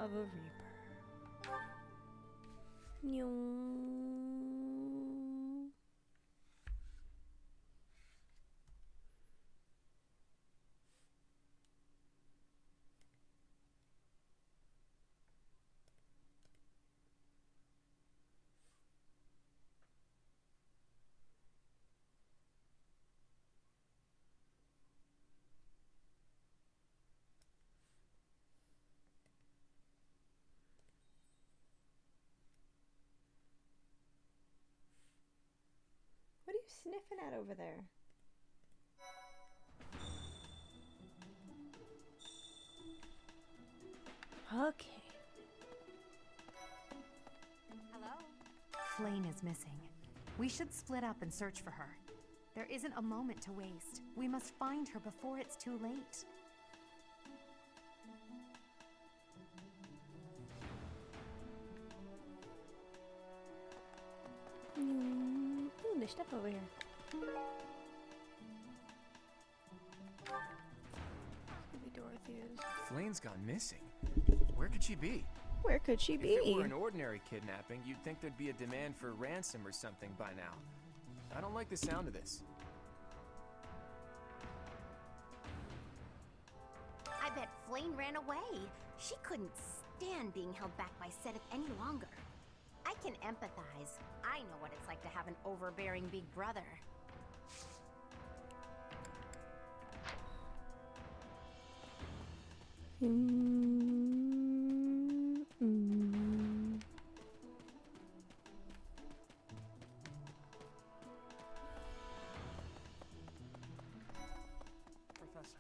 of a reaper. Nyong. What are you sniffing at over there? Okay. Hello? Flame is missing. We should split up and search for her. There isn't a moment to waste. We must find her before it's too late. Ooh, there's stuff over here. Maybe Dorothea's. Flane's gone missing. Where could she be? Where could she be? If it were an ordinary kidnapping, you'd think there'd be a demand for ransom or something by now. I don't like the sound of this. I bet Flame ran away. She couldn't stand being held back by Sedith any longer. I can empathize. I know what it's like to have an overbearing big brother. Professor,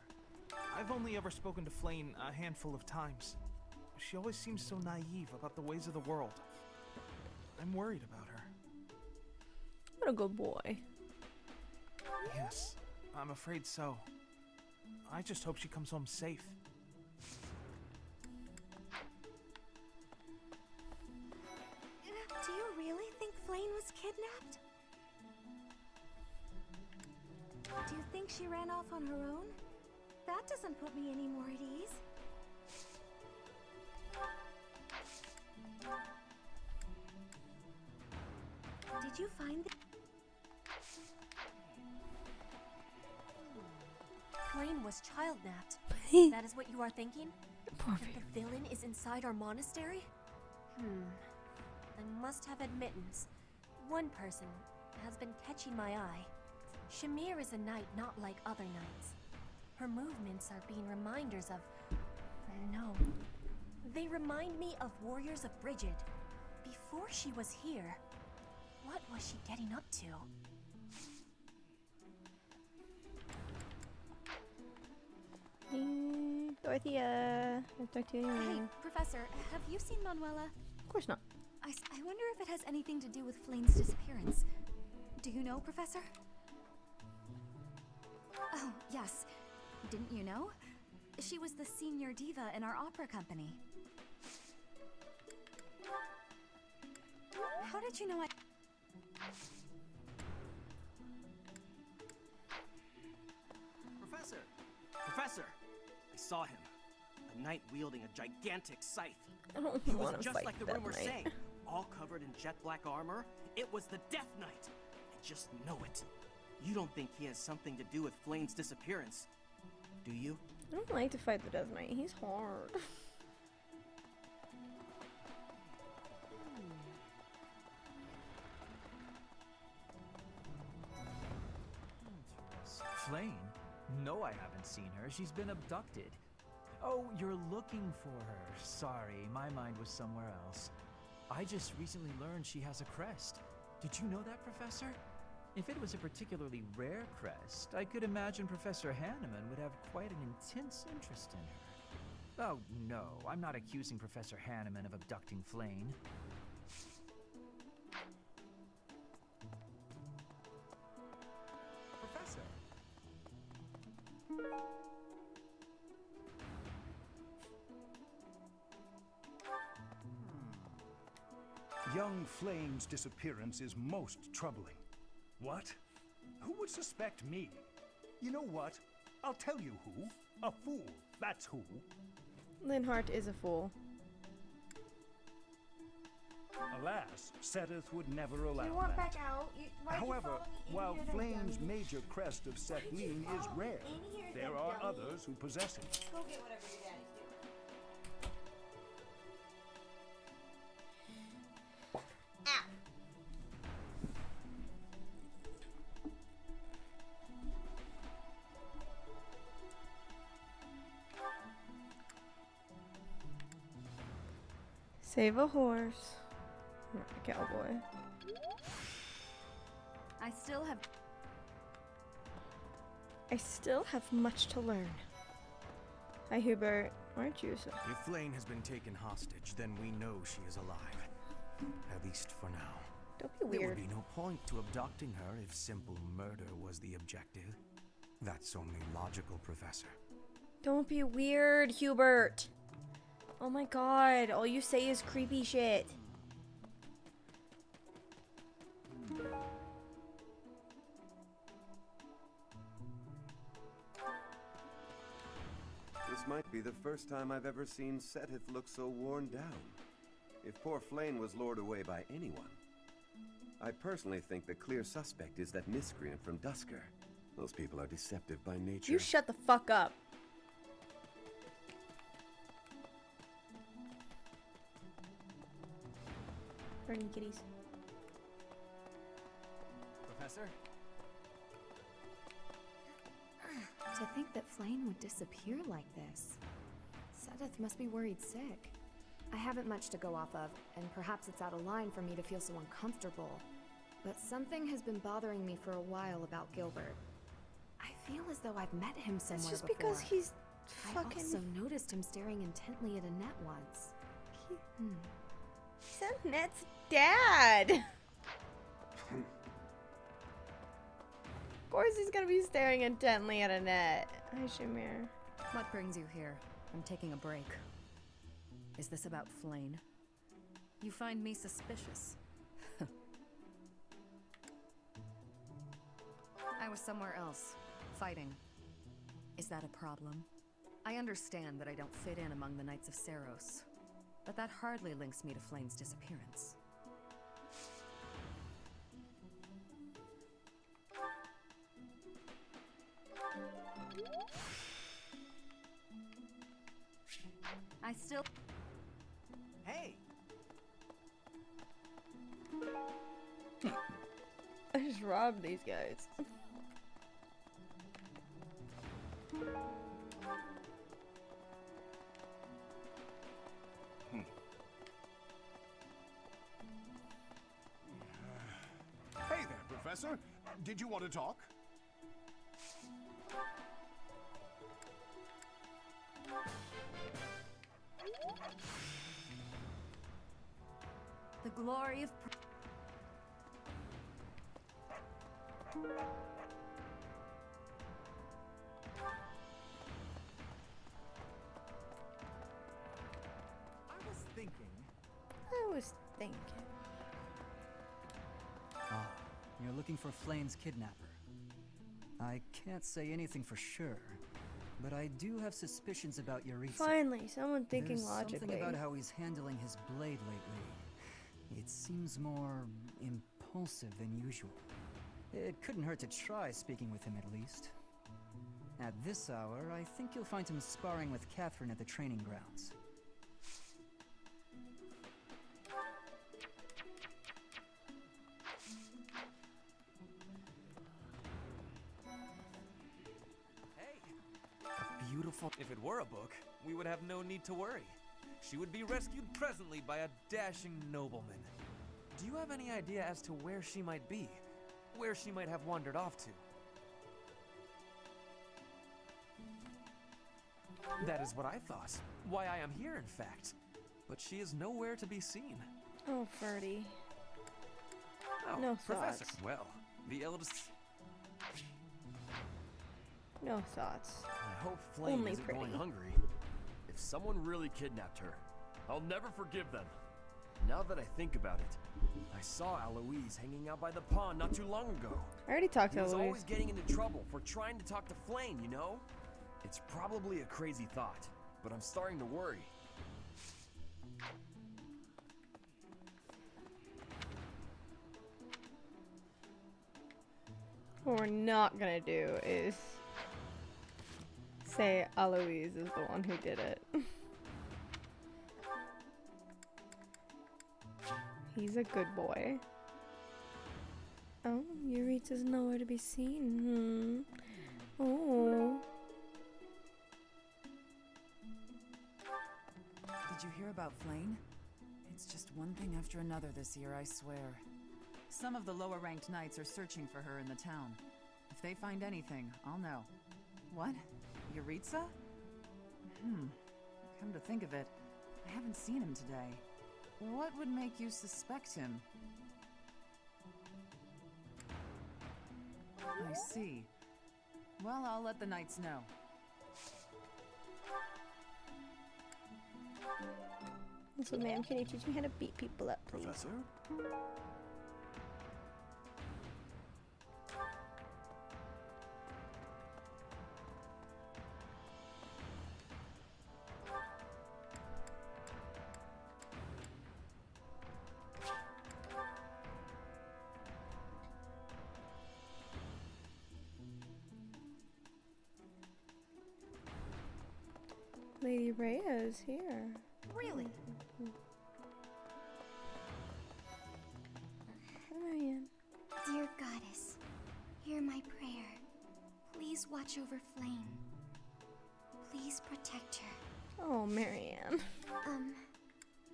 I've only ever spoken to Flame a handful of times. She always seems so naive about the ways of the world. I'm worried about her. What a good boy. Yes, I'm afraid so. I just hope she comes home safe. Do you really think Flame was kidnapped? Do you think she ran off on her own? That doesn't put me any more at ease. Did you find the... Flame was child-napped. That is what you are thinking? Poor That the villain is inside our monastery? I must have admittance. One person has been catching my eye. Shamir is a knight not like other knights. Her movements are being reminders of... No. They remind me of warriors of Brigid. Before she was here, what was she getting up to? Dorothea. Let's talk to you Hey, anyway. Professor, have you seen Manuela? Of course not. I wonder if it has anything to do with Flame's disappearance. Do you know, Professor? Oh, yes. Didn't you know? She was the senior diva in our opera company. How did you know I... Professor! Professor! I saw him. A knight wielding a gigantic scythe. I don't He was want to just fight like the that rumors night. say, all covered in jet black armor. It was the Death Knight. I just know it. You don't think he has something to do with Flame's disappearance, do you? I don't like to fight the Death Knight. He's hard. Flame? No, I haven't seen her. She's been abducted. Oh, you're looking for her. Sorry, my mind was somewhere else. I just recently learned she has a crest. Did you know that, Professor? If it was a particularly rare crest, I could imagine Professor Hanneman would have quite an intense interest in her. Oh, no, I'm not accusing Professor Hanneman of abducting Flame. Professor! Young Flame's disappearance is most troubling. What? Who would suspect me? You know what? I'll tell you who. A fool, that's who. Linhart is a fool. Alas, Seteth would never allow You want that. back out? Why did you However, follow me in while here then, Flame's dummy? major crest of Setleen is follow me rare, in here there then, are dummy? others who possess it. Go get whatever your daddy's doing. Ow. Save a horse. Not a cowboy. I still have much to learn. Hi, Hubert. Aren't you so? If Flane has been taken hostage, then we know she is alive. At least for now. Don't be There would weird. be no point to abducting her if simple murder was the objective. That's only logical, Professor. Don't be weird, Hubert. Oh my god, all you say is creepy shit. This might be the first time I've ever seen Seteth look so worn down. If poor Flane was lured away by anyone, I personally think the clear suspect is that miscreant from Dusker. Those people are deceptive by nature. You shut the fuck up. Burning kitties. Professor? To think that Flame would disappear like this. Seteth must be worried sick. I haven't much to go off of, and perhaps it's out of line for me to feel so uncomfortable. But something has been bothering me for a while about Gilbert. I feel as though I've met him somewhere It's just before. because he's I fucking. also noticed him staring intently at Annette once. He's Annette's dad. Of course he's gonna be staring intently at Annette. Hi, Shamir. What brings you here? I'm taking a break. Is this about Flane? You find me suspicious. I was somewhere else, fighting. Is that a problem? I understand that I don't fit in among the Knights of Seros, but that hardly links me to Flane's disappearance. I still... Hey! I just robbed these guys. Hey there, Professor. Did you want to talk? The glory of... I was thinking... I was thinking. Ah, you're looking for Flane's kidnapper. I can't say anything for sure, but I do have suspicions about Yuritsa. Finally, someone thinking There's logically. something about how he's handling his blade lately. It seems more impulsive than usual. It couldn't hurt to try speaking with him at least. At this hour, I think you'll find him sparring with Catherine at the training grounds. Beautiful. If it were a book, we would have no need to worry. She would be rescued presently by a dashing nobleman. Do you have any idea as to where she might be? Where she might have wandered off to? That is what I thought. Why I am here, in fact. But she is nowhere to be seen. Oh, Ferdy. Oh, No Professor. thoughts. Well, the eldest... No thoughts. I hope Flame Only isn't pretty. going hungry. If someone really kidnapped her, I'll never forgive them. Now that I think about it, I saw Aloise hanging out by the pond not too long ago. I already talked He to was Louise. always getting into trouble for trying to talk to Flame, you know? It's probably a crazy thought, but I'm starting to worry. What we're not gonna do is say Aloise is the one who did it. He's a good boy. Oh, Eureka's nowhere to be seen. Oh. Did you hear about Flane? It's just one thing after another this year, I swear. Some of the lower-ranked knights are searching for her in the town. If they find anything, I'll know. What? Yuritsa? Come to think of it, I haven't seen him today. What would make you suspect him? I see. Well, I'll let the knights know. So, ma'am, can you teach me how to beat people up, please? Professor? Lady Rhea is here. Really? Hi, Marianne. Dear Goddess, hear my prayer. Please watch over Flame. Please protect her. Oh, Marianne.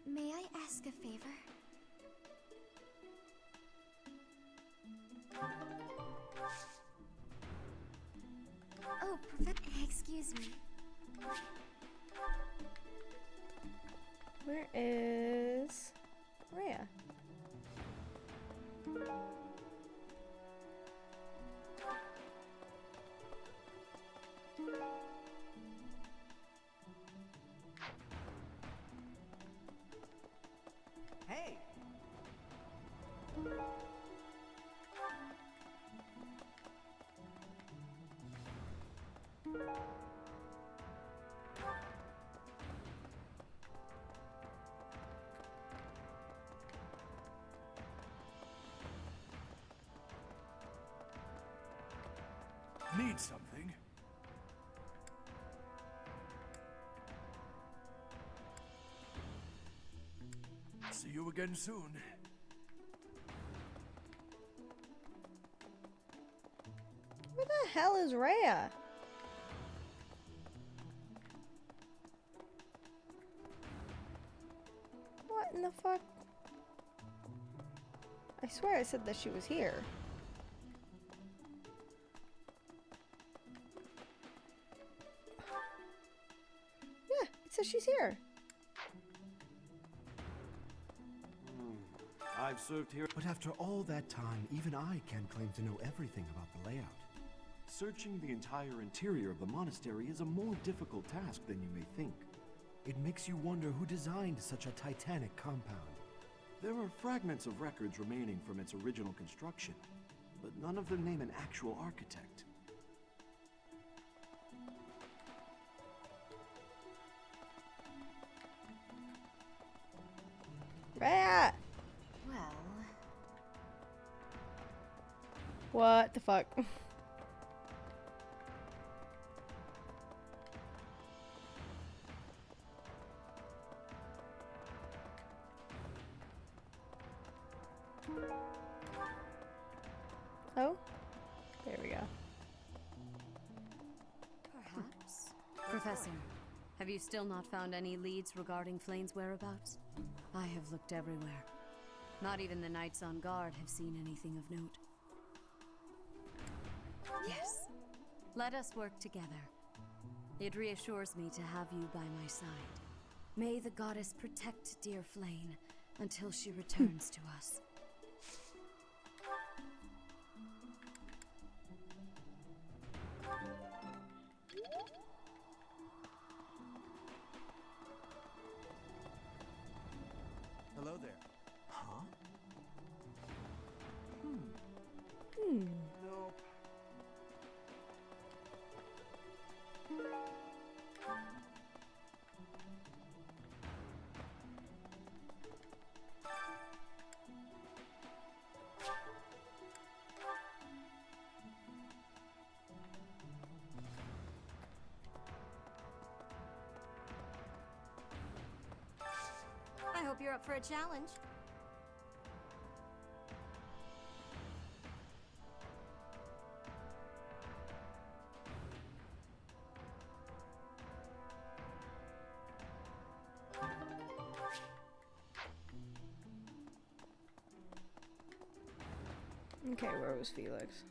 May I ask a favor? Oh, excuse me. Where is Rhea? Hey! Need something? See you again soon. Where the hell is Rhea? What in the fuck? I swear I said that she was here. Yeah, it says she's here. I've served here. But after all that time, even I can't claim to know everything about the layout. Searching the entire interior of the monastery is a more difficult task than you may think. It makes you wonder who designed such a titanic compound. There are fragments of records remaining from its original construction, but none of them name an actual architect. Rhea! Well... What the fuck? Oh, there we go. Perhaps. Professor, have you still not found any leads regarding Flane's whereabouts? I have looked everywhere. Not even the knights on guard have seen anything of note. Yes. Let us work together. It reassures me to have you by my side. May the goddess protect dear Flane until she returns to us. Hello there. Huh? Nope. hope you're up for a challenge. Okay, where was Felix?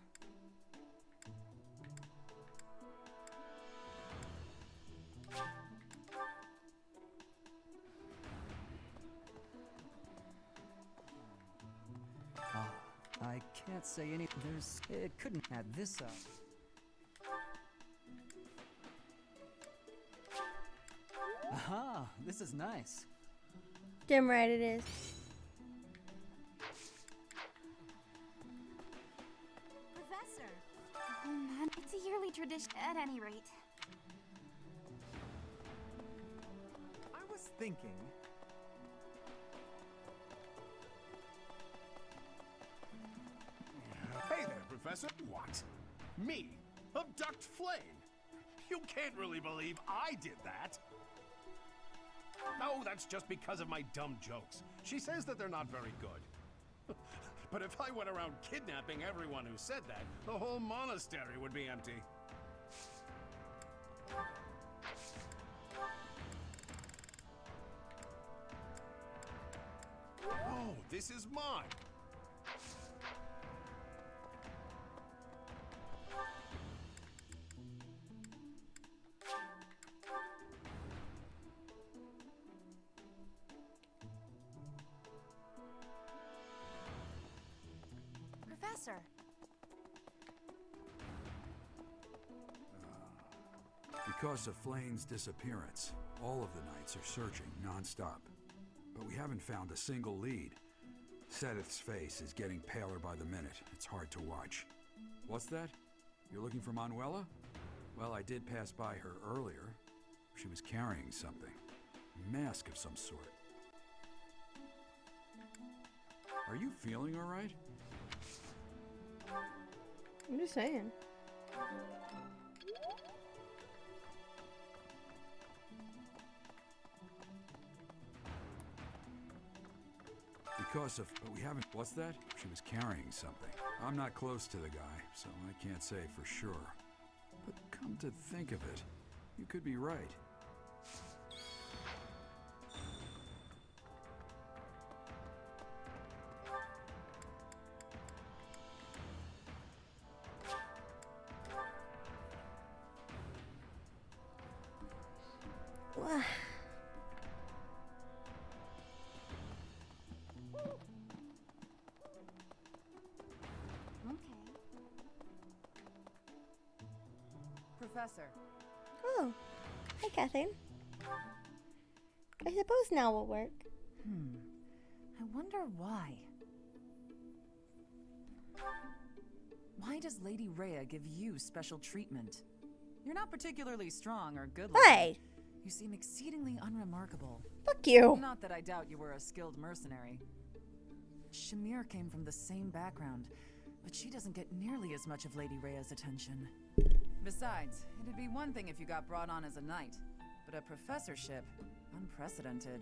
I can't say any. It couldn't add this up. Aha, this is nice. Damn right it is. Professor! Oh man, it's a yearly tradition at any rate. I was thinking. Hey there, Professor. What? Me? Abduct Flame? You can't really believe I did that. No, that's just because of my dumb jokes. She says that they're not very good. But if I went around kidnapping everyone who said that, the whole monastery would be empty. Oh, this is mine. Professor. Because of Flane's disappearance, all of the knights are searching non-stop. But we haven't found a single lead. Sedith's face is getting paler by the minute. It's hard to watch. What's that? You're looking for Manuela? Well, I did pass by her earlier. She was carrying something. A mask of some sort. Are you feeling all right? I'm just saying. But we haven't. What's that? She was carrying something. I'm not close to the guy, so I can't say for sure. But come to think of it, you could be right. What? Professor. Oh, hi, Catherine. I suppose now will work. I wonder why. Why does Lady Rhea give you special treatment? You're not particularly strong or good-looking. Hey! You seem exceedingly unremarkable. Fuck you! Not that I doubt you were a skilled mercenary. Shamir came from the same background, but she doesn't get nearly as much of Lady Rhea's attention. Besides, it'd be one thing if you got brought on as a knight, but a professorship, unprecedented.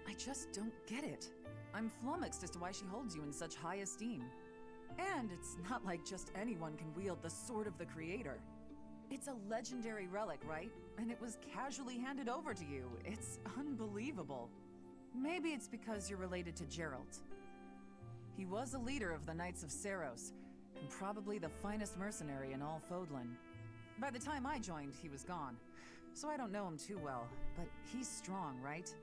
I just don't get it. I'm flummoxed as to why she holds you in such high esteem. And it's not like just anyone can wield the Sword of the Creator. It's a legendary relic, right? And it was casually handed over to you. It's unbelievable. Maybe it's because you're related to Geralt. He was a leader of the Knights of Seiros, and probably the finest mercenary in all Fodlan. By the time I joined, he was gone. So I don't know him too well, but he's strong, right?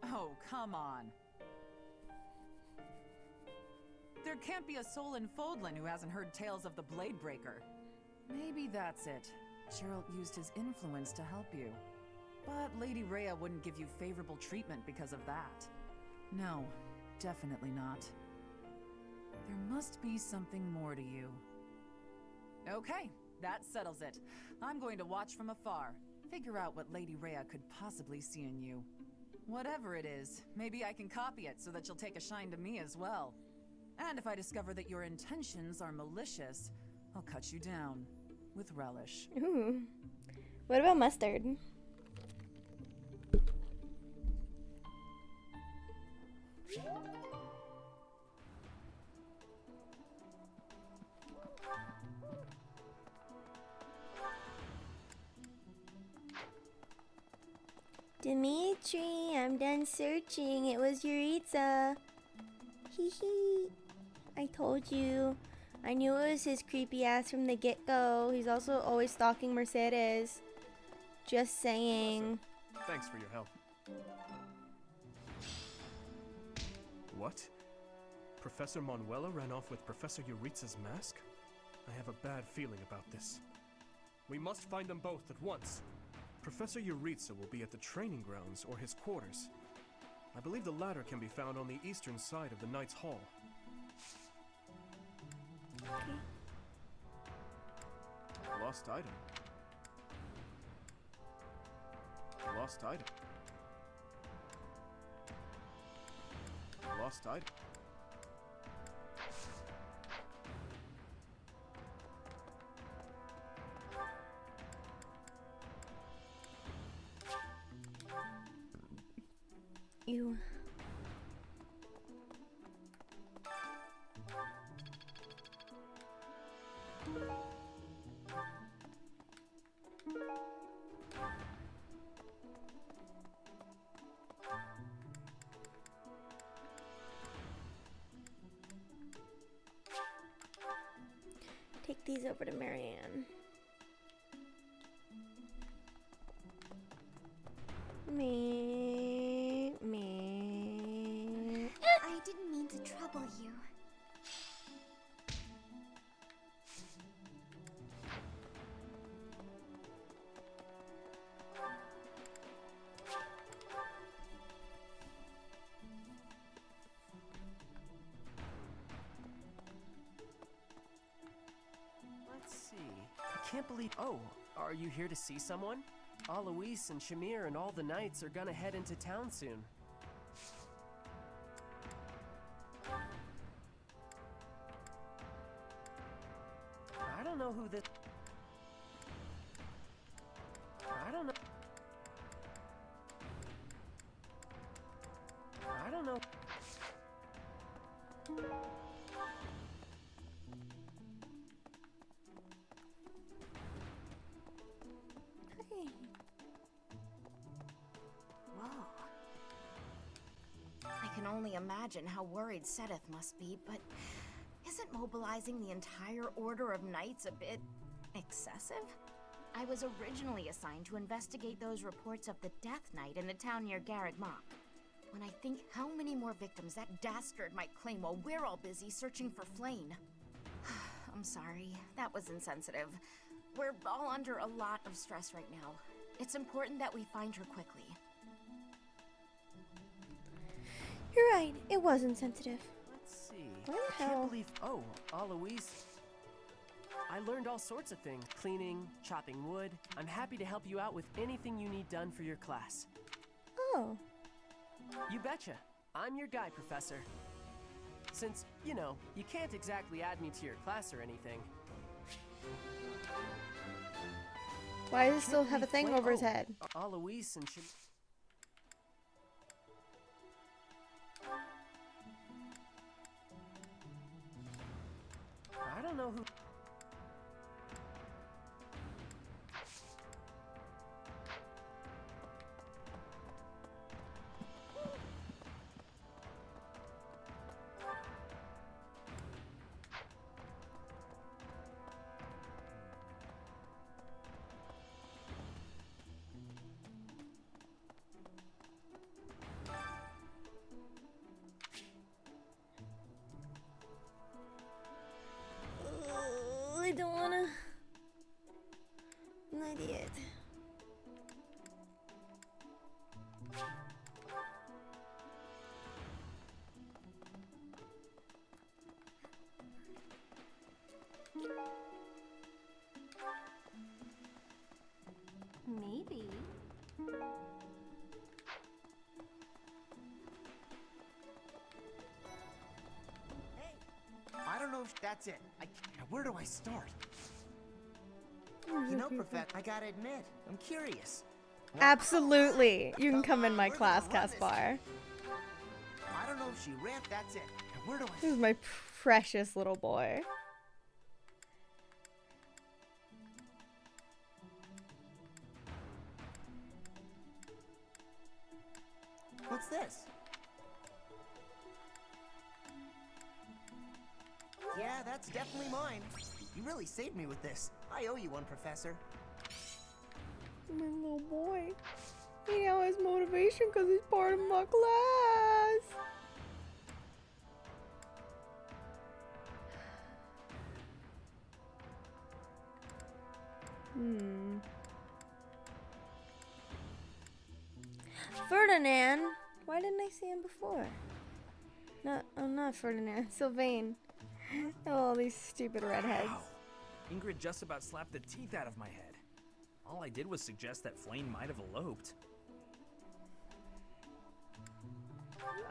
Oh, come on. There can't be a soul in Fodlan who hasn't heard tales of the Bladebreaker. Maybe that's it. Geralt used his influence to help you. But Lady Rhea wouldn't give you favorable treatment because of that. No, definitely not. There must be something more to you. Okay, that settles it. I'm going to watch from afar, figure out what Lady Rhea could possibly see in you. Whatever it is, maybe I can copy it so that you'll take a shine to me as well. And if I discover that your intentions are malicious, I'll cut you down. with relish. Ooh. What about mustard? Dimitri, I'm done searching. It was Yuritsa. Hee hee. I told you. I knew it was his creepy ass from the get-go. He's also always stalking Mercedes. Just saying. Thanks for your help. What? Professor Manuela ran off with Professor Yuritsa's mask? I have a bad feeling about this. We must find them both at once. Professor Yuritsa will be at the training grounds or his quarters. I believe the latter can be found on the eastern side of the Knight's Hall. Okay. Lost item. Lost item. Lost item. You. Take these over to Marianne. Me. I didn't mean to trouble you. Let's see. I can't believe. Oh, are you here to see someone? Alois and Shamir and all the knights are gonna head into town soon. I don't know who this. I don't know. I don't know. Hey. Whoa. I can only imagine how worried Sedith must be, but isn't mobilizing the entire Order of Knights a bit excessive? I was originally assigned to investigate those reports of the Death Knight in the town near Garreg Mach. When I think how many more victims that dastard might claim while we're all busy searching for Flayn. I'm sorry, that was insensitive. We're all under a lot of stress right now. It's important that we find her quickly. You're right. It was insensitive. Let's see. Where the I hell? can't believe. Oh, Alois. I learned all sorts of things. Cleaning, chopping wood. I'm happy to help you out with anything you need done for your class. Oh. You betcha. I'm your guy, Professor. Since, you know, you can't exactly add me to your class or anything. Why does he still have a thing over his head? Alois and I don't know who. I don't wanna. Not yet. Maybe. I don't know if that's it. Where do I start? You know, Professor, I gotta admit, I'm curious. Absolutely. You can come in my class, Caspar. I don't know if she ran. That's it. And where do I? This is my precious little boy. What's this? Yeah, that's definitely mine. You really saved me with this. I owe you one, Professor. My little boy. He now has motivation because he's part of my class. Ferdinand. Why didn't I see him before? No, I'm not Ferdinand. Sylvain. Oh, these stupid redheads. Wow. Ingrid just about slapped the teeth out of my head. All I did was suggest that Flame might have eloped.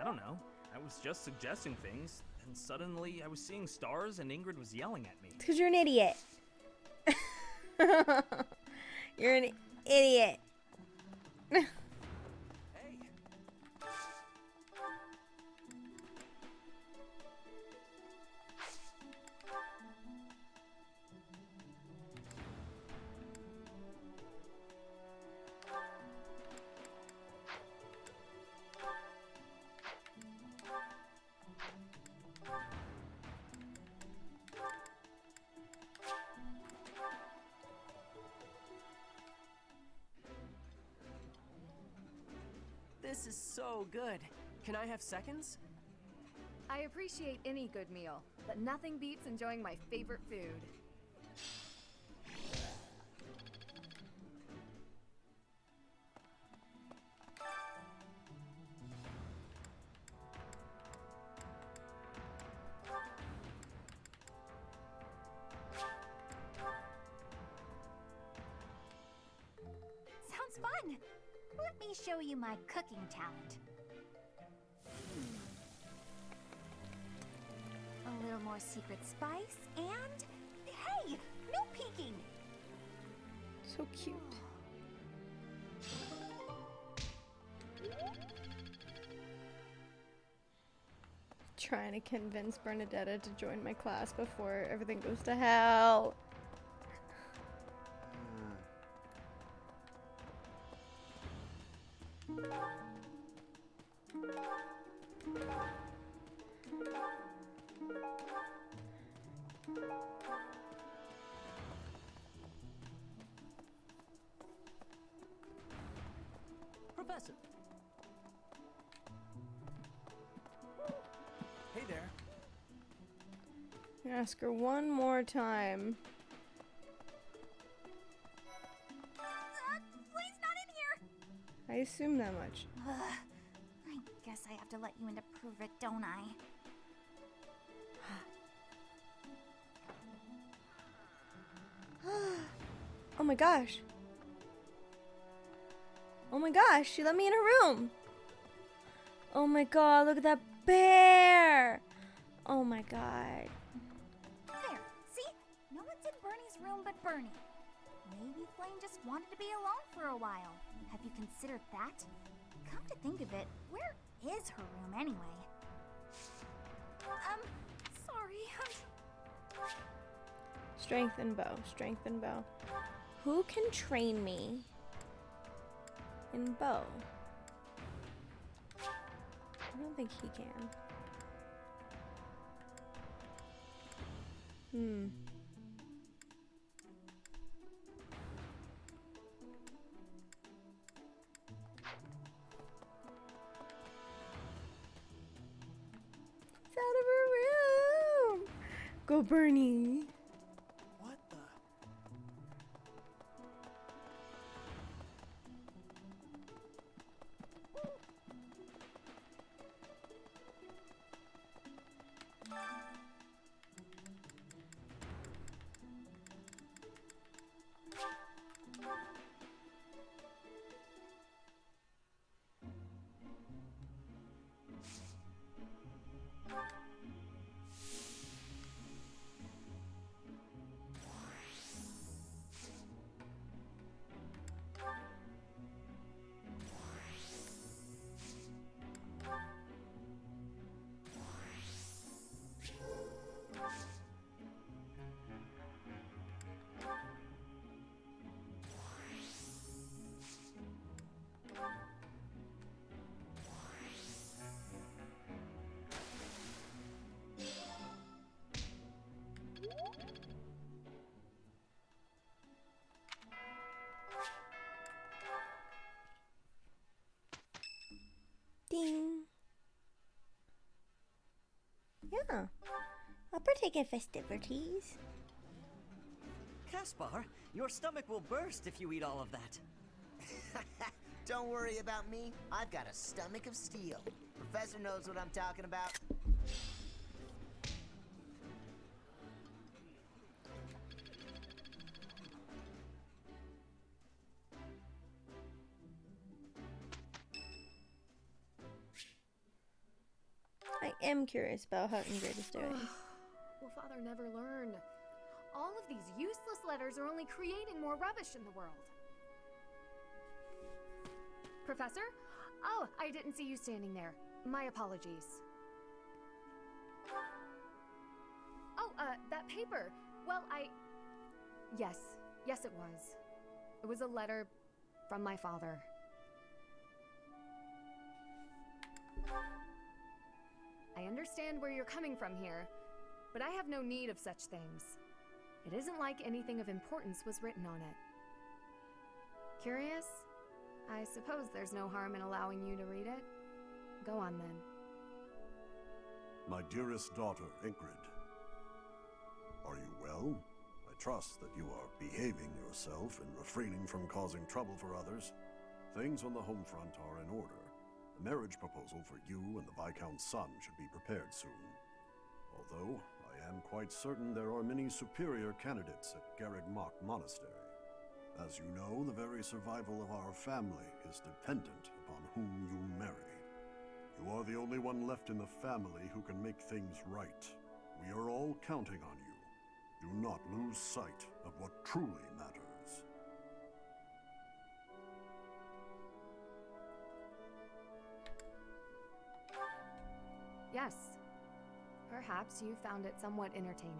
I don't know. I was just suggesting things, and suddenly I was seeing stars and Ingrid was yelling at me. It's because you're an idiot. You're an idiot. This is so good. Can I have seconds? I appreciate any good meal, but nothing beats enjoying my favorite food. Sounds fun. Let me show you my cooking talent. A little more secret spice and... Hey! No peeking! So cute. Trying to convince Bernadetta to join my class before everything goes to hell. Professor. Hey there. Ask her one more time. Flame's not in here! I assume that much. I guess I have to let you in to prove it, don't I? Oh my gosh. Oh my gosh, she let me in her room. Oh my god, look at that bear. Oh my god. There, see? No one's in Bernie's room but Bernie. Maybe Flame just wanted to be alone for a while. Have you considered that? Come to think of it, where is her room anyway? Sorry. Strength and bow, strength and bow. Who can train me in bow? I don't think he can. It's out of her room. Go, Bernie. What the? Huh. I'll partake in festivities. Caspar, your stomach will burst if you eat all of that. Don't worry about me. I've got a stomach of steel. Professor knows what I'm talking about. I am curious about how Ingrid is doing. Will Father never learn? All of these useless letters are only creating more rubbish in the world. Professor? Oh, I didn't see you standing there. My apologies. Oh, that paper. Well, Yes, it was. It was a letter from my father. I understand where you're coming from here, but I have no need of such things. It isn't like anything of importance was written on it. Curious? I suppose there's no harm in allowing you to read it. Go on then. My dearest daughter, Ingrid. Are you well? I trust that you are behaving yourself and refraining from causing trouble for others. Things on the home front are in order. The marriage proposal for you and the Viscount's son should be prepared soon. Although, I am quite certain there are many superior candidates at Garreg Mach Monastery. As you know, the very survival of our family is dependent upon whom you marry. You are the only one left in the family who can make things right. We are all counting on you. Do not lose sight of what truly matters. Yes. Perhaps you found it somewhat entertaining.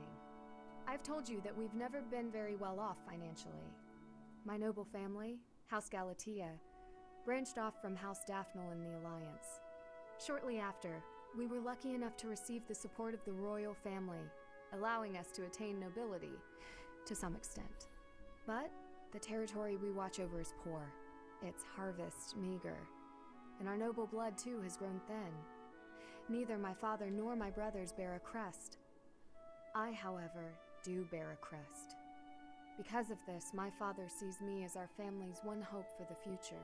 I've told you that we've never been very well off financially. My noble family, House Galatea, branched off from House Daphne in the Alliance. Shortly after, we were lucky enough to receive the support of the royal family, allowing us to attain nobility, to some extent. But the territory we watch over is poor, its harvest meager, and our noble blood too has grown thin. Neither my father nor my brothers bear a crest. I, however, do bear a crest. Because of this, my father sees me as our family's one hope for the future.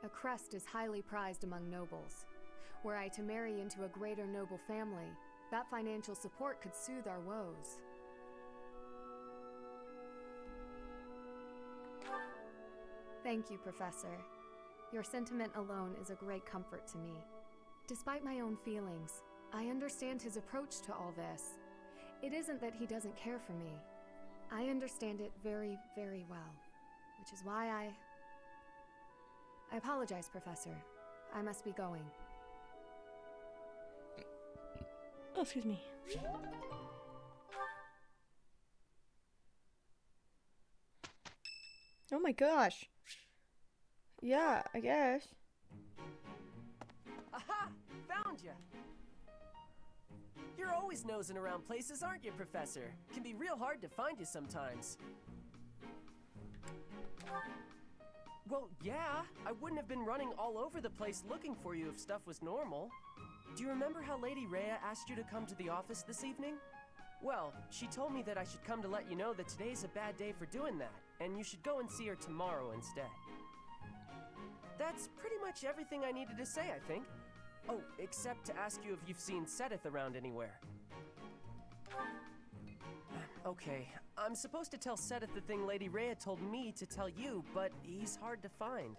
A crest is highly prized among nobles. Were I to marry into a greater noble family, that financial support could soothe our woes. Thank you, Professor. Your sentiment alone is a great comfort to me. Despite my own feelings, I understand his approach to all this. It isn't that he doesn't care for me. I understand it very, very well, which is why I apologize, Professor. I must be going. Oh, excuse me. Oh my gosh. Yeah, I guess. Aha! Found ya! You're always nosing around places, aren't you, Professor? Can be real hard to find you sometimes. Well, yeah. I wouldn't have been running all over the place looking for you if stuff was normal. Do you remember how Lady Rhea asked you to come to the office this evening? Well, she told me that I should come to let you know that today's a bad day for doing that, and you should go and see her tomorrow instead. That's pretty much everything I needed to say, I think. Oh, except to ask you if you've seen Sedith around anywhere. Okay, I'm supposed to tell Sedith the thing Lady Rhea told me to tell you, but he's hard to find.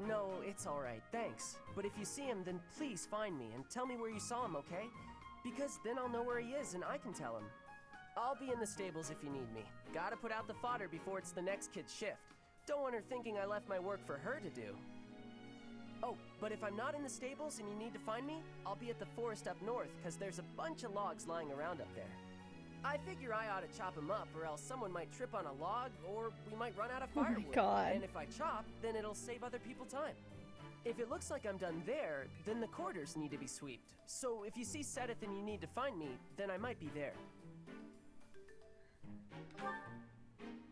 No, it's alright, thanks. But if you see him, then please find me and tell me where you saw him, okay? Because then I'll know where he is and I can tell him. I'll be in the stables if you need me. Gotta put out the fodder before it's the next kid's shift. Don't want her thinking I left my work for her to do. Oh, but if I'm not in the stables and you need to find me, I'll be at the forest up north, because there's a bunch of logs lying around up there. I figure I ought to chop them up, or else someone might trip on a log, or we might run out of Oh my firewood. God. And if I chop, then it'll save other people time. If it looks like I'm done there, then the quarters need to be swept. So if you see Sedith and you need to find me, then I might be there.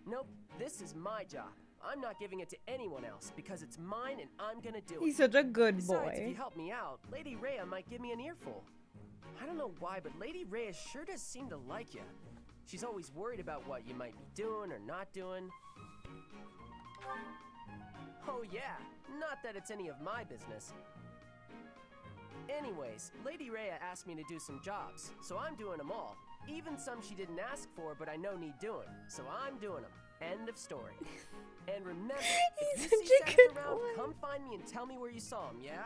Nope, this is my job. I'm not giving it to anyone else because it's mine and I'm gonna do it. He's such a good Besides, if boy. you help me out, Lady Rhea might give me an earful. I don't know why, but Lady Rhea sure does seem to like you. She's always worried about what you might be doing or not doing. Oh yeah, not that it's any of my business. Anyways, Lady Rhea asked me to do some jobs, so I'm doing them all. Even some she didn't ask for, but I know need doing, so I'm doing them. End of story. And remember, if you see Seth around, come find me and tell me where you saw him, yeah?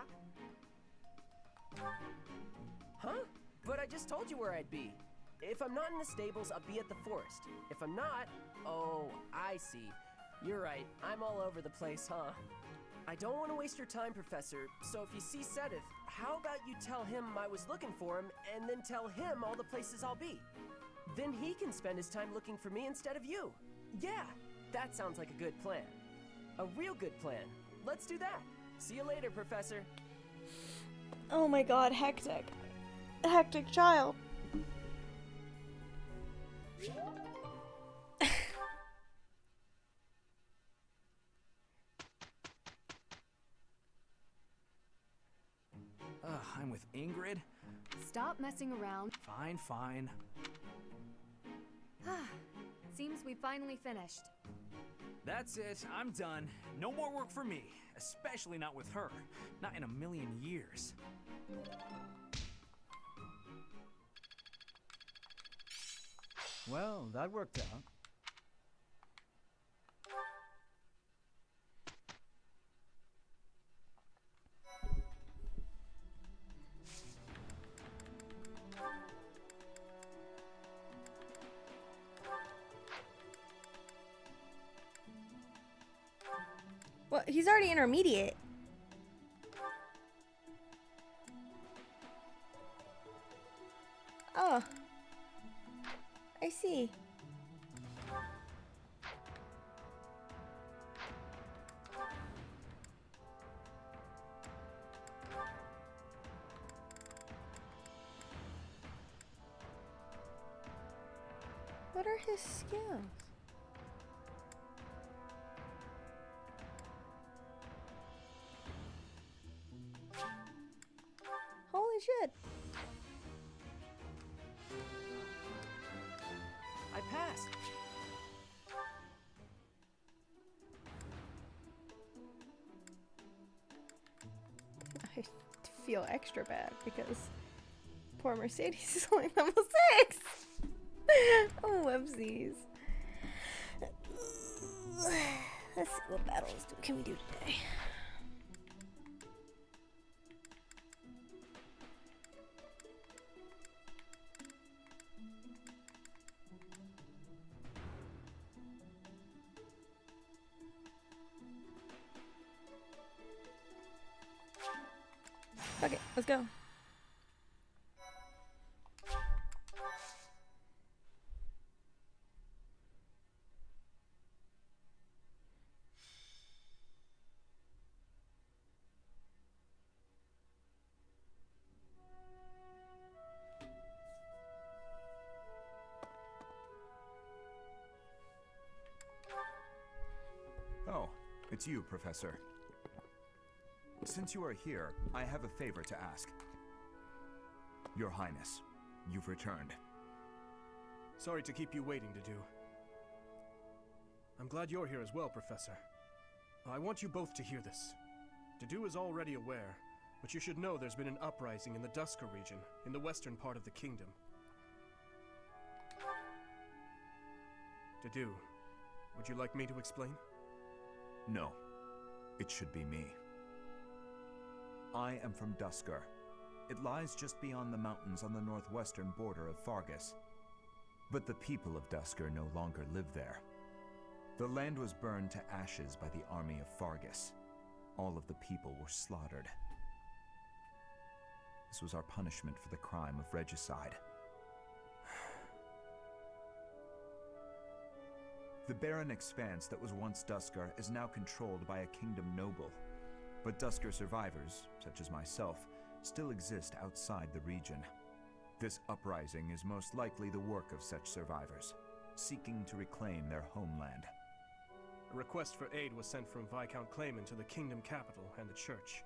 Huh? But I just told you where I'd be. If I'm not in the stables, I'll be at the forest. If I'm not, oh, I see. You're right, I'm all over the place, huh? I don't want to waste your time, Professor, so if you see Seth, how about you tell him I was looking for him, and then tell him all the places I'll be? Then he can spend his time looking for me instead of you. Yeah, that sounds like a good plan. A real good plan. Let's do that. See you later, Professor. Oh my god, hectic. Hectic child. I'm with Ingrid? Stop messing around. Fine, fine. Seems we finally finished. That's it, I'm done. No more work for me, especially not with her. Not in a million years. Well, that worked out. Well, he's already intermediate. Oh. I see. What are his skills? Holy shit. I passed. I feel extra bad because poor Mercedes is only level 6. Oh, whoopsies. Let's see what battles can we do today. Okay, let's go. Oh, it's you, Professor. Since you are here, I have a favor to ask. Your Highness, you've returned. Sorry to keep you waiting, Dedu. I'm glad you're here as well, Professor. I want you both to hear this. Dedu is already aware, but you should know there's been an uprising in the Dusker region, in the western part of the kingdom. Dedu, would you like me to explain? No, it should be me. I am from Dusker. It lies just beyond the mountains on the northwestern border of Fargus. But the people of Dusker no longer live there. The land was burned to ashes by the army of Fargus. All of the people were slaughtered. This was our punishment for the crime of regicide. The barren expanse that was once Dusker is now controlled by a kingdom noble. But Dusker survivors, such as myself, still exist outside the region. This uprising is most likely the work of such survivors, seeking to reclaim their homeland. A request for aid was sent from Viscount Clayman to the kingdom capital and the church.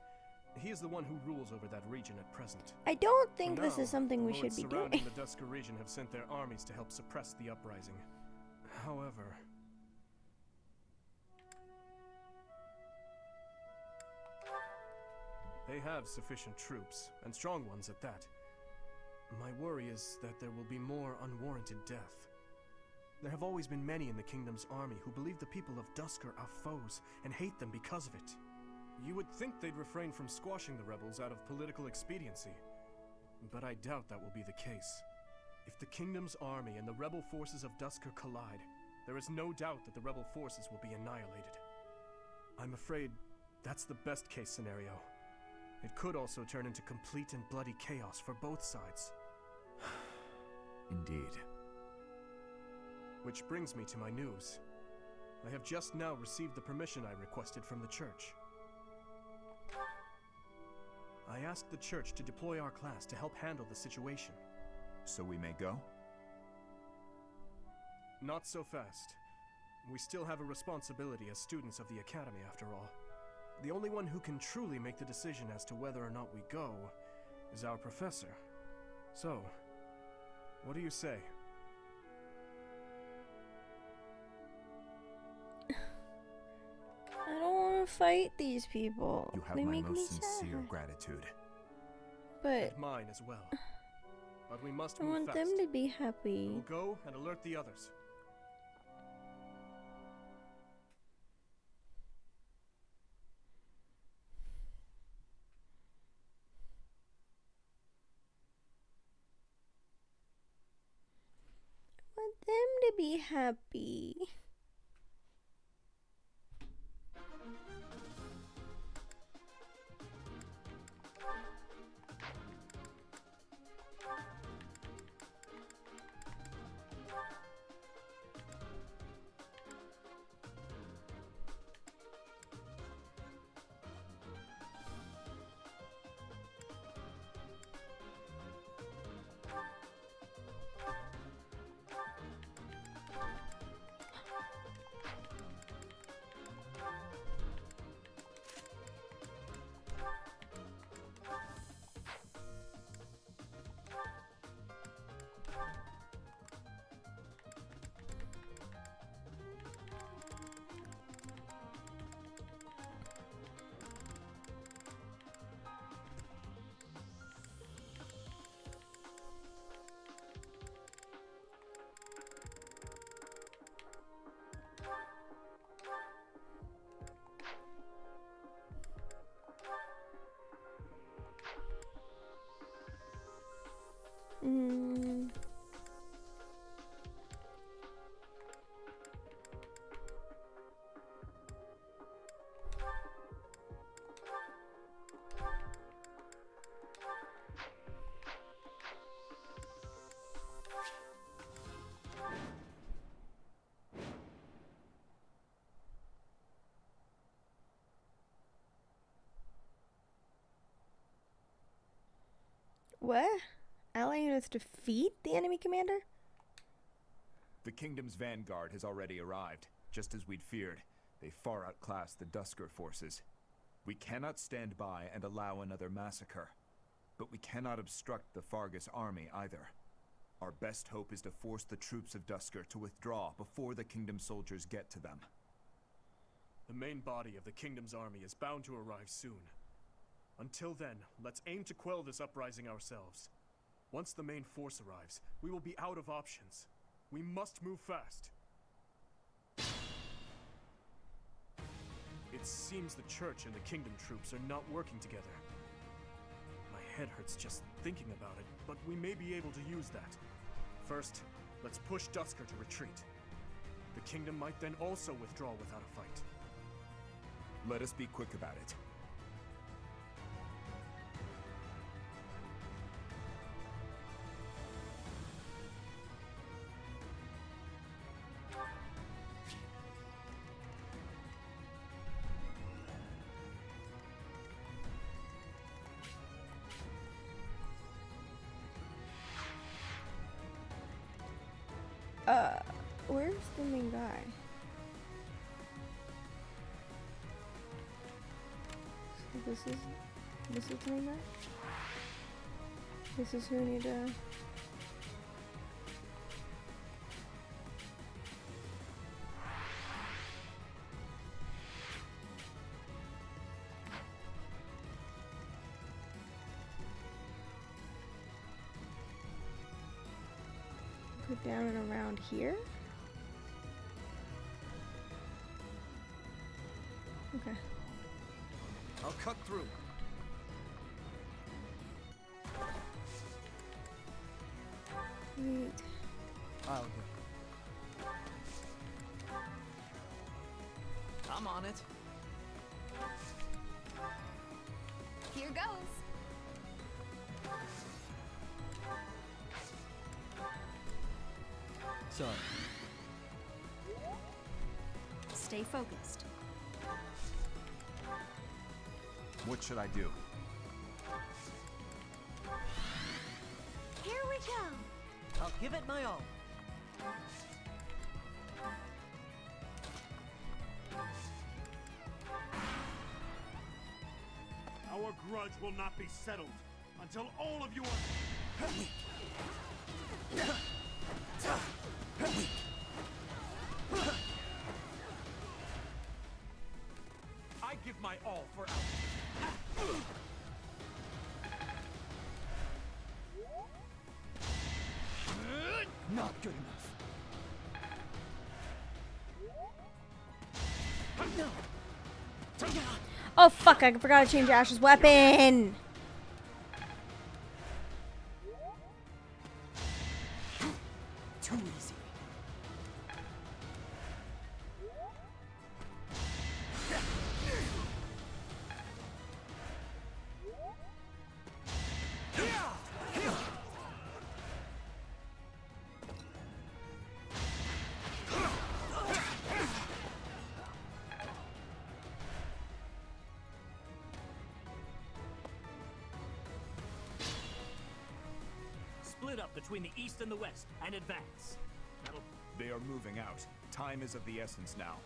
He is the one who rules over that region at present. I don't think For this now, is something we the should be lords surrounding doing. the Dusker region have sent their armies to help suppress the uprising. However, they have sufficient troops, and strong ones at that. My worry is that there will be more unwarranted death. There have always been many in the kingdom's army who believe the people of Dusker are foes and hate them because of it. You would think they'd refrain from squashing the rebels out of political expediency, but I doubt that will be the case. If the kingdom's army and the rebel forces of Dusker collide, there is no doubt that the rebel forces will be annihilated. I'm afraid that's the best case scenario. It could also turn into complete and bloody chaos for both sides. Indeed. Which brings me to my news. I have just now received the permission I requested from the church. I asked the church to deploy our class to help handle the situation. So we may go? Not so fast. We still have a responsibility as students of the academy, after all. The only one who can truly make the decision as to whether or not we go is our professor. So, what do you say? I don't want to fight these people. You have They my make me most sincere sad. gratitude. But And mine as well. But we must I move want fast. them to be happy. We'll go and alert the others. I want them to be happy. Mm. What? Ally units defeat the enemy commander? The kingdom's vanguard has already arrived, just as we'd feared. They far outclass the Dusker forces. We cannot stand by and allow another massacre. But we cannot obstruct the Fargus army either. Our best hope is to force the troops of Dusker to withdraw before the kingdom soldiers get to them. The main body of the kingdom's army is bound to arrive soon. Until then, let's aim to quell this uprising ourselves. Once the main force arrives, we will be out of options. We must move fast. It seems the church and the kingdom troops are not working together. My head hurts just thinking about it, but we may be able to use that. First, let's push Dusker to retreat. The kingdom might then also withdraw without a fight. Let us be quick about it. Where's the main guy? This is doing that? This is who I need to... Put down and around here? Okay. I'll cut through. Sweet. I'll go. I'm on it. Here goes. Sorry. Stay focused. What should I do? Here we go. I'll give it my all. Our grudge will not be settled until all of you are... I give my all for Al. Not good enough. Oh fuck, I forgot to change Ash's weapon! Too easy. Split up between the east and the west and advance. They are moving out. Time is of the essence now.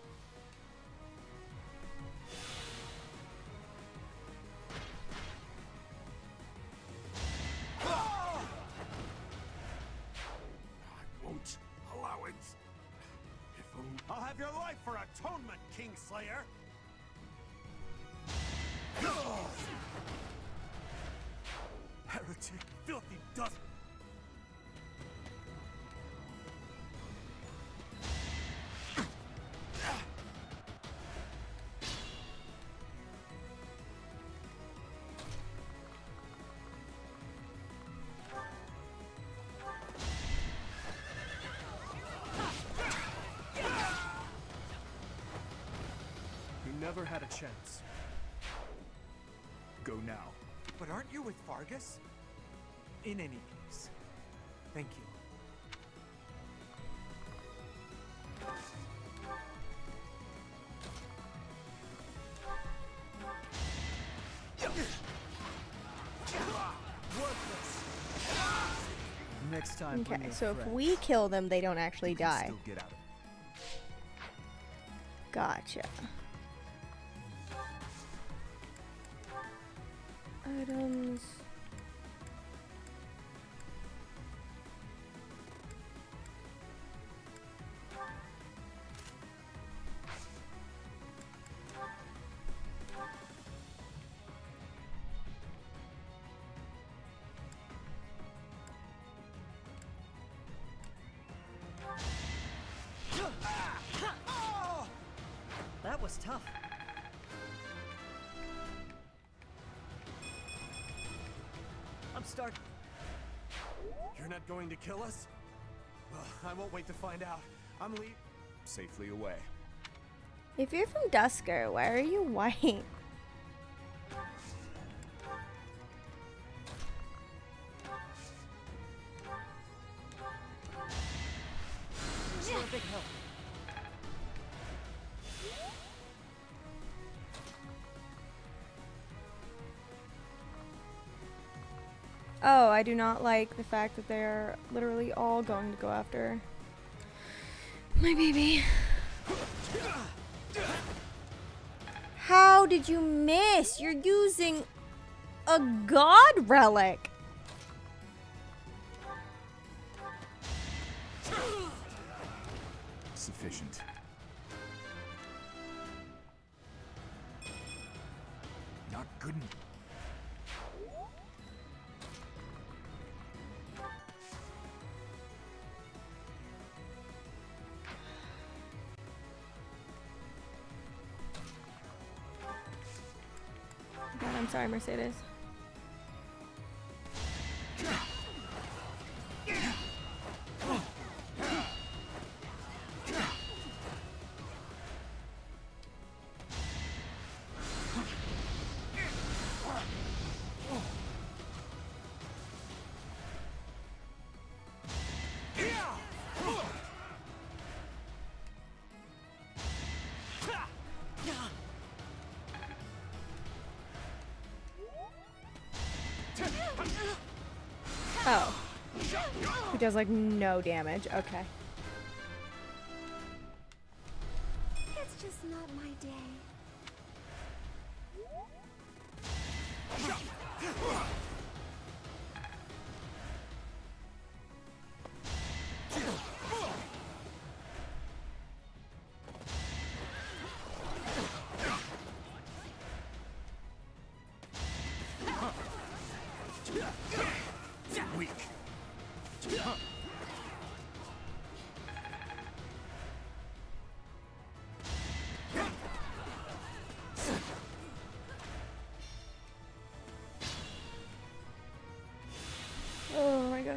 I won't allow it. If only... I'll have your life for atonement, Kingslayer! Heretic, filthy dust. You never had a chance. Go now. But aren't you with Vargas? In any case, thank you. Next time. bring Okay, your so if friends. we kill them, they don't actually die. Still get out of Gotcha. Items. That was tough. I'm starting. You're not going to kill us? Well, I won't wait to find out. I'm leaving. safely away. If you're from Dusker, why are you white? You're a big help. Oh, I do not like the fact that they're literally all going to go after my baby. How did you miss? You're using a god relic. Sufficient. Not good enough. God, I'm sorry, Mercedes. Oh. He does like no damage. Okay. It's just not my day. Weak. Oh my god.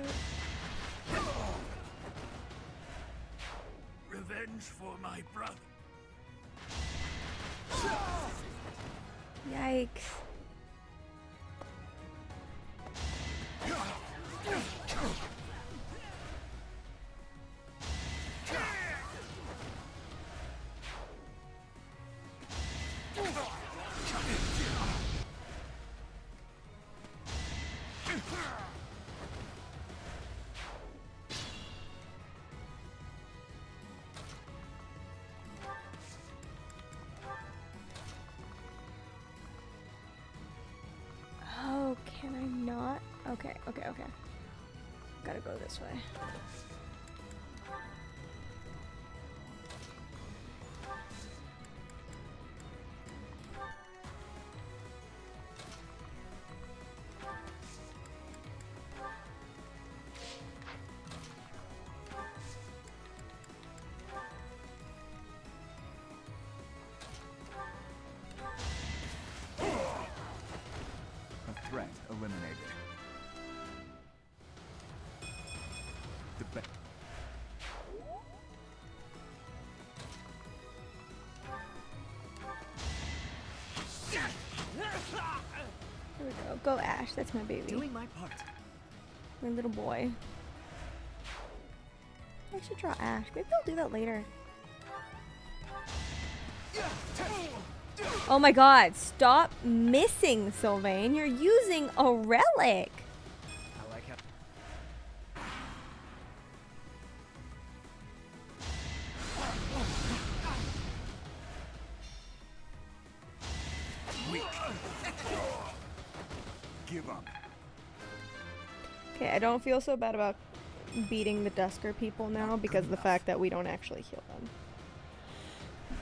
Revenge for my brother. Yikes. Oh, can I not? Okay. Gotta go this way. A threat eliminated. The be- Here we go. Go Ash. That's my baby. Doing my part. My little boy. I should draw Ash. Maybe I'll do that later. Oh my god. Stop missing, Sylvain. You're using a relic. I like how. Weak. Give up. Okay, I don't feel so bad about beating the Dusker people now because of the fact that we don't actually heal them.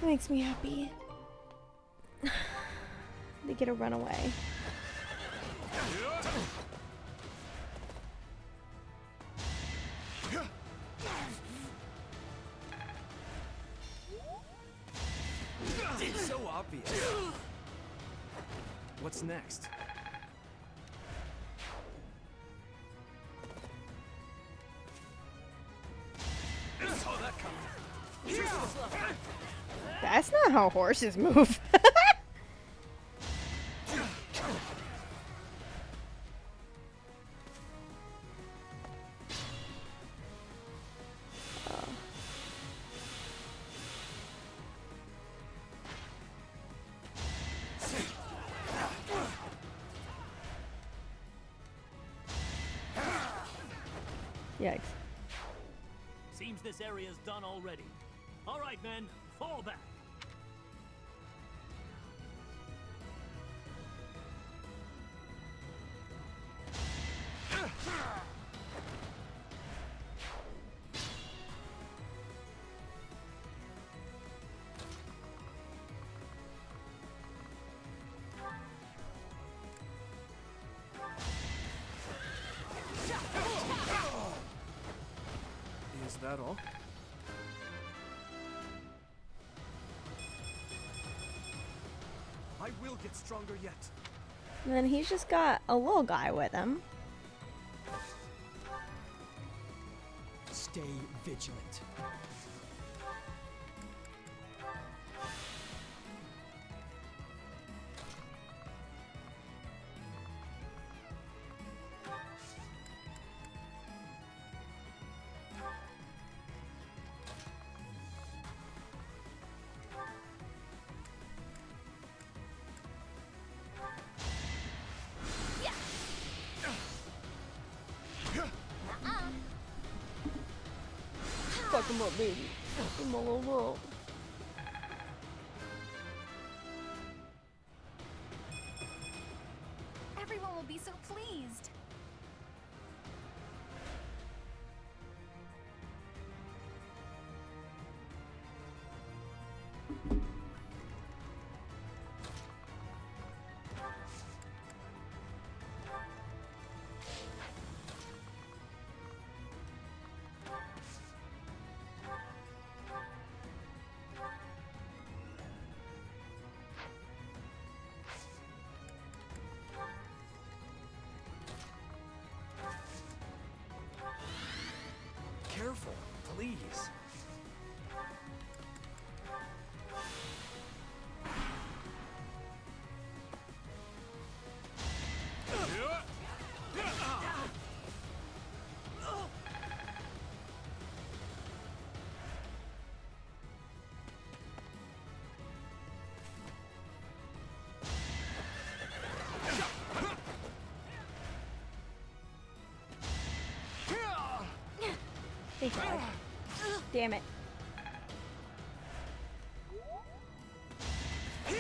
That makes me happy. They get a runaway. It's so obvious. What's next? Saw that coming. That's not how horses move. Yikes. Seems this area's done already. All right, men, fall back. that all? I will get stronger yet. And then he's just got a little guy with him. Stay vigilant. Fuck him up, baby. Fuck him all over. Everyone will be so pleased. Careful, please. Thank God. Damn it. I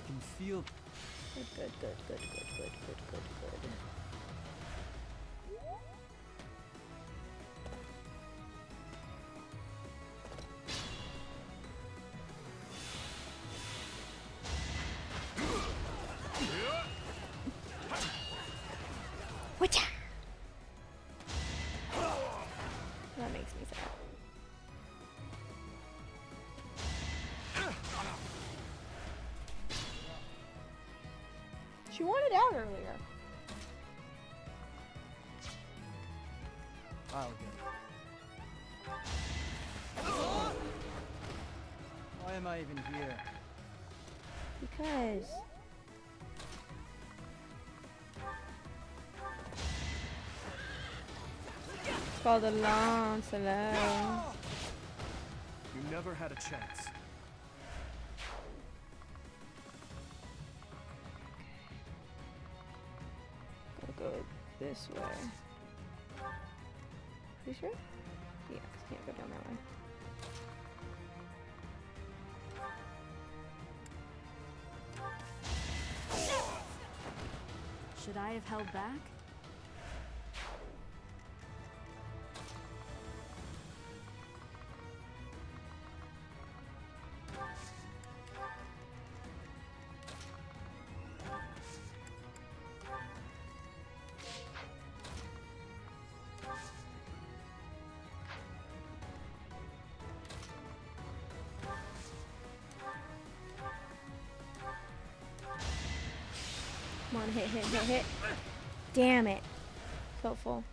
can feel. Good. Whatcha? That makes me sad. She wanted out earlier. I'll get it. Why am I even here? Because it's called the Lancelot. You never had a chance. Gotta go this way. You sure? Yeah, 'cause I can't go down that way. Should I have held back? Come on, hit. Damn it. So full.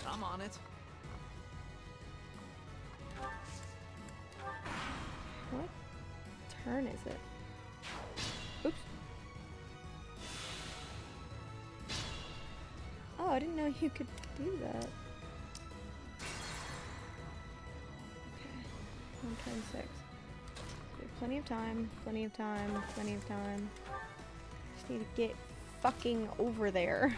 I'm on it. What turn is it? Oops. Oh, I didn't know you could do that. 126. We have plenty of time. Just need to get fucking over there.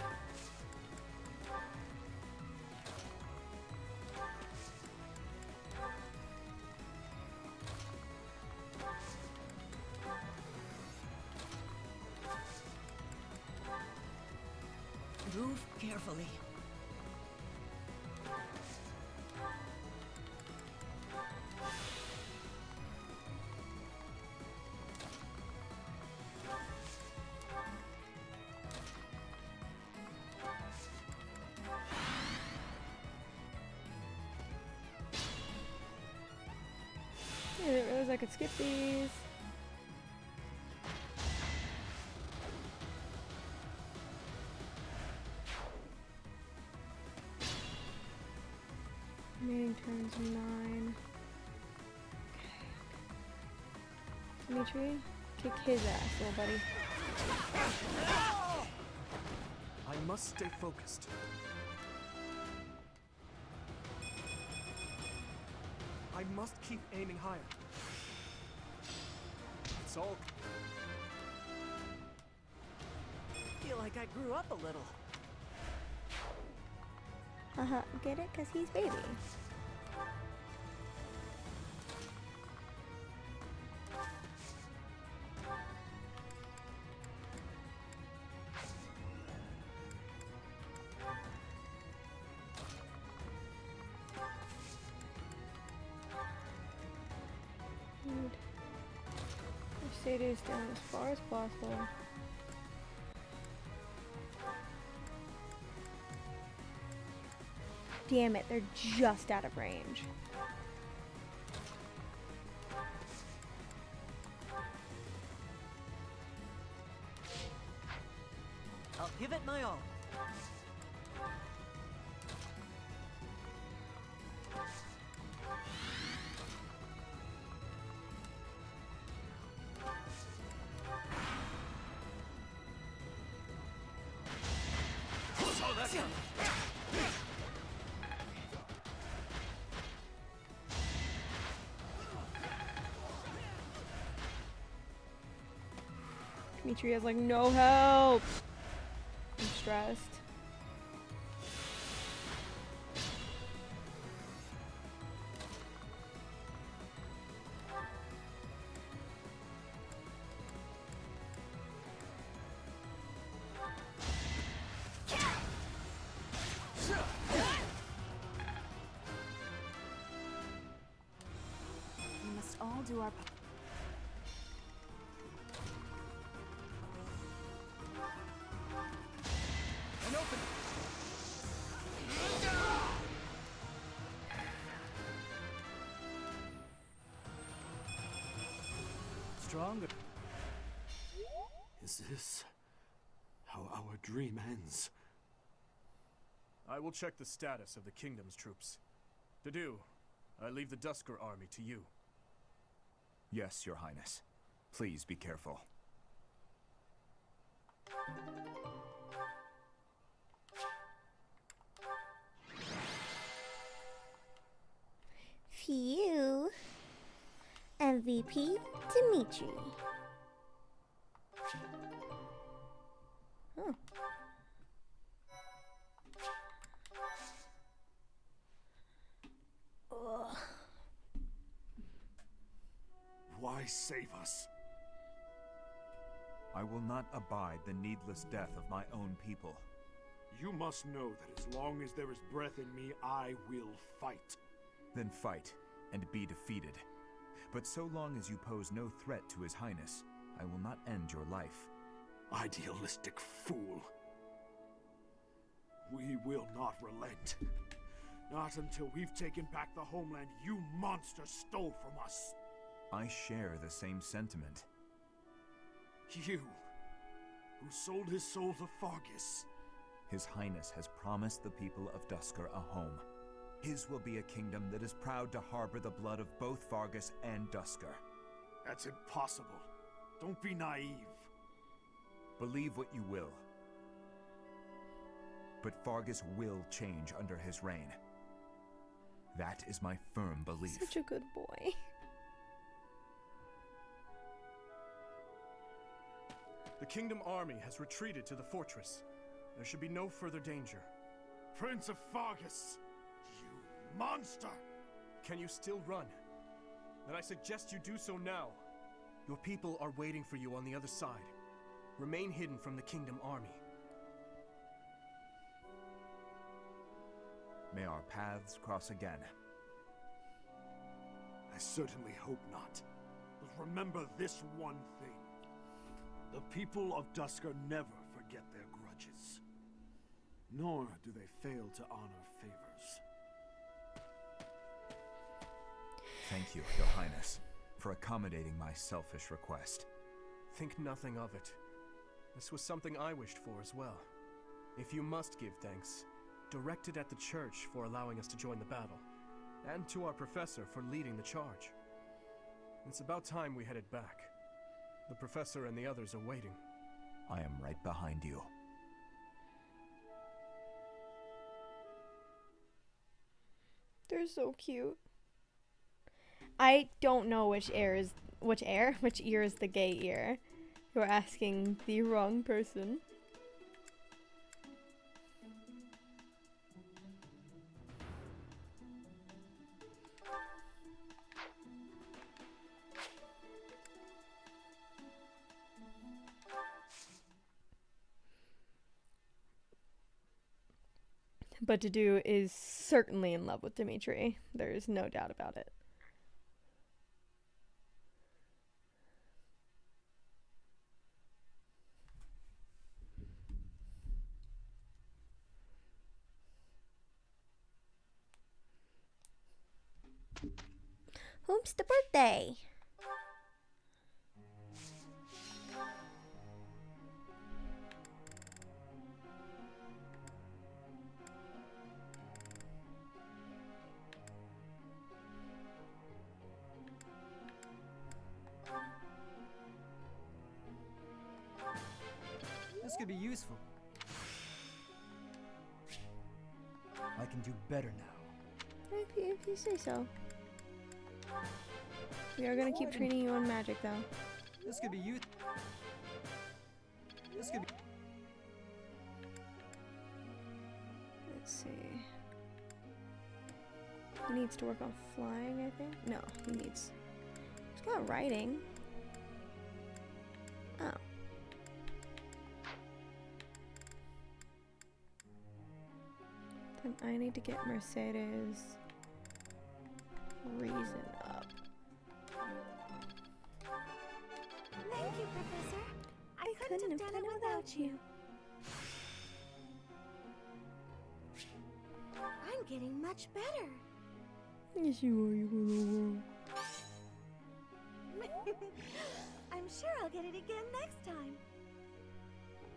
Move carefully. because I could skip these. Remaining turns 9. Dimitri, kick his ass, little buddy. I must stay focused. I must keep aiming higher. It's all... I feel like I grew up a little. Get it? Because he's baby. Mercedes down as far as possible. Damn it, they're just out of range. I'll give it my all. Dimitri has like no help. I'm stressed. We must all do our part. Stronger. Is this how our dream ends? I will check the status of the kingdom's troops. To do, I leave the Dusker army to you. Yes, Your Highness. Please be careful. Phew. MVP Dimitri. Huh. Ugh. Why save us? I will not abide the needless death of my own people. You must know that as long as there is breath in me, I will fight. Then fight, and be defeated. But so long as you pose no threat to His Highness, I will not end your life. Idealistic fool. We will not relent. Not until we've taken back the homeland you monsters stole from us. I share the same sentiment. You, who sold his soul to Fargus. His Highness has promised the people of Dusker a home. His will be a kingdom that is proud to harbor the blood of both Fargus and Dusker. That's impossible. Don't be naive. Believe what you will. But Fargus will change under his reign. That is my firm belief. Such a good boy. The kingdom army has retreated to the fortress. There should be no further danger. Prince of Fargus! You monster! Can you still run? Then I suggest you do so now. Your people are waiting for you on the other side. Remain hidden from the kingdom army. May our paths cross again. I certainly hope not. But remember this one thing. The people of Dusker never forget their grudges. Nor do they fail to honor favors. Thank you, Your Highness. for accommodating my selfish request. Think nothing of it. This was something I wished for as well. If you must give thanks, direct it at the church for allowing us to join the battle, and to our professor for leading the charge. It's about time we headed back. The professor and the others are waiting. I am right behind you. They're so cute. I don't know which ear is the gay ear. You're asking the wrong person. But Dedue is certainly in love with Dimitri. There's no doubt about it. Whom's the birthday? This could be useful. I can do better now. If you say so. We are gonna keep training you on magic, though. This could be useful. This could be. Let's see. He needs to work on flying, I think. No, he needs. He's got writing. Oh. Then I need to get Mercedes' reason up. Thank you, Professor. I couldn't have done it without you. I'm getting much better. Yes, you are, you little I'm sure I'll get it again next time.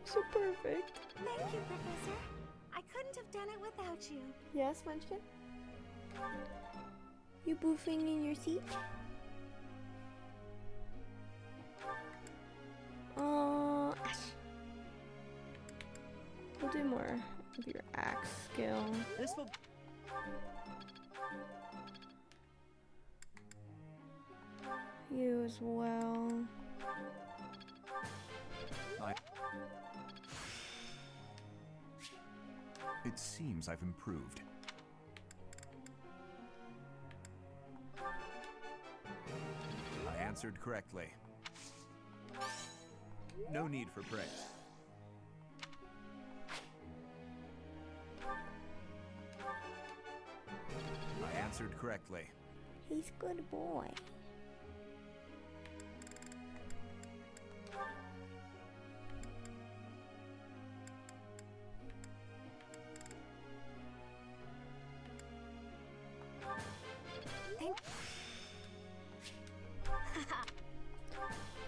So perfect. Thank you, Professor. I couldn't have done it without you. Yes, Munchkin? You boofing in your seat? Oh, Ash. We'll do more of your axe skill. This will. You as well. It seems I've improved. I answered correctly. No need for praise. I answered correctly. He's a good boy.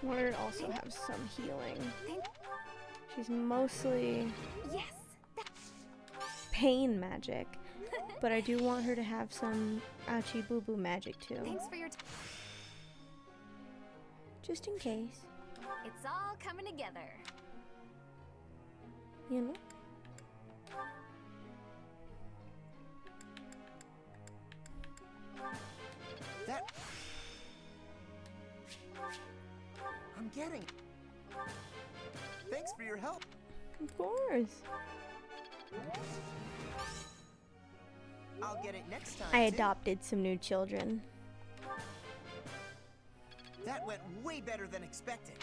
I want her to also have some healing. She's mostly pain magic, but I do want her to have some ouchie boo boo magic too. Thanks for your just in case. It's all coming together. You know? That... I'm getting... Thanks for your help. Of course. I'll get it next time. I adopted some new children. That went way better than expected.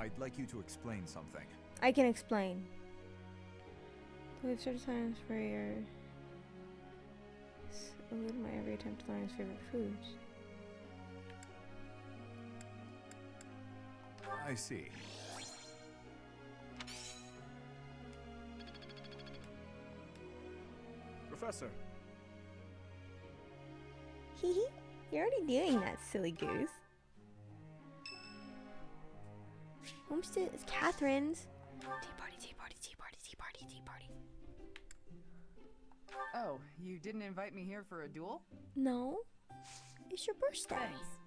I'd like you to explain something. I can explain. We've started times for your elude my every attempt to learn his favorite foods. I see. Professor. Hee hee. You're already doing that, silly goose. Homestead is Catherine's. Tea party, tea party, tea party, tea party, tea party. Oh, you didn't invite me here for a duel? No. It's your birthday. Thanks.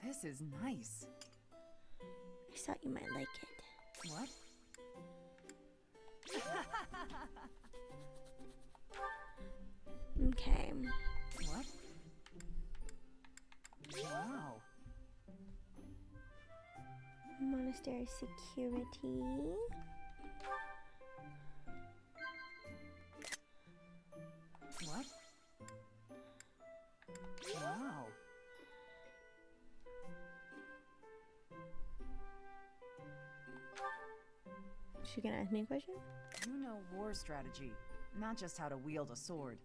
This is nice. I thought you might like it. What? Okay. What? Wow. Monastery security. What? Wow. She gonna ask me a question? You know war strategy, not just how to wield a sword.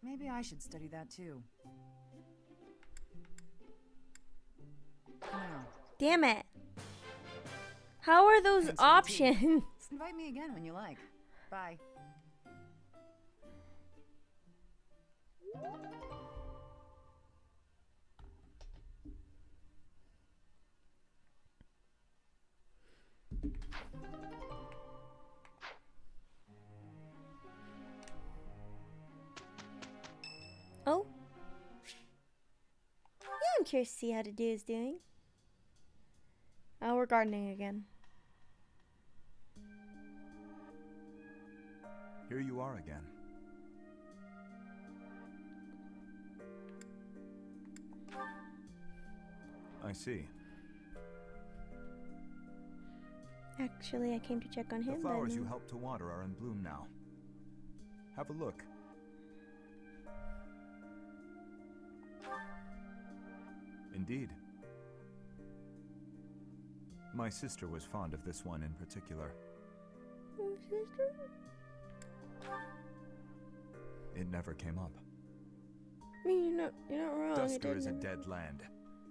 Maybe I should study that too. Now, Damn it. How are those thanks for the tea. options? Invite me again when you like. Bye. Oh. Yeah, I'm curious to see how the dude is doing. Oh, we're gardening again. Here you are again. I see. Actually, I came to check on him. The flowers but you no. helped to water are in bloom now. Have a look. Indeed. My sister was fond of this one in particular. Oh, sister? It never came up. I mean, you're not wrong. It Dusker is a didn't. dead land.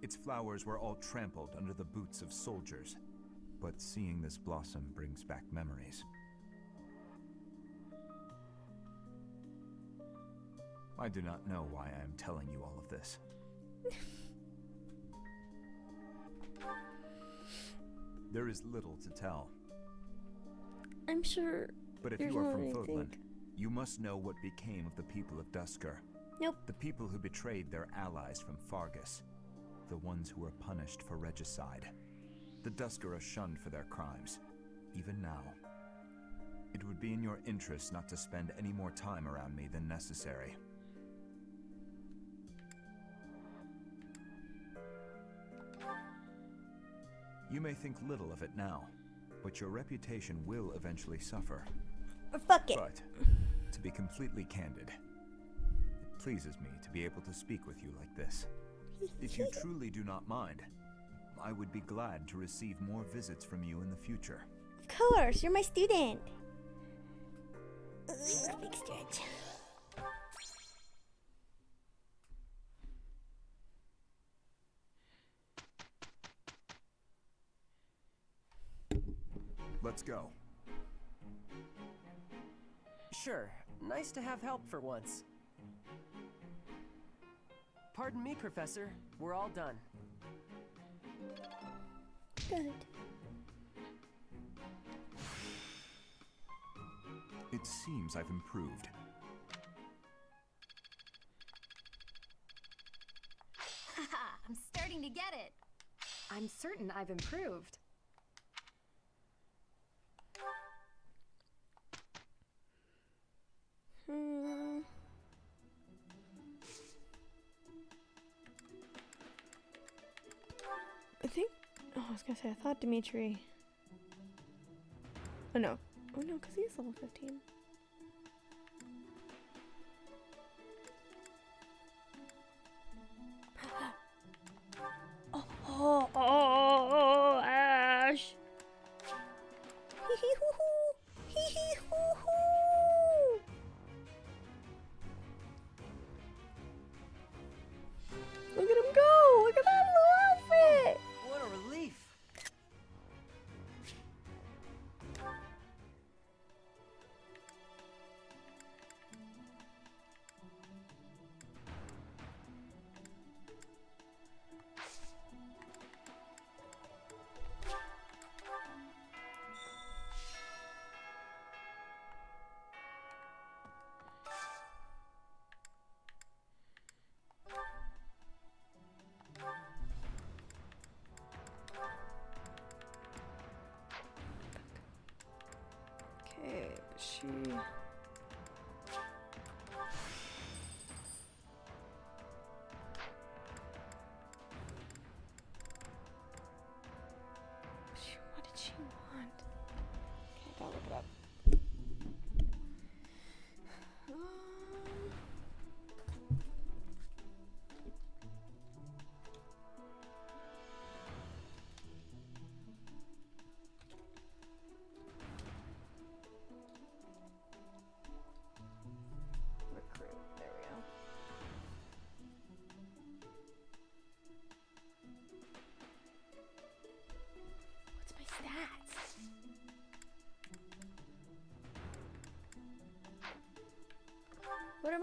Its flowers were all trampled under the boots of soldiers. But seeing this blossom brings back memories. I do not know why I am telling you all of this. There is little to tell. I'm sure. But if there's you are more from than I Fodland, think. you must know what became of the people of Dusker. Nope. The people who betrayed their allies from Fargus. The ones who were punished for regicide. The Dusker are shunned for their crimes, even now. It would be in your interest not to spend any more time around me than necessary. You may think little of it now, but your reputation will eventually suffer. Fuck it. But, to be completely candid, it pleases me to be able to speak with you like this. If you truly do not mind, I would be glad to receive more visits from you in the future. Of course, you're my student. Ugh, big stretch. Let's go. Sure. Nice to have help for once. Pardon me, Professor. We're all done. Good. It seems I've improved. Haha, I'm starting to get it. I'm certain I've improved. I think. Oh, I was gonna say, I thought Dimitri. Oh no. Oh no, because he is level 15.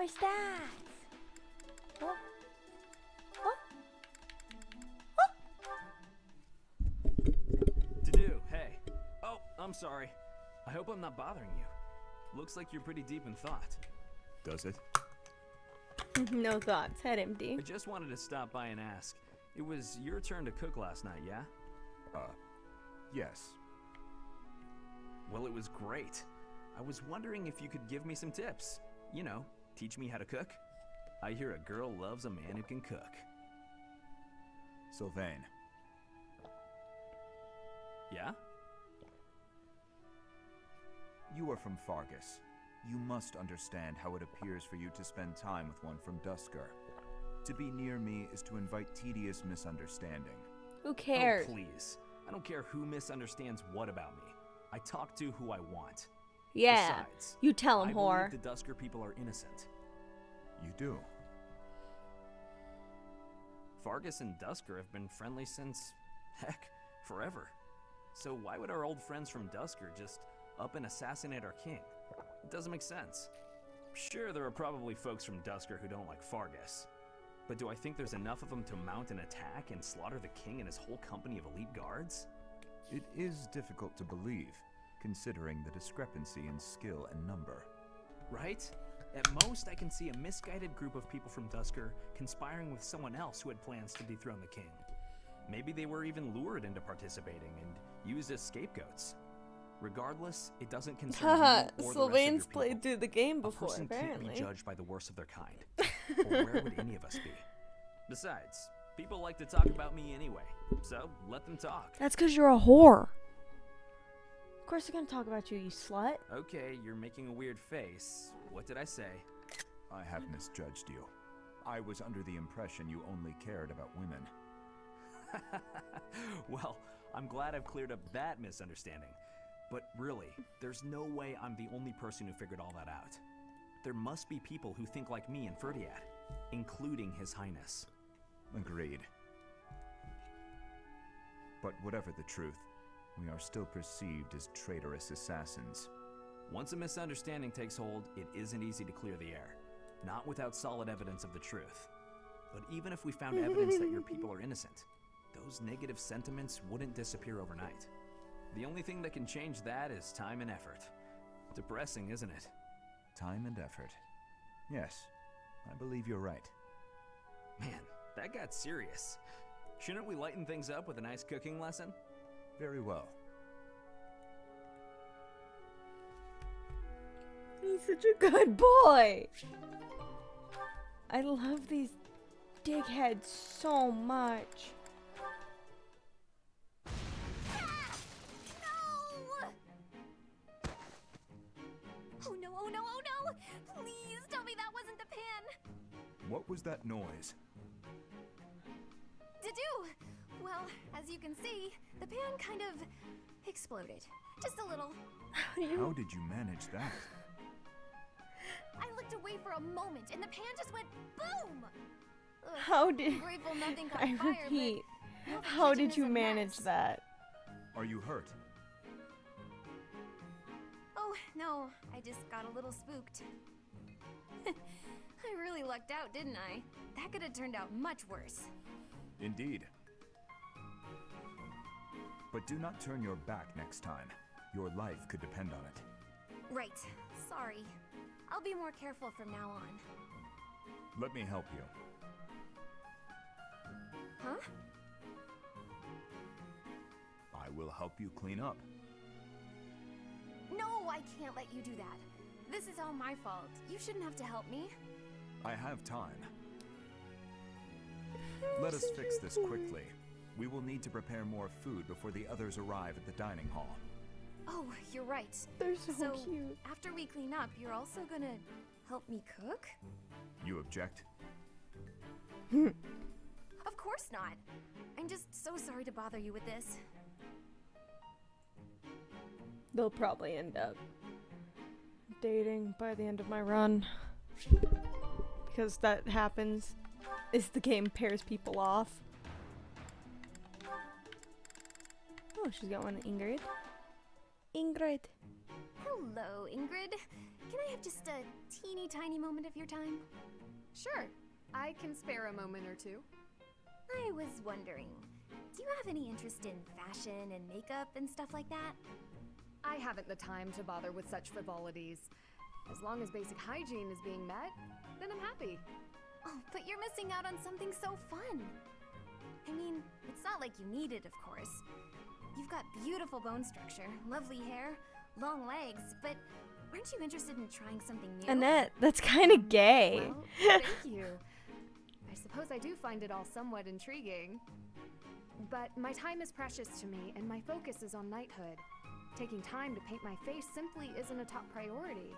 my stats. Oh. Oh. To-do, hey. Oh, I'm sorry. I hope I'm not bothering you. Looks like you're pretty deep in thought. Does it? No thoughts, head empty. I just wanted to stop by and ask. It was your turn to cook last night, yeah? Yes. Well, it was great. I was wondering if you could give me some tips. You know, teach me how to cook. I hear a girl loves a man who can cook. Sylvain. Yeah? You are from Fargus. You must understand how it appears for you to spend time with one from Dusker. To be near me is to invite tedious misunderstanding. Who cares? Oh, please. I don't care who misunderstands what about me. I talk to who I want. Yeah. Besides, You tell him, I whore. believe the Dusker people are innocent. You do? Fargus and Dusker have been friendly since, heck, forever. So why would our old friends from Dusker just up and assassinate our king? It doesn't make sense. Sure, there are probably folks from Dusker who don't like Fargus. But do I think there's enough of them to mount an attack and slaughter the king and his whole company of elite guards? It is difficult to believe, considering the discrepancy in skill and number. Right? At most, I can see a misguided group of people from Dusker conspiring with someone else who had plans to dethrone the king. Maybe they were even lured into participating and used as scapegoats. Regardless, it doesn't concern me or the rest of your Sylvain's people. played through the game before, A person apparently. can't be judged by the worst of their kind. Or where would any of us be? Besides, people like to talk about me anyway, so let them talk. That's because you're a whore. Of course they're gonna talk about you, you slut. Okay, you're making a weird face. What did I say? I have misjudged you. I was under the impression you only cared about women. Well, I'm glad I've cleared up that misunderstanding. But really, there's no way I'm the only person who figured all that out. There must be people who think like me and Ferdiad, including His Highness. Agreed. But whatever the truth, we are still perceived as traitorous assassins. Once a misunderstanding takes hold, it isn't easy to clear the air. Not without solid evidence of the truth. But even if we found evidence that your people are innocent, those negative sentiments wouldn't disappear overnight. The only thing that can change that is time and effort. Depressing, isn't it? Time and effort. Yes, I believe you're right. Man, that got serious. Shouldn't we lighten things up with a nice cooking lesson? Very well. He's such a good boy. I love these dickheads so much. Oh no, oh no, oh no! Please tell me that wasn't the pan! What was that noise? To-do! Well, as you can see, the pan kind of exploded. Just a little. How did you manage that? I looked away for a moment and the pan just went boom! Ugh, How did... Grateful nothing caught I fire, repeat, but now the how kitchen did is you a manage mess. that? Are you hurt? Oh, no, I just got a little spooked. I really lucked out, didn't I? That could have turned out much worse. Indeed. But do not turn your back next time. Your life could depend on it. Right. Sorry. I'll be more careful from now on. Let me help you. Huh? I will help you clean up. No, I can't let you do that. This is all my fault. You shouldn't have to help me. I have time. Let us fix this quickly. We will need to prepare more food before the others arrive at the dining hall. Oh, you're right. They're so cute. After we clean up, you're also gonna help me cook? You object? Of course not. I'm just so sorry to bother you with this. They'll probably end up dating by the end of my run. Because that happens. Is the game pairs people off. Oh, she's got one, Ingrid. Ingrid. Hello, Ingrid. can I have just a teeny tiny moment of your time? Sure. I can spare a moment or two. I was wondering, do you have any interest in fashion and makeup and stuff like that? I haven't the time to bother with such frivolities. As long as basic hygiene is being met, then I'm happy. Oh, but you're missing out on something so fun. I mean, it's not like you need it, of course. You've got beautiful bone structure, lovely hair, long legs, but aren't you interested in trying something new? Annette, that's kind of gay. Well, thank you. I suppose I do find it all somewhat intriguing. But my time is precious to me, and my focus is on knighthood. Taking time to paint my face simply isn't a top priority.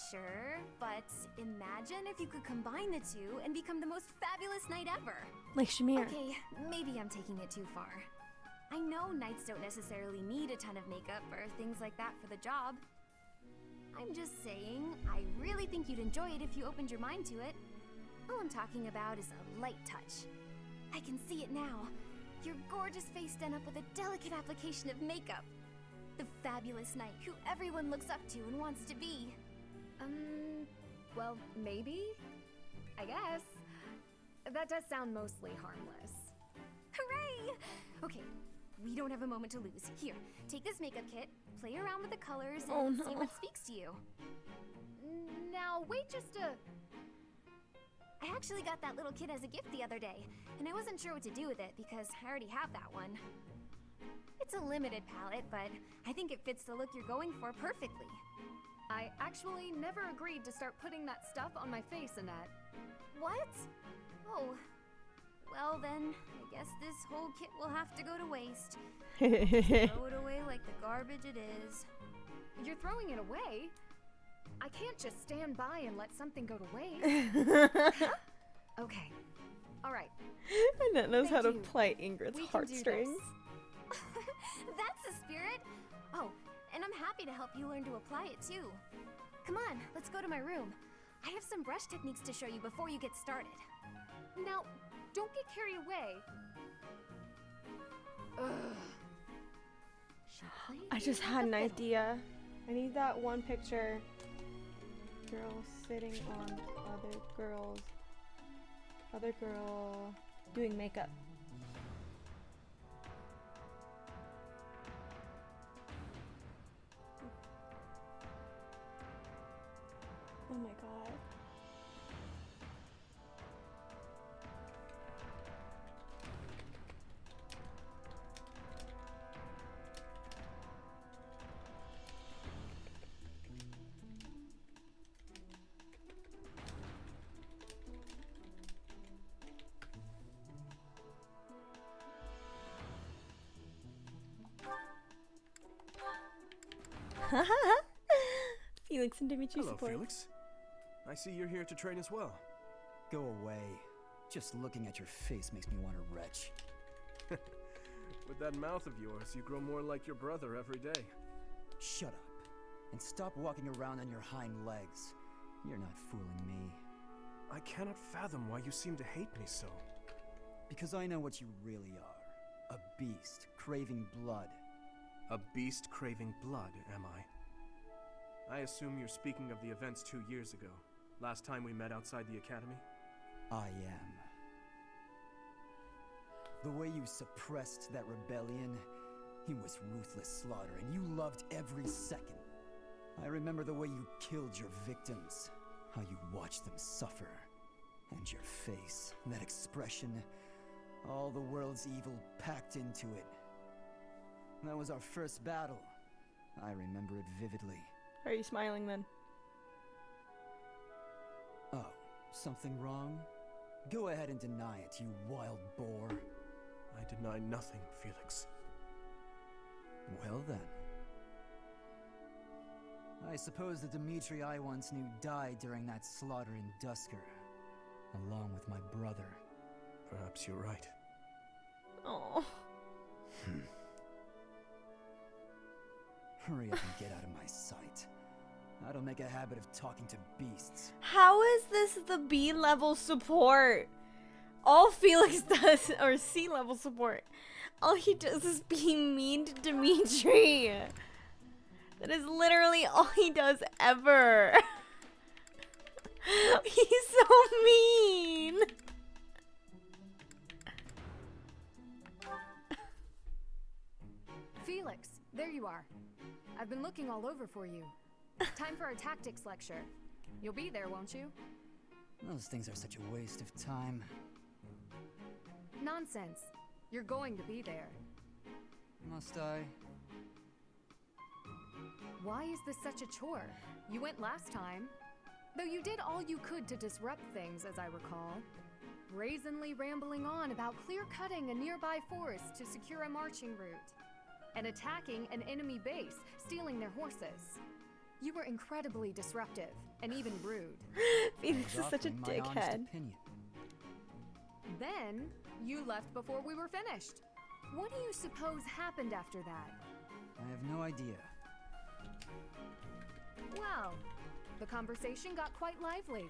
Sure, but imagine if you could combine the two and become the most fabulous knight ever. Like Shamir. Okay, maybe I'm taking it too far. I know knights don't necessarily need a ton of makeup or things like that for the job. I'm just saying, I really think you'd enjoy it if you opened your mind to it. All I'm talking about is a light touch. I can see it now. Your gorgeous face done up with a delicate application of makeup. The fabulous knight who everyone looks up to and wants to be. Well, maybe? I guess. That does sound mostly harmless. Hooray! Okay, we don't have a moment to lose. Here, take this makeup kit, play around with the colors, and see what speaks to you. Now, wait just a... I actually got that little kit as a gift the other day, and I wasn't sure what to do with it because I already have that one. It's a limited palette, but I think it fits the look you're going for perfectly. I actually never agreed to start putting that stuff on my face, Annette. What? Oh, well then, I guess this whole kit will have to go to waste. Just throw it away like the garbage it is. You're throwing it away? I can't just stand by and let something go to waste. Okay. All right. Annette knows how to you. play Ingrid's We can do heartstrings. That's the spirit! Oh, and I'm happy to help you learn to apply it too. Come on, let's go to my room. I have some brush techniques to show you before you get started. Now, don't get carried away. Ugh. I just had an idea. I need that one picture. Girl sitting on other girl doing makeup. Oh my god. Felix and Dimitri Hello, support. Felix. I see you're here to train as well. Go away. Just looking at your face makes me want to retch. With that mouth of yours, you grow more like your brother every day. Shut up. And stop walking around on your hind legs. You're not fooling me. I cannot fathom why you seem to hate me so. Because I know what you really are. A beast, craving blood. A beast craving blood, am I? I assume you're speaking of the events 2 years ago. Last time we met outside the academy? I am. The way you suppressed that rebellion, it was ruthless slaughter, and you loved every second. I remember the way you killed your victims, how you watched them suffer. And your face, that expression, all the world's evil packed into it. That was our first battle. I remember it vividly. Are you smiling then? Oh, something wrong? Go ahead and deny it, you wild boar. I deny nothing, Felix. Well then. I suppose the Dimitri I once knew died during that slaughter in Dusker, along with my brother. Perhaps you're right. Oh. Hurry up and get out of my sight. I don't make a habit of talking to beasts. How is this the B-level support? All Felix does, or C-level support, all he does is be mean to Dimitri. That is literally all he does ever. He's so mean. Felix, there you are. I've been looking all over for you. Time for our tactics lecture. You'll be there, won't you? Those things are such a waste of time. Nonsense. You're going to be there. Must I? Why is this such a chore? You went last time. Though you did all you could to disrupt things, as I recall. Brazenly rambling on about clear-cutting a nearby forest to secure a marching route. And attacking an enemy base, stealing their horses. You were incredibly disruptive, and even rude. Felix is such a dickhead. Then, you left before we were finished. What do you suppose happened after that? I have no idea. Well, the conversation got quite lively.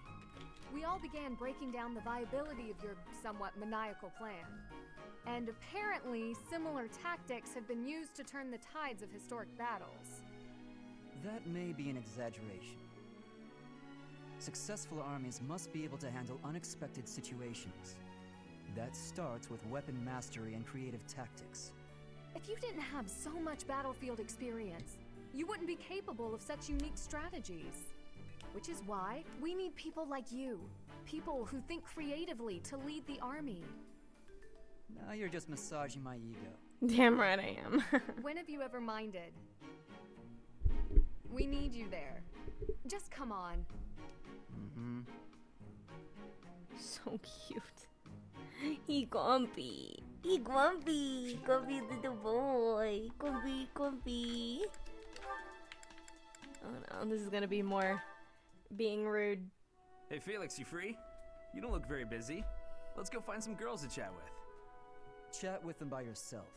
We all began breaking down the viability of your somewhat maniacal plan. And apparently, similar tactics have been used to turn the tides of historic battles. That may be an exaggeration. Successful armies must be able to handle unexpected situations. That starts with weapon mastery and creative tactics. If you didn't have so much battlefield experience, you wouldn't be capable of such unique strategies. Which is why we need people like you. People who think creatively to lead the army. Now you're just massaging my ego. Damn right I am. When have you ever minded? We need you there. Just come on. Mm-hmm. So cute. He grumpy. He grumpy. Grumpy little boy. Grumpy, grumpy. Oh no, this is gonna be more being rude. Hey Felix, you free? You don't look very busy. Let's go find some girls to chat with. Chat with them by yourself.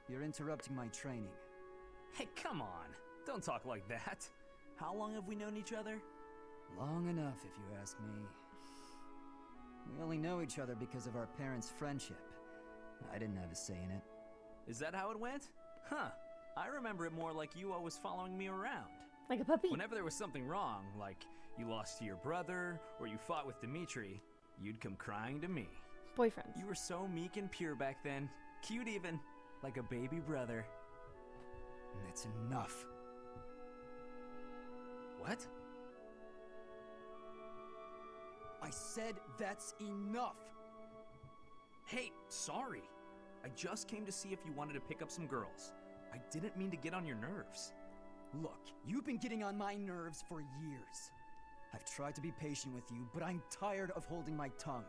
You're interrupting my training. Hey, come on. Don't talk like that. How long have we known each other? Long enough, if you ask me. We only know each other because of our parents' friendship. I didn't have a say in it. Is that how it went? Huh. I remember it more like you always following me around. Like a puppy. Whenever there was something wrong, like you lost to your brother, or you fought with Dimitri, you'd come crying to me. Boyfriends. You were so meek and pure back then. Cute even. Like a baby brother. That's enough. What? I said that's enough! Hey, sorry. I just came to see if you wanted to pick up some girls. I didn't mean to get on your nerves. Look, you've been getting on my nerves for years. I've tried to be patient with you, but I'm tired of holding my tongue.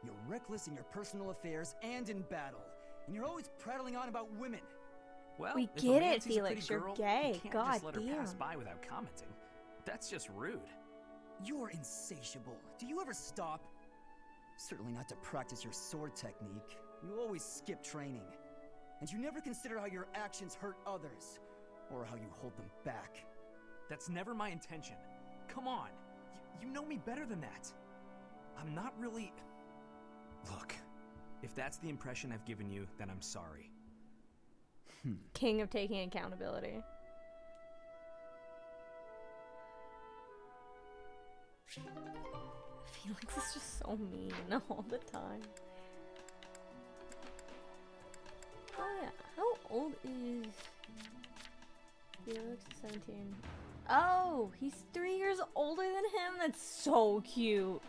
You're reckless in your personal affairs and in battle, and you're always prattling on about women. Well, we if get a man it, sees a Felix. pretty You're girl, gay. you can't God just let her pass damn. by without commenting. That's just rude. You're insatiable. Do you ever stop? Certainly not to practice your sword technique. You always skip training. And you never consider how your actions hurt others, or how you hold them back. That's never my intention. Come on. You know me better than that. I'm not really... Look, if that's the impression I've given you, then I'm sorry. King of taking accountability. Felix is just so mean all the time. Oh yeah, how old is Felix? 17. Oh, he's 3 years older than him? That's so cute.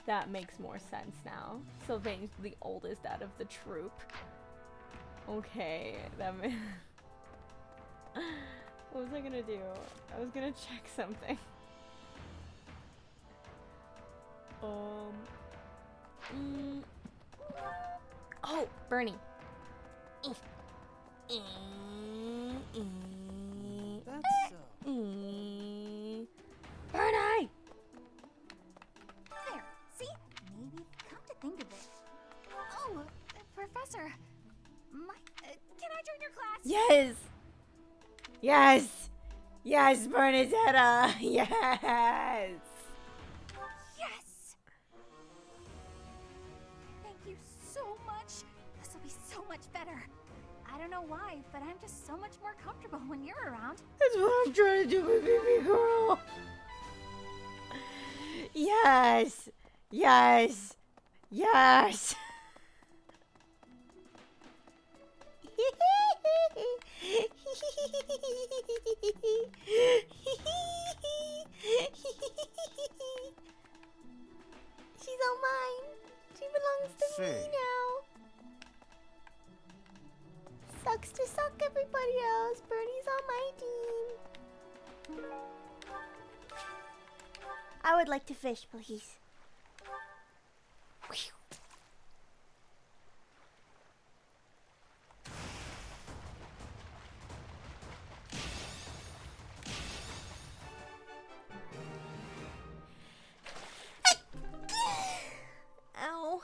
That makes more sense now. Sylvain's the oldest out of the troop. Okay, that what was I gonna do? I was gonna check something. Oh, Bernie. That's so. Bernie! There, see? Maybe, come to think of it. Oh, Professor. Can I join your class? Yes! Yes! Yes, Bernadetta! Yes! Yes! Thank you so much. This will be so much better. I don't know why, but I'm just so much more comfortable when you're around. That's what I'm trying to do, my baby girl. Yes. Yes. Yes. She's all mine. She belongs to me now. Sucks to suck everybody else. Bernie's on my team. I would like to fish, please. Ow.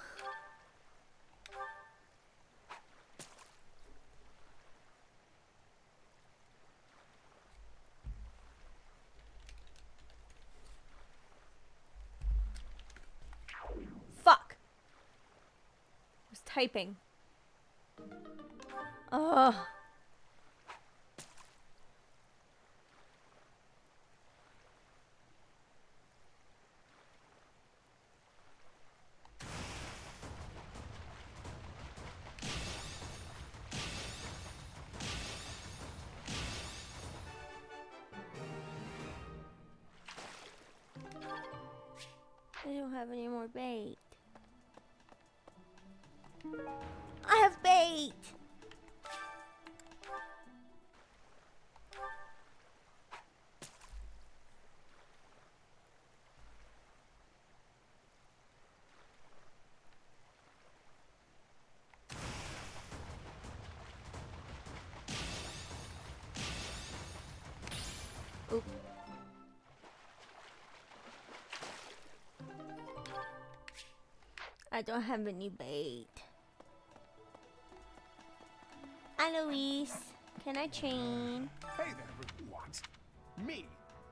Fuck. I was typing. Ugh. I don't have any more bait. I have bait! Oop. I don't have any bait. Eloise, can I chain? Hey there, what? Me?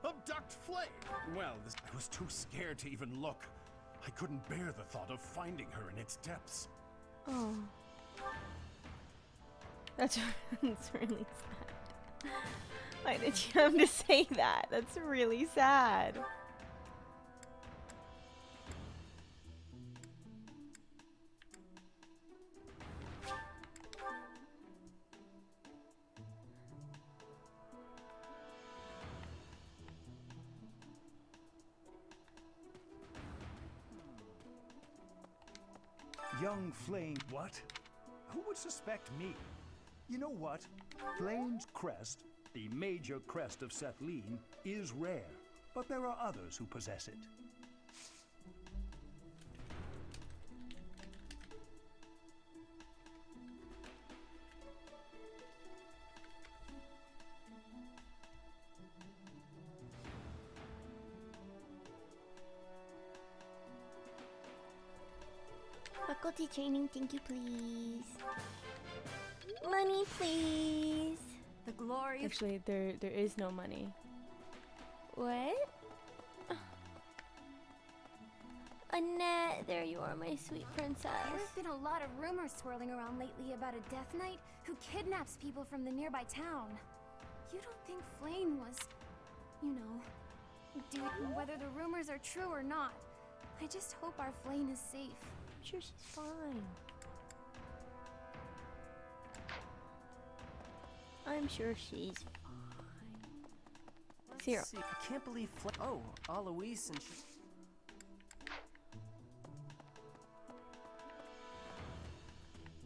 Abduct Flame? Well, I was too scared to even look. I couldn't bear the thought of finding her in its depths. Oh. That's really sad. Why did you have to say that? That's really sad. Young Flame. What? Who would suspect me? You know what? Flame's crest, the major crest of Sethlin, is rare, but there are others who possess it. Faculty training, thank you, please. Money, please. The glory. Actually, there is no money. What? Annette, there you are, my sweet princess. There's been a lot of rumors swirling around lately about a Death Knight who kidnaps people from the nearby town. You don't think Flame was, you know, dude, whether the rumors are true or not. I just hope our Flame is safe. I'm sure she's fine. I'm sure she's fine. Zero. See, I can't believe oh, Alois and she...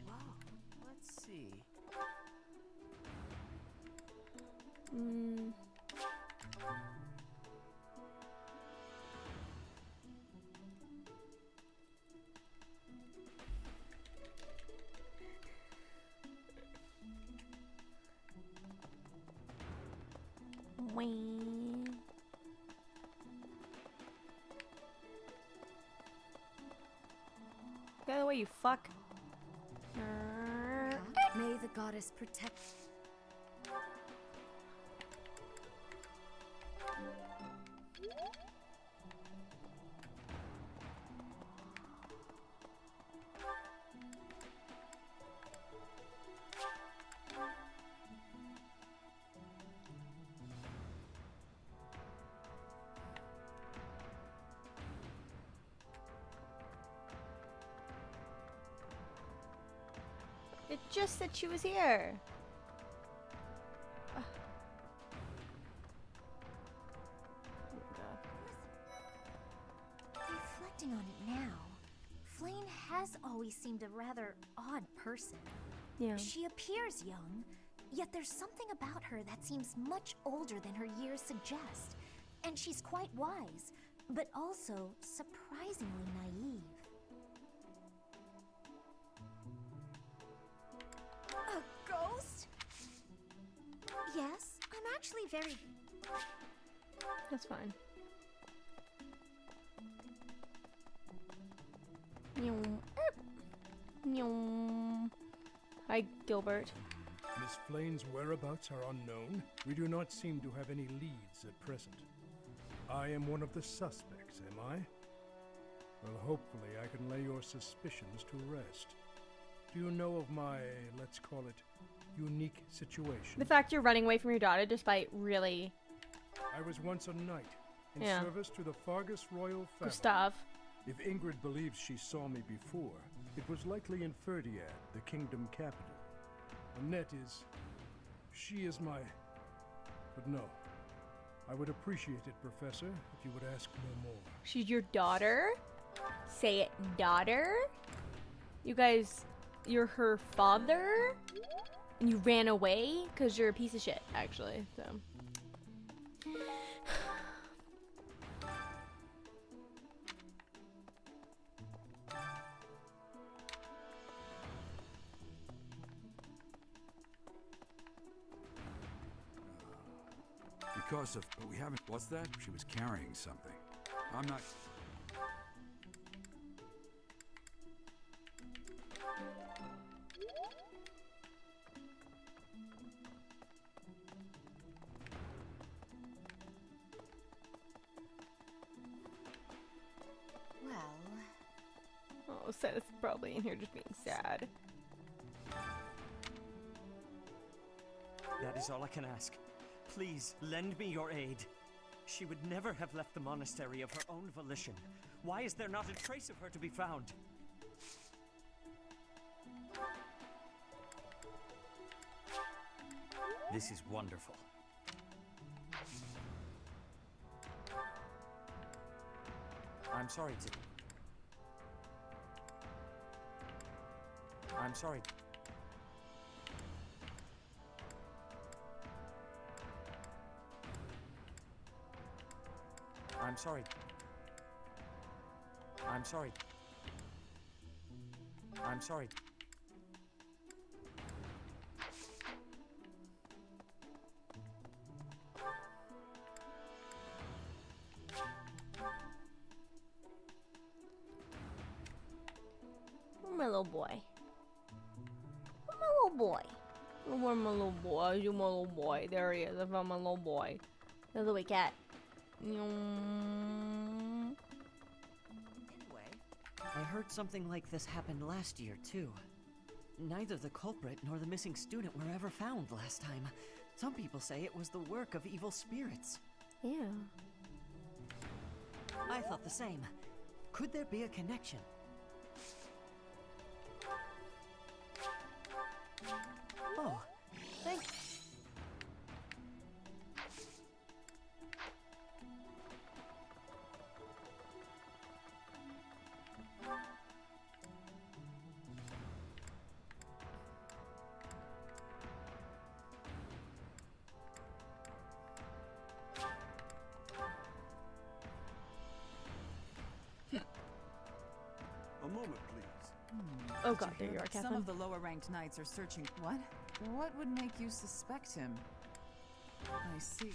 Wow, let's see. Wayne. Get out of the way, you fuck. May the goddess protect. It just said she was here. Ugh. Oh my god. Reflecting on it now, Flame has always seemed a rather odd person. Yeah. She appears young, yet there's something about her that seems much older than her years suggest. And she's quite wise, but also surprisingly naive. A ghost? Yes, I'm actually very... That's fine. Nyum. Nyum. Hi, Gilbert. Miss Flayn's whereabouts are unknown. We do not seem to have any leads at present. I am one of the suspects, am I? Well, hopefully I can lay your suspicions to rest. Do you know of my, let's call it, unique situation? The fact you're running away from your daughter despite really... I was once a knight in Yeah. service to the Fargus royal family. Gustav. If Ingrid believes she saw me before, it was likely in Ferdiad, the kingdom capital. The net is... she is my... But no. I would appreciate it, Professor, if you would ask no more. She's your daughter? Say it, daughter? You guys, you're her father? And you ran away? Because you're a piece of shit, actually, so... Because of... But we haven't... What's that? She was carrying something. I'm not... Well... Oh, Seth's probably in here just being sad. That is all I can ask. Please, lend me your aid. She would never have left the monastery of her own volition. Why is there not a trace of her to be found? This is wonderful. I'm sorry to... I'm sorry. I'm sorry. I'm sorry. I'm sorry. My little boy. My little boy. Where's my little boy? You my little boy. There he is. I found my little boy. The little cat. Anyway, I heard something like this happened last year, too. Neither the culprit nor the missing student were ever found last time. Some people say it was the work of evil spirits. Yeah. I thought the same. Could there be a connection? Oh, thanks. A moment, please. Oh Did god, there hear you are, that Some Catherine. of the lower-ranked knights are searching... What? What would make you suspect him? I see.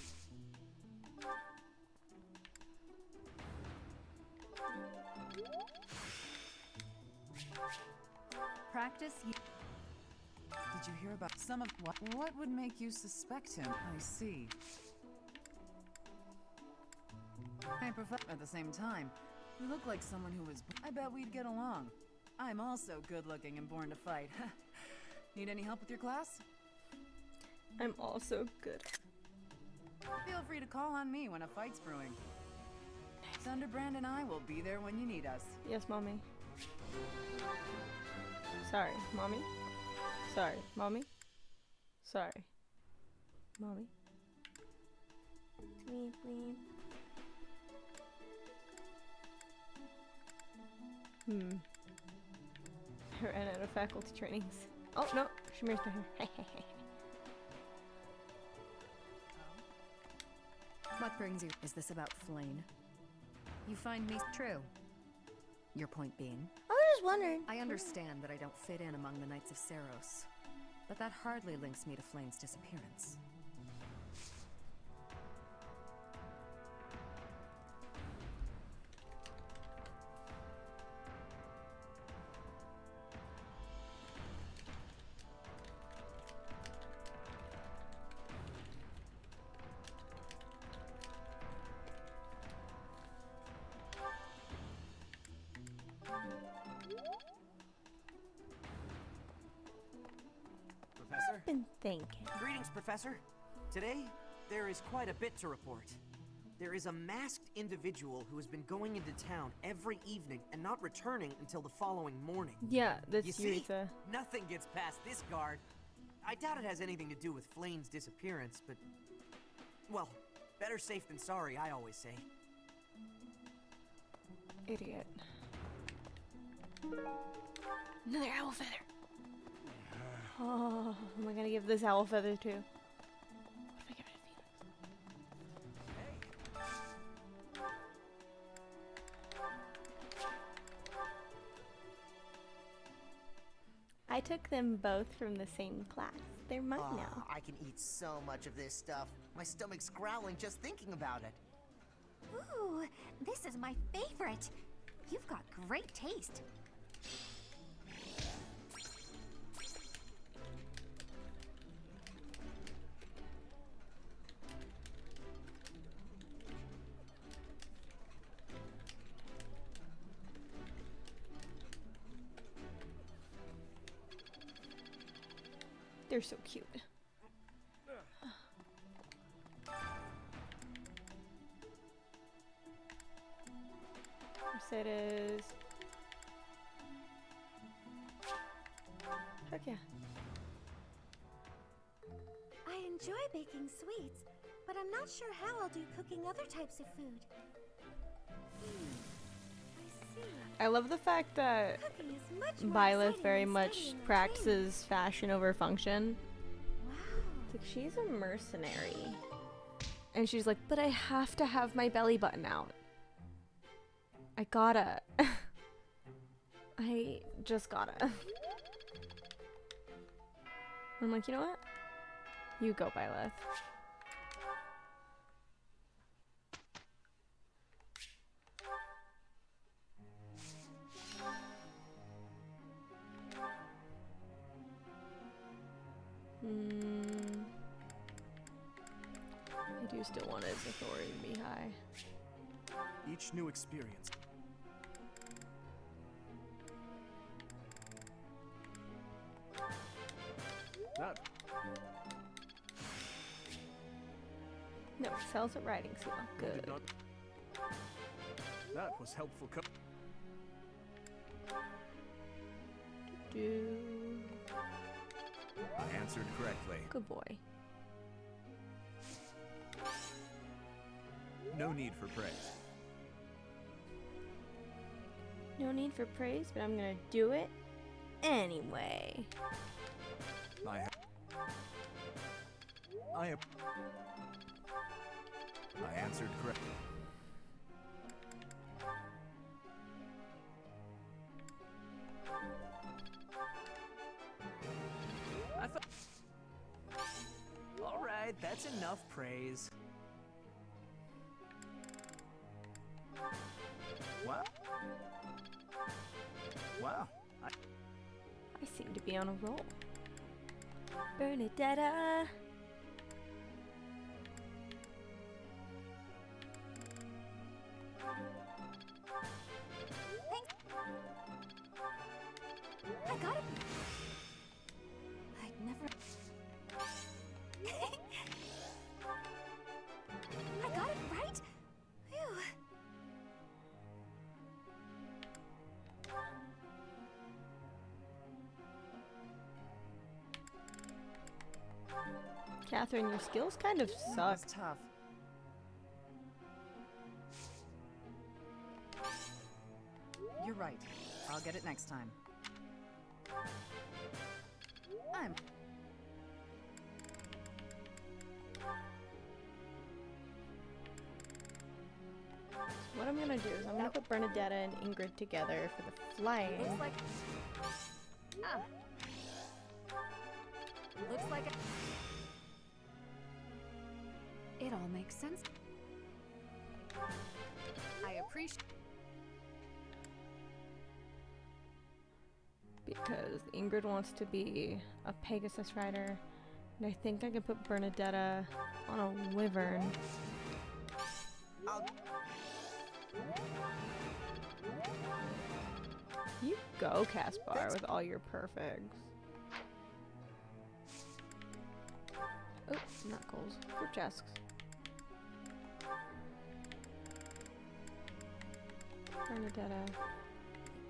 Practice... Did you hear about some of... What would make you suspect him? I see. I prefer... At the same time, you look like someone who was... I bet we'd get along. I'm also good-looking and born to fight. Need any help with your class? I'm also good. Feel free to call on me when a fight's brewing. Thunderbrand and I will be there when you need us. Yes, mommy. Sorry, mommy. Sorry, mommy. Sorry, mommy. Bleep, bleep. I ran out of faculty trainings. Oh no, Shamir's not here. What brings you? Is this about Flane? You find me true. Your point being? I was just wondering. I understand that I don't fit in among the Knights of Seros, but that hardly links me to Flane's disappearance. Professor? Been thinking. Greetings, Professor. Today, there is quite a bit to report. There is a masked individual who has been going into town every evening and not returning until the following morning. Yeah, that's You see, Yuritsa. nothing gets past this guard. I doubt it has anything to do with Flane's disappearance, but... well, better safe than sorry, I always say. Idiot. Another owl feather. Oh, am I gonna give this owl feather to? What if I give it a Phoenix? I took them both from the same class. They're mine now. I can eat so much of this stuff. My stomach's growling just thinking about it. Ooh, this is my favorite. You've got great taste. They're so cute. Mercedes. Heck yeah. I enjoy baking sweets, but I'm not sure how I'll do cooking other types of food. I see. I love the fact that Cooking is much more Byleth exciting very than much studying or practices fashion over function. Wow. It's like she's a mercenary. And she's like, but I have to have my belly button out. I gotta. I just gotta. I'm like, you know what? You go, Byleth. I do still want his authority to be high. Each new experience. That. No, sells at riding school. Good. That was helpful. Do. I answered correctly. Good boy. No need for praise. No need for praise, but I'm gonna do it anyway. I answered correctly. All right, that's enough praise. Wow. Wow. I seem to be on a roll. Bernadetta. I got it. I'd never. I got it right. Phew. Catherine, your skills kind of That suck. was tough. You're right. I'll get it next time. I'm... What I'm gonna do is I'm gonna put Bernadetta and Ingrid together for the flying. Looks like... Ah. Looks like it all makes sense. I appreciate... Because Ingrid wants to be a Pegasus rider, and I think I can put Bernadetta on a wyvern. You go, Caspar, with all your perfects. Oh, knuckles. Or Jesks. Bernadetta.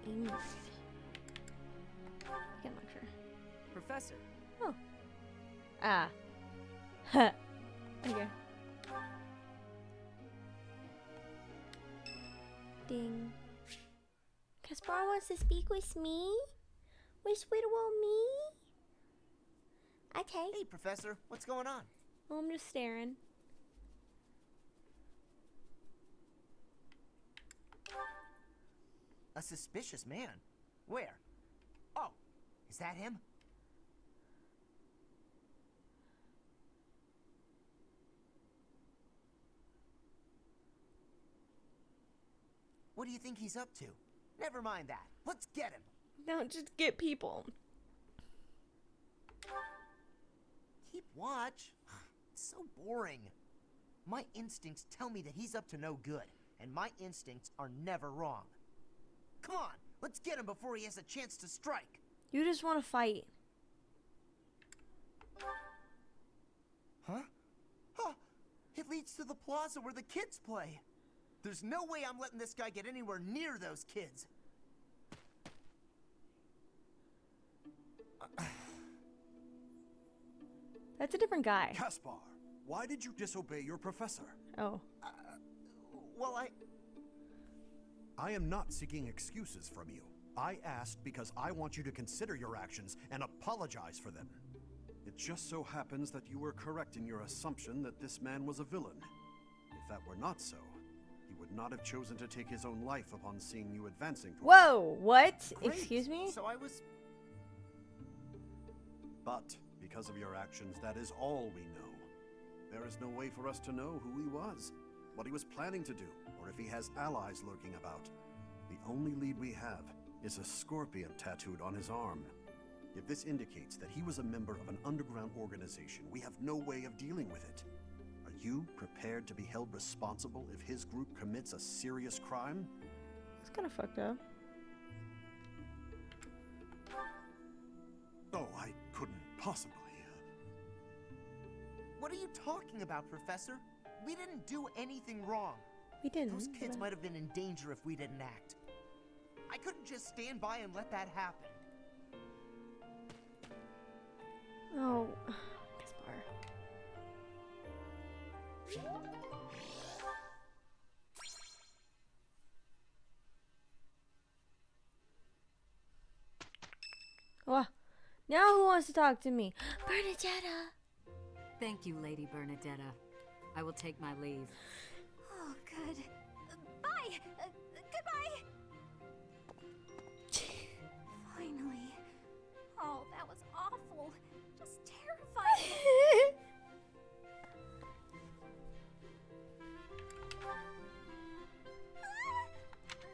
Ingrid. Again, lecture. Professor. Oh. Ah. Huh. Okay. Ding. Caspar wants to speak with me? With Squidwell me? Okay. Hey, Professor, what's going on? Oh, I'm just staring. A suspicious man? Where? Oh, is that him? What do you think he's up to? Never mind that. Let's get him. Don't just get people. Keep watch. It's so boring. My instincts tell me that he's up to no good, and my instincts are never wrong. Come on, let's get him before he has a chance to strike. You just want to fight. Huh? Huh? It leads to the plaza where the kids play. There's no way I'm letting this guy get anywhere near those kids. That's a different guy. Caspar, why did you disobey your professor? Oh. Well, I am not seeking excuses from you. I asked because I want you to consider your actions and apologize for them. It just so happens that you were correct in your assumption that this man was a villain. If that were not so, he would not have chosen to take his own life upon seeing you advancing toward Whoa, what? Great. Excuse me? So I was... But because of your actions, that is all we know. There is no way for us to know who he was, what he was planning to do, or if he has allies lurking about. The only lead we have is a scorpion tattooed on his arm. If this indicates that he was a member of an underground organization, we have no way of dealing with it. Are you prepared to be held responsible if his group commits a serious crime? It's kind of fucked up. Oh, I couldn't possibly. What are you talking about, Professor? We didn't do anything wrong. We didn't. Those kids might have been in danger if we didn't act. I couldn't just stand by and let that happen. Oh, Caspar. Oh, now who wants to talk to me? Bernadetta. Thank you, Lady Bernadetta. I will take my leave. Oh, good. Bye! Goodbye! Finally. Oh, that was awful. Just terrifying.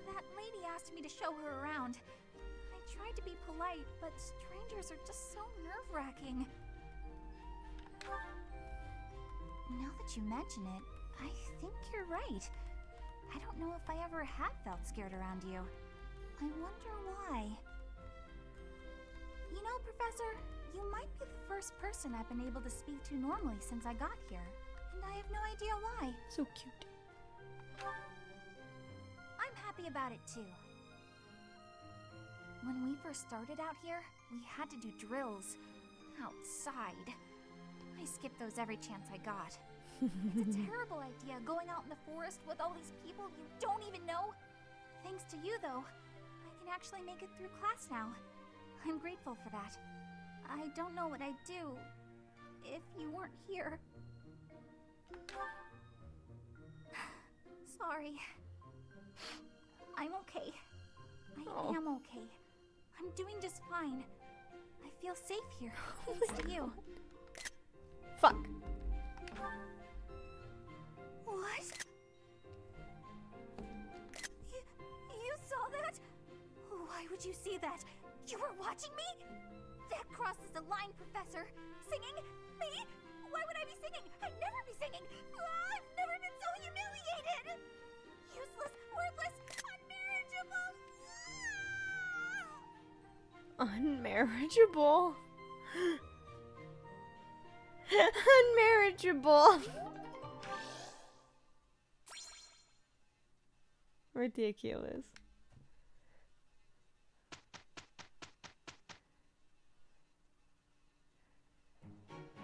That lady asked me to show her around. I tried to be polite, but strangers are just so nerve-wracking. Now that you mention it, I think you're right. I don't know if I ever have felt scared around you. I wonder why. You know, Professor, you might be the first person I've been able to speak to normally since I got here, and I have no idea why. So cute. I'm happy about it too. When we first started out here, we had to do drills outside. I skipped those every chance I got. It's a terrible idea going out in the forest with all these people you don't even know. Thanks to you, though, I can actually make it through class now. I'm grateful for that. I don't know what I'd do if you weren't here. Sorry. I'm okay. I am okay. I'm doing just fine. I feel safe here, thanks to you. Fuck. What? You saw that? Why would you see that? You were watching me? That crosses the line, Professor. Singing? Me? Why would I be singing? I'd never be singing. I've never been so humiliated. Useless, worthless, unmarriageable. Unmarriageable. Unmarriageable. Ridiculous.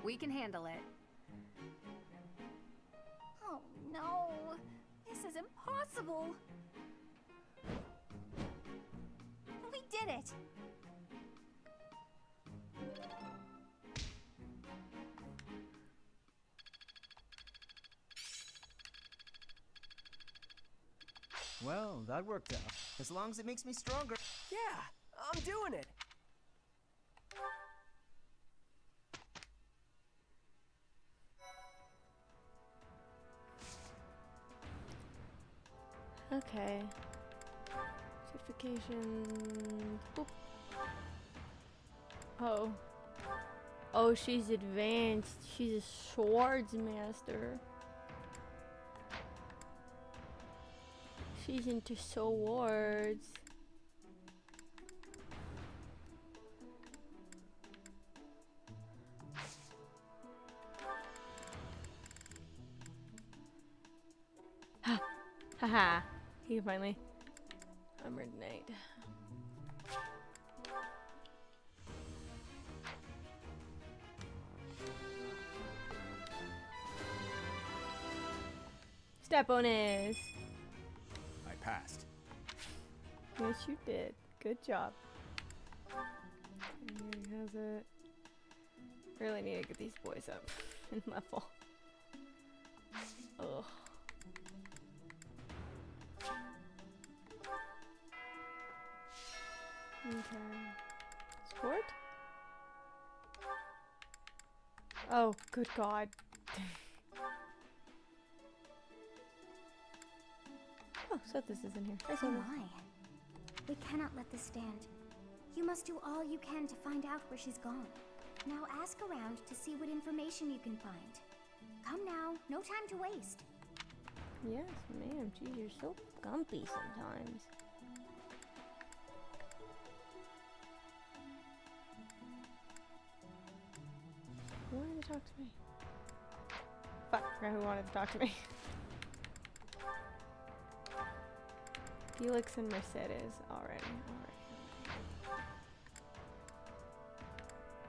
We can handle it. Oh no, this is impossible. We did it. Well, that worked out. As long as it makes me stronger. Yeah, I'm doing it. Okay. Certification. Boop. Oh. Oh, she's advanced. She's a swords master. She's into swords. Ha! Haha. He finally. Armored Knight. Step bonus. I passed. Yes, you did. Good job. And he has it. Really need to get these boys up in level. Ugh. Okay. Sport? Oh, good God. Oh, Sothis is in here. Hi, Oh Sothis. my. We cannot let this stand. You must do all you can to find out where she's gone. Now ask around to see what information you can find. Come now, no time to waste. Yes, ma'am. Geez, you're so gumpy sometimes. Who wanted to talk to me? Fuck, I forgot who wanted to talk to me. Felix and Mercedes. Already.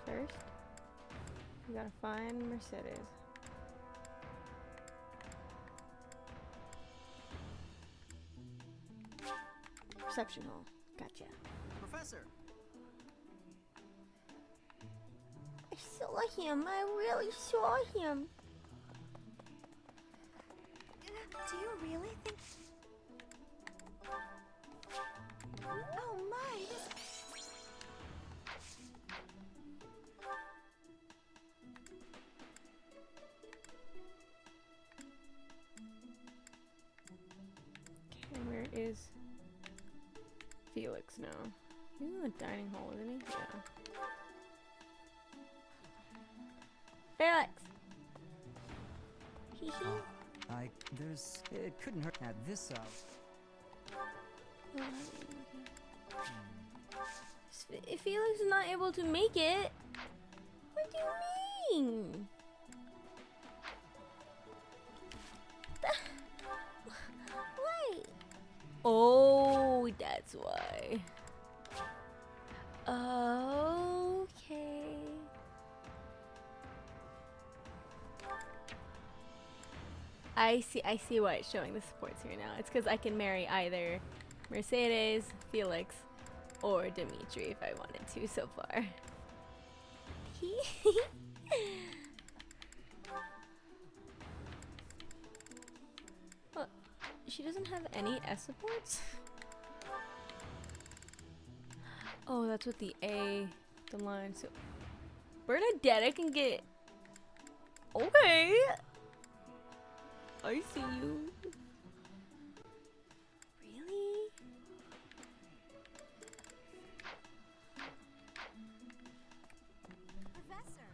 First, we gotta find Mercedes. Reception hall. Gotcha. Professor! I saw him. I really saw him. Do you really think... Oh my, Okay, where is Felix now? He's in the dining hall, isn't he? Yeah. Felix! Hee hee. It couldn't hurt at this If Felix is not able to make it, what do you mean? Wait. Oh, that's why. Okay. I see why it's showing the supports here now. It's because I can marry either Mercedes, Felix, or Dimitri if I wanted to so far. Well, she doesn't have any S supports? Oh, that's with the A, the line. So Bernadetta can get... Okay. I see you. Really? Professor.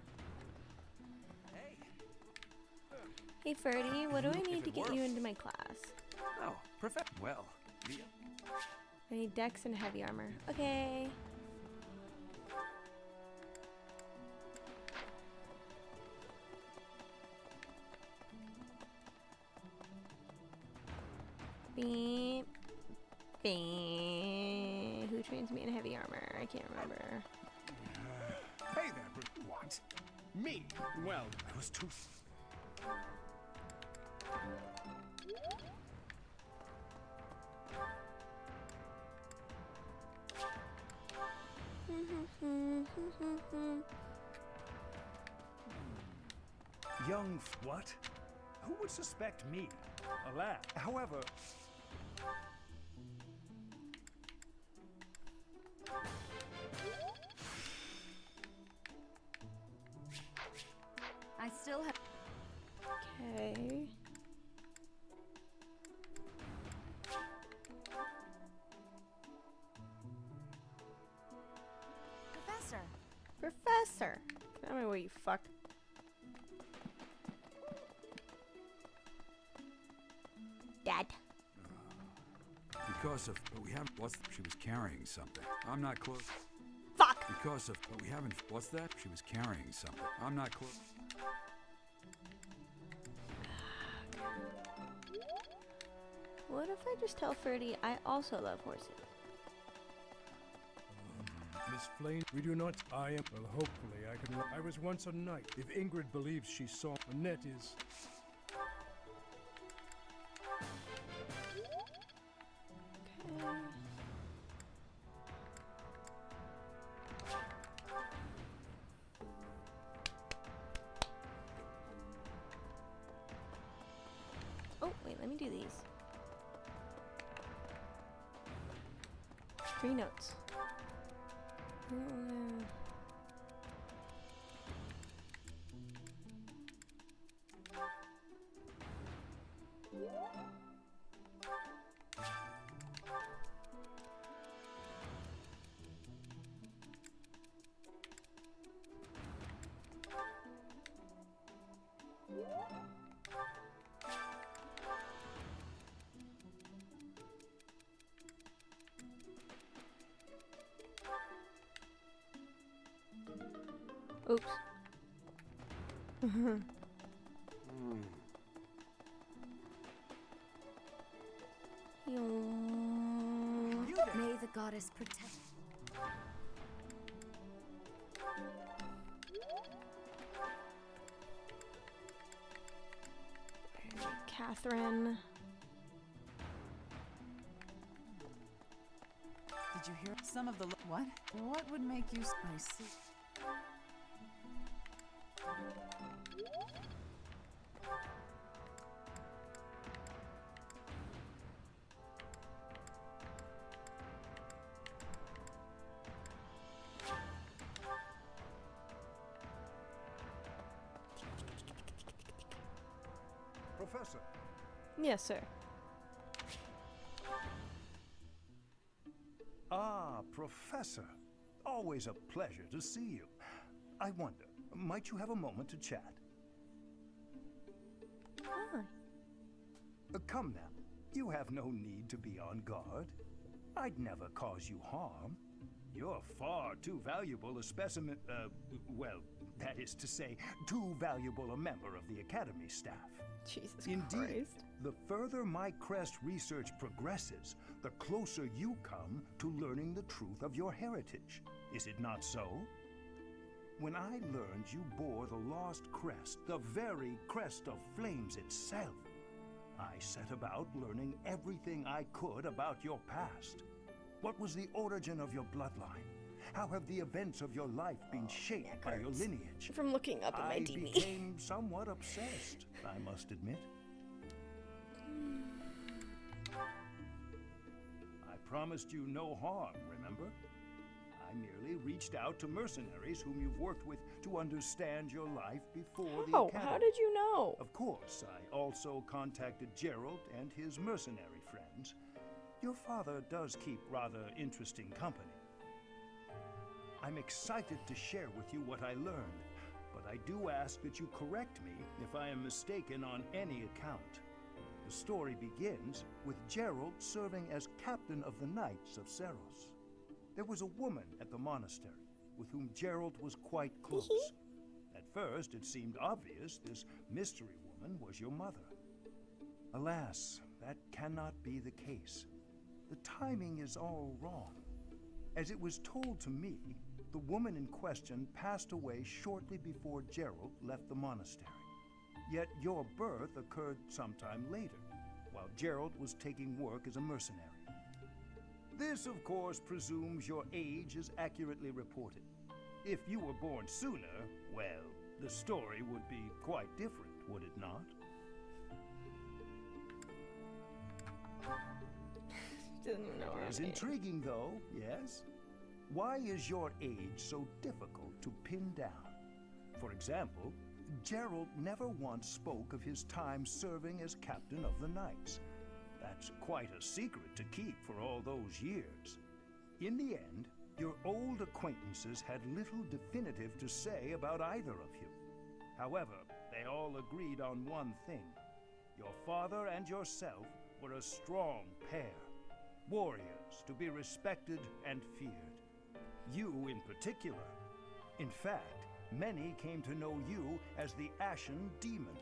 Hey Ferdy, what do I If need to it get were- you into my class? Oh, perfect. Well, I need dex and heavy armor. Okay. Beep. Beep. Who trains me in heavy armor? I can't remember. Hey there, what? Me? Well, I was too... Young what? Who would suspect me? A lad. However... I still have... Okay. Professor. Professor. Tell me what you fuck. Dad. Because of, but we haven't, she was carrying something. I'm not close. Fuck! Because of, but we haven't, what's that? She was carrying something. I'm not close. What if I just tell Ferdy I also love horses? Miss Flame, we do not. I am. Well, hopefully I can. I was once a knight. If Ingrid believes she saw, Annette is. Oh, wait, let me do these. 3 notes. Oops. May the goddess protect. Catherine. Did you hear some of the... What? What would make you... I see. Professor. Yes, sir. Ah, Professor. Always a pleasure to see you. I wonder, might you have a moment to chat? Why? Come now. You have no need to be on guard. I'd never cause you harm. You're far too valuable a specimen, well, that is to say, too valuable a member of the Academy staff. Jesus Indeed, Christ. the further my crest research progresses, the closer you come to learning the truth of your heritage. Is it not so? When I learned you bore the lost crest, the very crest of flames itself, I set about learning everything I could about your past. What was the origin of your bloodline? How have the events of your life been shaped by your lineage? From looking up at my I TV. became somewhat obsessed, I must admit. I promised you no harm, remember? I merely reached out to mercenaries whom you've worked with to understand your life before the academy. How did you know? Of course, I also contacted Gerald and his mercenary friends. Your father does keep rather interesting company. I'm excited to share with you what I learned, but I do ask that you correct me if I am mistaken on any account. The story begins with Gerald serving as captain of the Knights of Seros. There was a woman at the monastery with whom Gerald was quite close. At first, it seemed obvious this mystery woman was your mother. Alas, that cannot be the case. The timing is all wrong. As it was told to me, the woman in question passed away shortly before Gerald left the monastery. Yet your birth occurred sometime later, while Gerald was taking work as a mercenary. This, of course, presumes your age is accurately reported. If you were born sooner, well, the story would be quite different, would it not? Didn't even know It is intriguing, though, yes? Why is your age so difficult to pin down? For example, Gerald never once spoke of his time serving as captain of the Knights. That's quite a secret to keep for all those years. In the end, your old acquaintances had little definitive to say about either of you. However, they all agreed on one thing. Your father and yourself were a strong pair. Warriors to be respected and feared. You in particular. In fact, many came to know you as the Ashen Demon.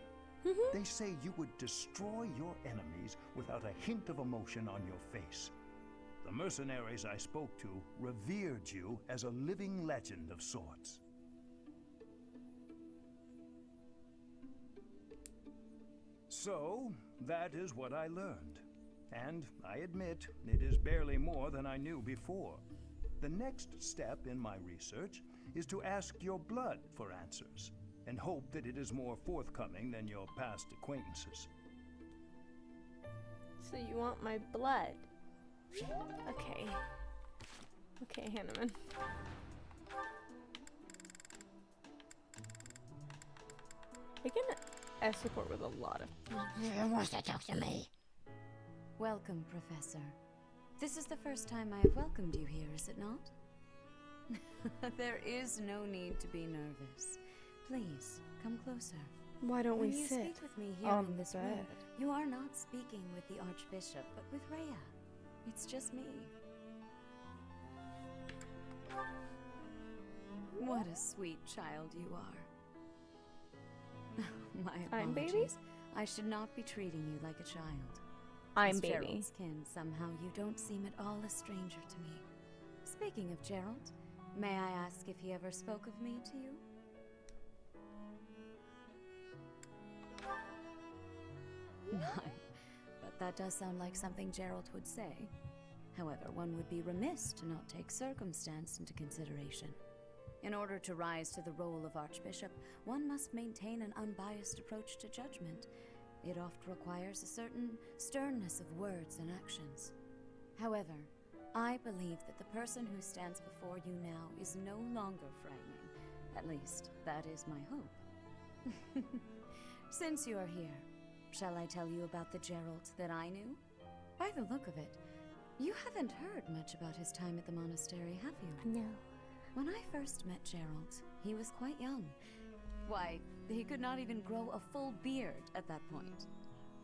They say you would destroy your enemies without a hint of emotion on your face. The mercenaries I spoke to revered you as a living legend of sorts. So, that is what I learned. And I admit, it is barely more than I knew before. The next step in my research is to ask your blood for answers, and hope that it is more forthcoming than your past acquaintances. So you want my blood? Okay. Okay, Hanneman. I can support with a lot of. Who wants to talk to me? Welcome, Professor. This is the first time I have welcomed you here, is it not? There is no need to be nervous. Please, come closer. Why don't when we you sit speak with me here on in this the room, bed? you are not speaking with the Archbishop, but with Rhea. It's just me. What a sweet child you are. My apologies. I'm baby? I should not be treating you like a child. I'm As baby. Gerald's kin, somehow you don't seem at all a stranger to me. Speaking of Gerald, may I ask if he ever spoke of me to you? My, but that does sound like something Gerald would say. However, one would be remiss to not take circumstance into consideration. In order to rise to the role of Archbishop, one must maintain an unbiased approach to judgment. It oft requires a certain sternness of words and actions. However, I believe that the person who stands before you now is no longer frightening. At least, that is my hope. Since you are here, shall I tell you about the Gerald that I knew? By the look of it, you haven't heard much about his time at the monastery, have you? No. When I first met Gerald, he was quite young. Why, he could not even grow a full beard at that point.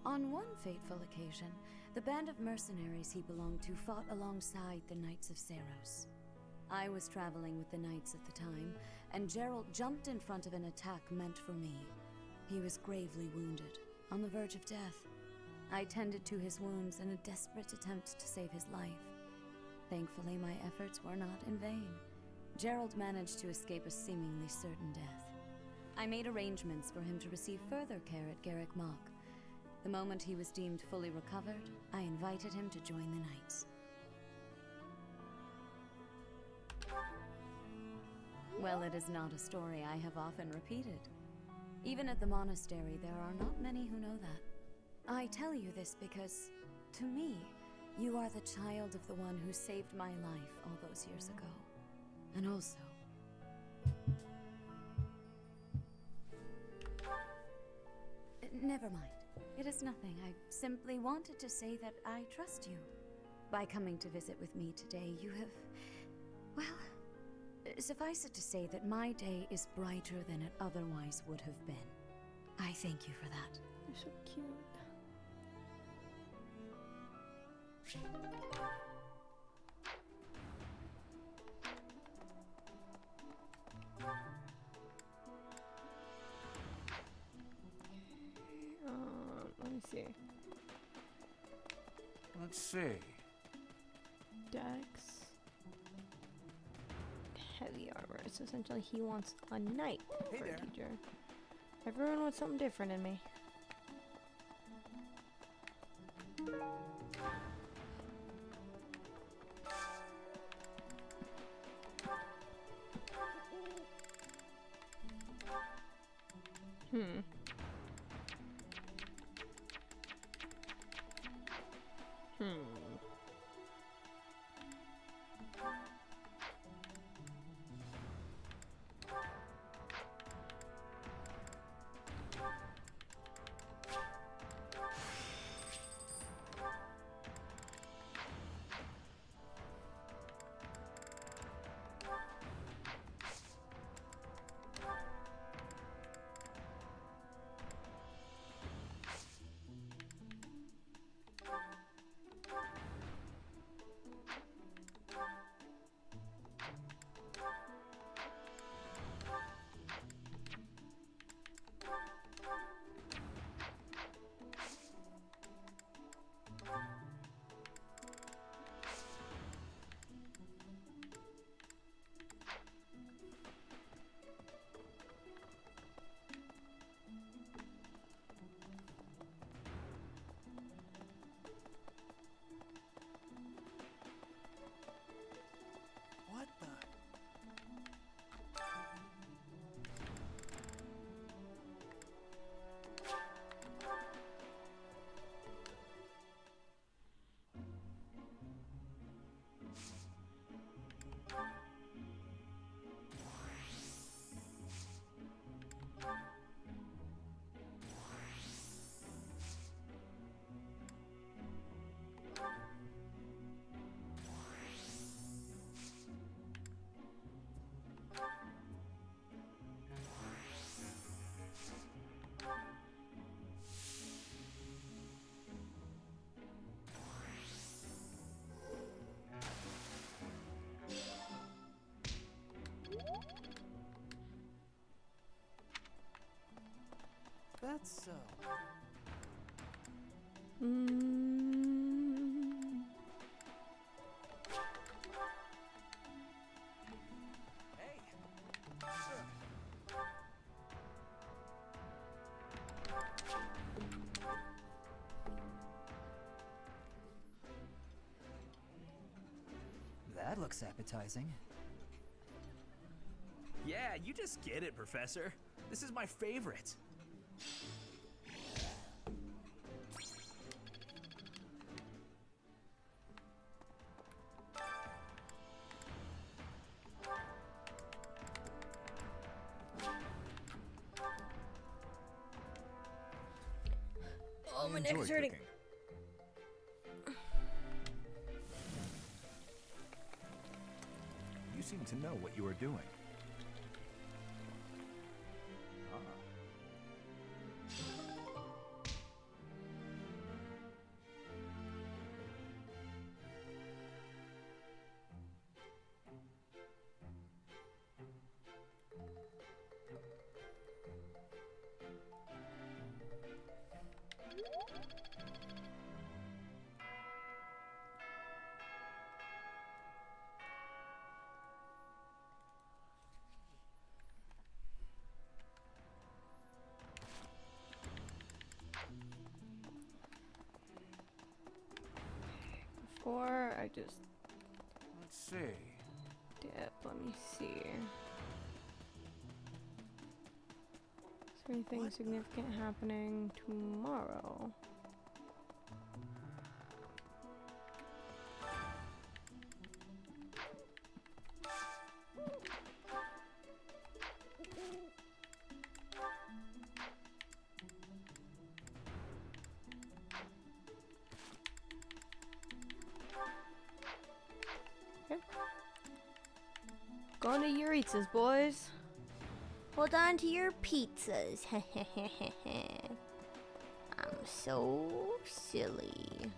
On one fateful occasion, the band of mercenaries he belonged to fought alongside the Knights of Seros. I was traveling with the Knights at the time, and Gerald jumped in front of an attack meant for me. He was gravely wounded, on the verge of death. I tended to his wounds in a desperate attempt to save his life. Thankfully, my efforts were not in vain. Gerald managed to escape a seemingly certain death. I made arrangements for him to receive further care at Garrick Mach. The moment he was deemed fully recovered, I invited him to join the Knights. Well, it is not a story I have often repeated. Even at the monastery, there are not many who know that. I tell you this because, to me, you are the child of the one who saved my life all those years ago. And also... Never mind. It is nothing. I simply wanted to say that I trust you. By coming to visit with me today, you have... Well, suffice it to say that my day is brighter than it otherwise would have been. I thank you for that. You're so cute. Let me see. Let's see. Dex. Heavy armor. So essentially he wants a knight for a teacher. Everyone wants something different in me. What the? That's so. That looks appetizing. Yeah, you just get it, Professor. This is my favorite. Oh, my I neck's enjoy hurting. cooking. You seem to know what you are doing. before. I just Let's see. dip. Let me see. Is there anything significant happening tomorrow? Going to Yuritsa's, boys. Hold on to your pizzas. I'm so silly.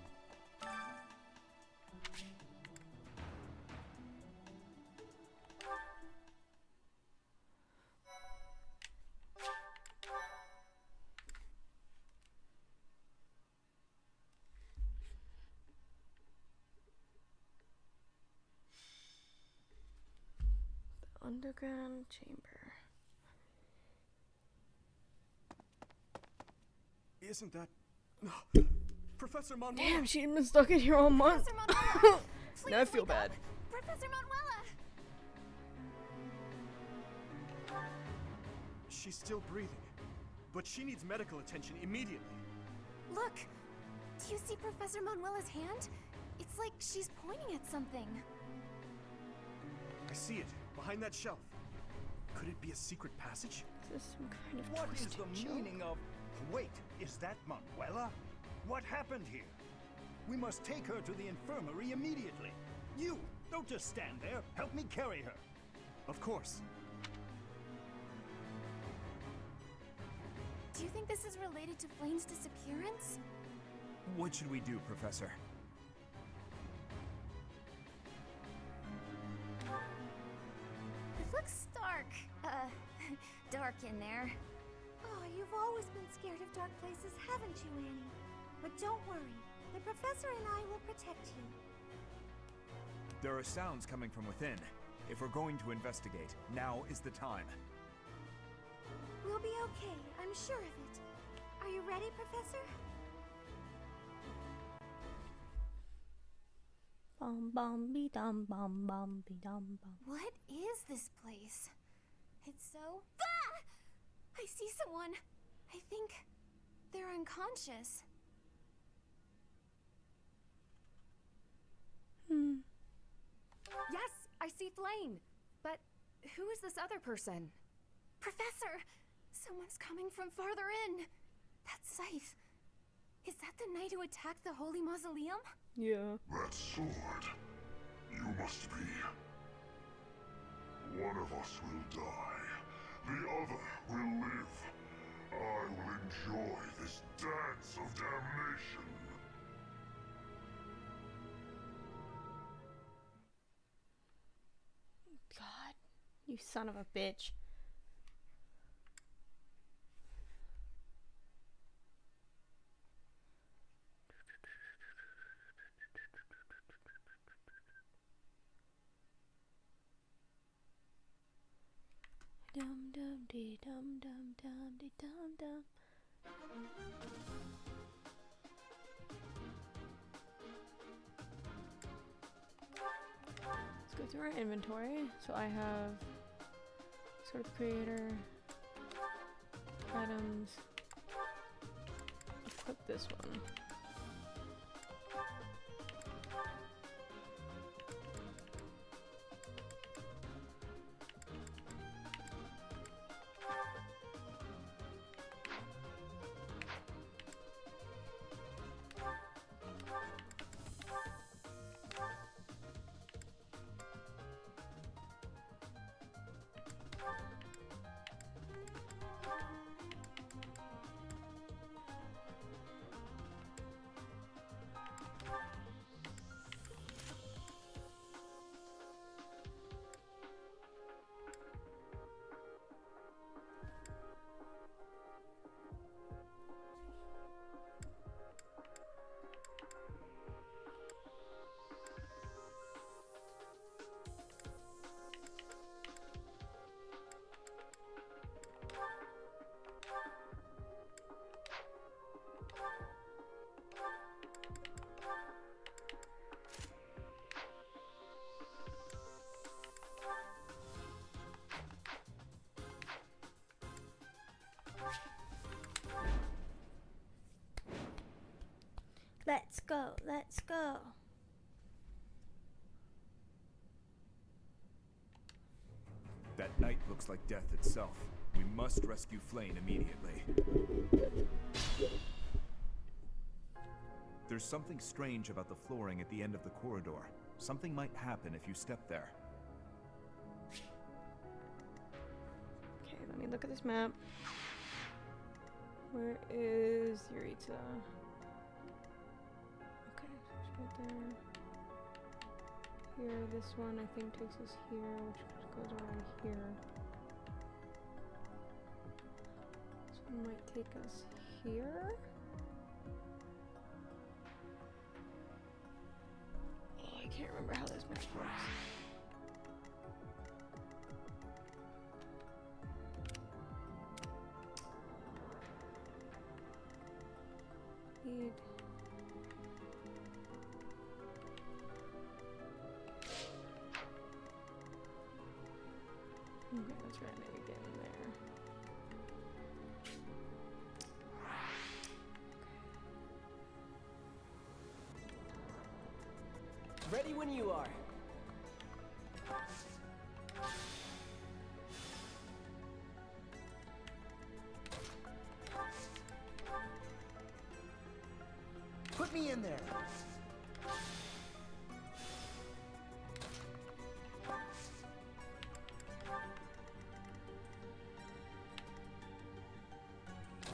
Underground chamber. Isn't that... Professor Manuela? Damn, she's been stuck in here all month. Now I feel bad. Professor Manuela! She's still breathing, but she needs medical attention immediately. Look! Do you see Professor Manuela's hand? It's like she's pointing at something. I see it, behind that shelf. Could it be a secret passage? Is this some kind of What is twisted the joke? meaning of... Wait, is that Manuela? What happened here? We must take her to the infirmary immediately. You, don't just stand there. Help me carry her. Of course. Do you think this is related to Flame's disappearance? What should we do, Professor? It looks dark. Dark in there. Oh, you've always been scared of dark places, haven't you, Annie? But don't worry. The professor and I will protect you. There are sounds coming from within. If we're going to investigate, now is the time. We'll be okay. I'm sure of it. Are you ready, Professor? Bum bum be dum bum bum be dum bum. What is this place? It's so... Ah! I see someone. I think they're unconscious. Yes, I see Flame. But who is this other person? Professor! Someone's coming from farther in. That's Scythe. Is that the knight who attacked the Holy Mausoleum? Yeah. That sword. You must be. One of us will die. The other will live. I will enjoy this dance of damnation. God, you son of a bitch. Dum dum dee dum dum dum dee dum dum. Let's go through our inventory. So I have sort of creator, items, equip this one. Let's go. Let's go. That night looks like death itself. We must rescue Flane immediately. There's something strange about the flooring at the end of the corridor. Something might happen if you step there. Okay, let me look at this map. Where is Yuritsa? Okay, she's right there. Here, this one I think takes us here, which goes around here. This one might take us here. Oh, I can't remember how this map works. Need. Okay, that's right, maybe get in there. Ready when you are. Put me in there.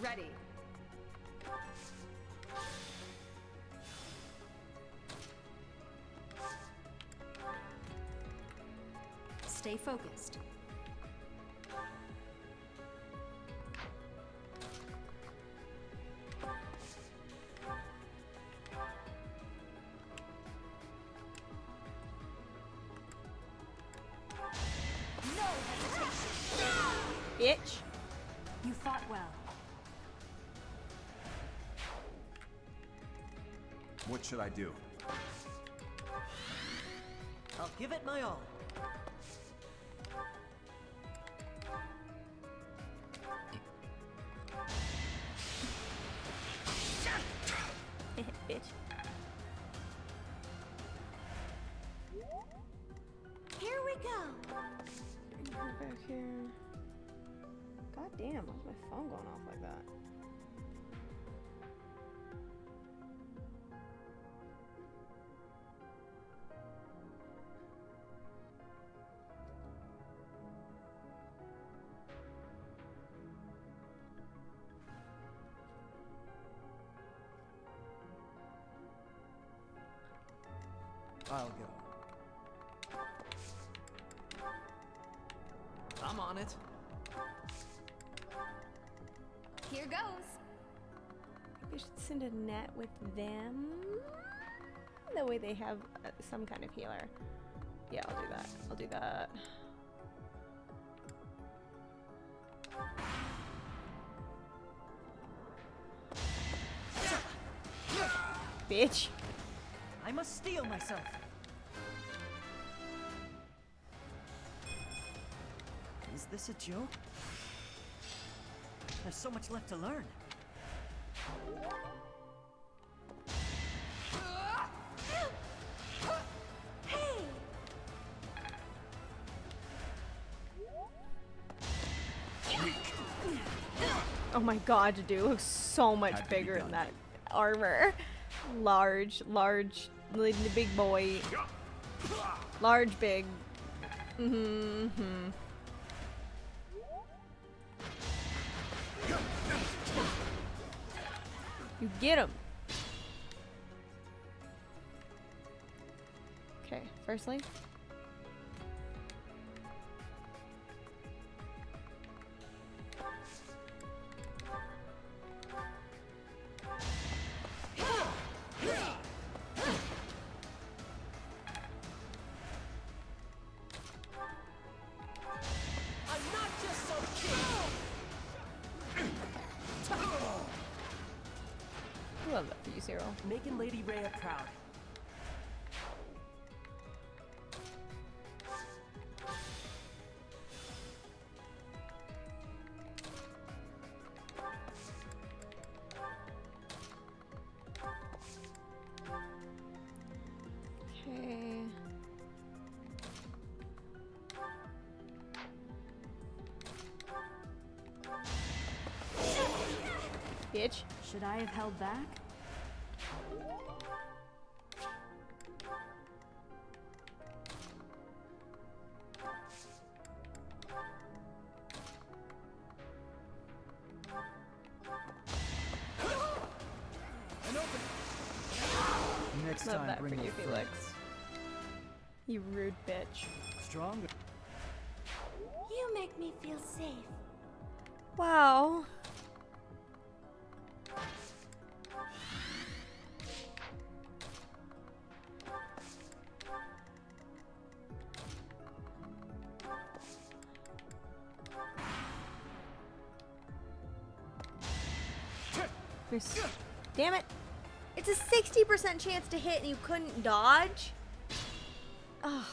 Ready. Stay focused. No hesitation. Bitch. You fought well. What should I do? I'll give it my all. Bitch. Here we go. Go back here. God damn, why's my phone going off like that? I'll go. I'm on it. Here goes. We should send a net with them. That way they have some kind of healer. Yeah, I'll do that. I'll do that. Bitch. I must steel myself. Is this a joke? There's so much left to learn. Hey! Oh my god, dude looks so much bigger in that armor. Large, the big boy. Large, big. Mm-hmm. You get him. Okay, firstly. Love that for you, Cyril. Making Lady Rhea proud. bitch. Should I have held back? Next Love time, that bring for you, your Felix. friends. You rude bitch. Stronger. You make me feel safe. Wow. Damn it. It's a 60% chance to hit and you couldn't dodge? Ugh.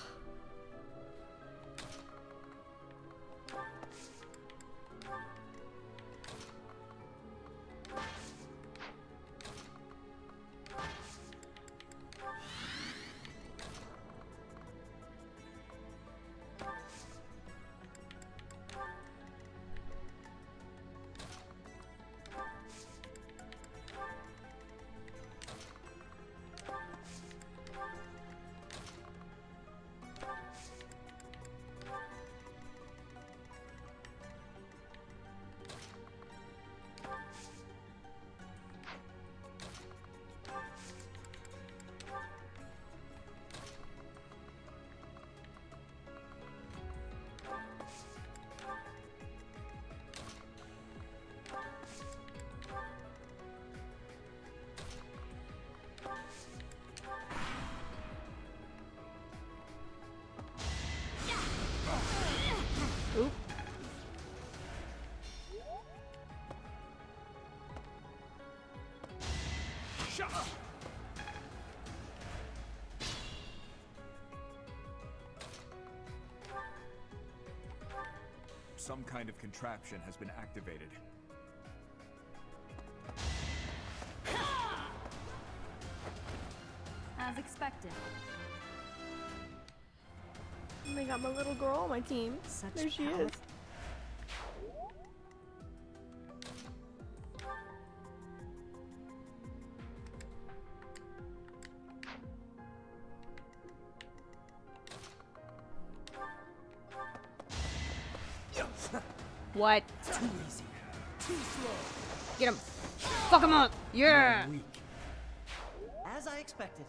Oop. Some kind of contraption has been activated. As expected. And they got my little girl on my team. There she is. What? Too easy. Too slow. Get him. Fuck him up. Yeah. Weak. As I expected.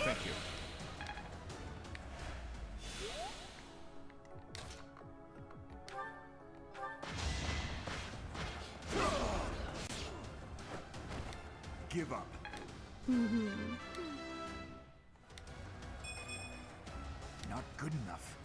Thank you. Give up. Not good enough.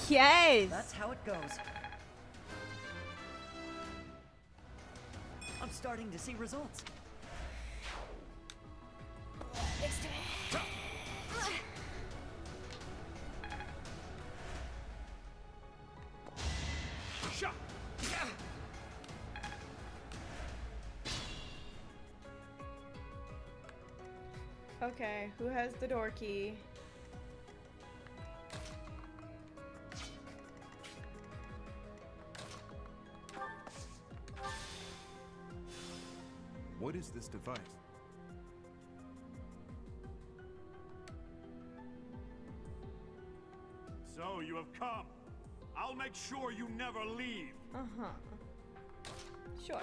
Yes. That's how it goes. I'm starting to see results. Okay, who has the door key? What is this device? So you have come. I'll make sure you never leave. Uh-huh. Sure.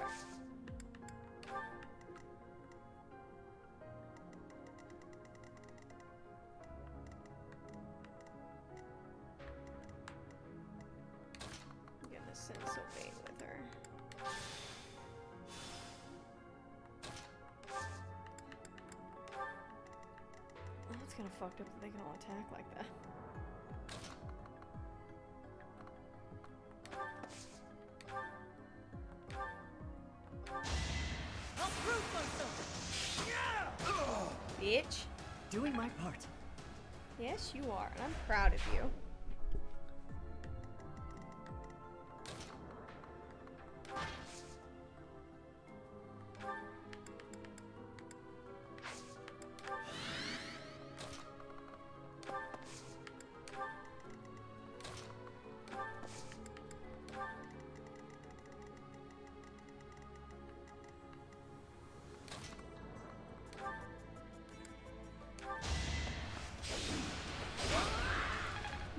I'm gonna send Sylvain with her. Oh, it's kind of fucked up that they can all attack like that. I'll prove myself. Yeah! Bitch. Doing my part. Yes, you are, and I'm proud of you.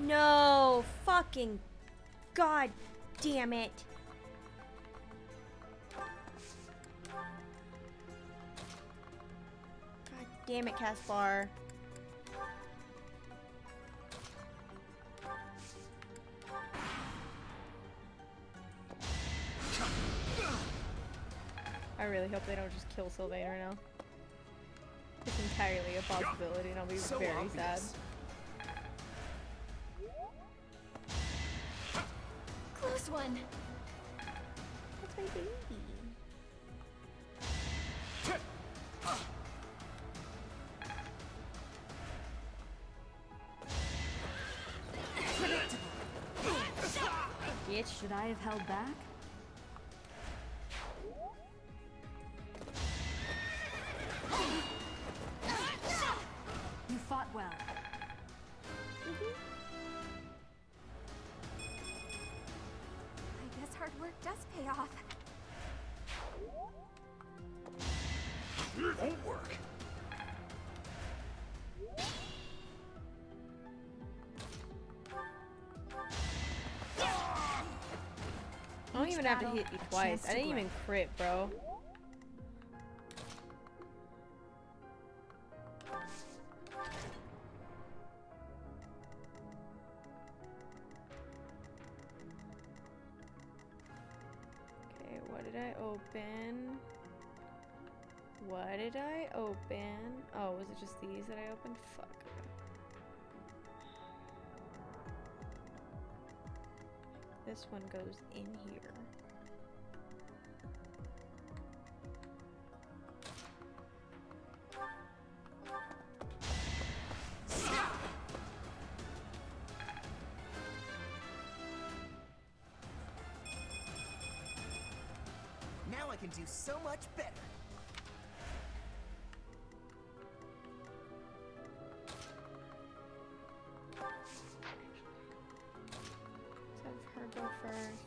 No, fucking god damn it. God damn it, Caspar. I really hope they don't just kill Sylvain right now. It's entirely a possibility and I'll be So very obvious. sad. Close one. That's my baby. Bitch. Should I have held back? You fought well. I guess hard work does pay off. It won't work. I don't even have to hit you twice. I didn't even crit, bro. Okay, what did I open? What did I open? Oh, was it just these that I opened? Fuck. This one goes in here. Now I can do so much better. Let's have her go first.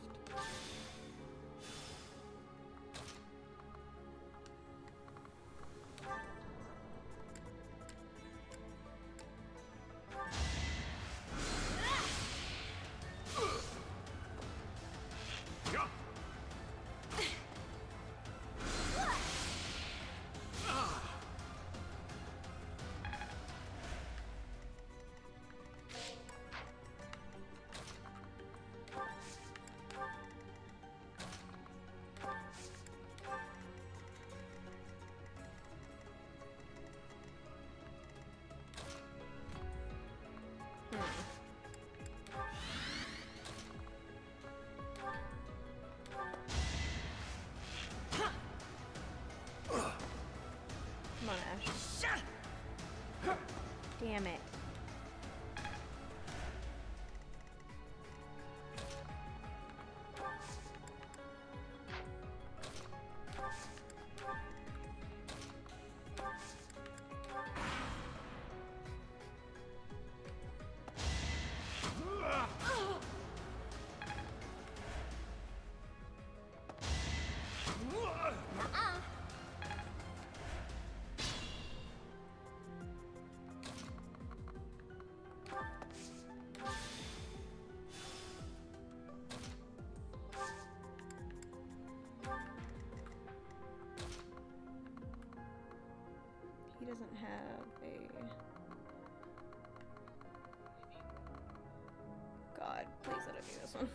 Come on, Ash. Damn it. doesn't have a... God, please let it be this one.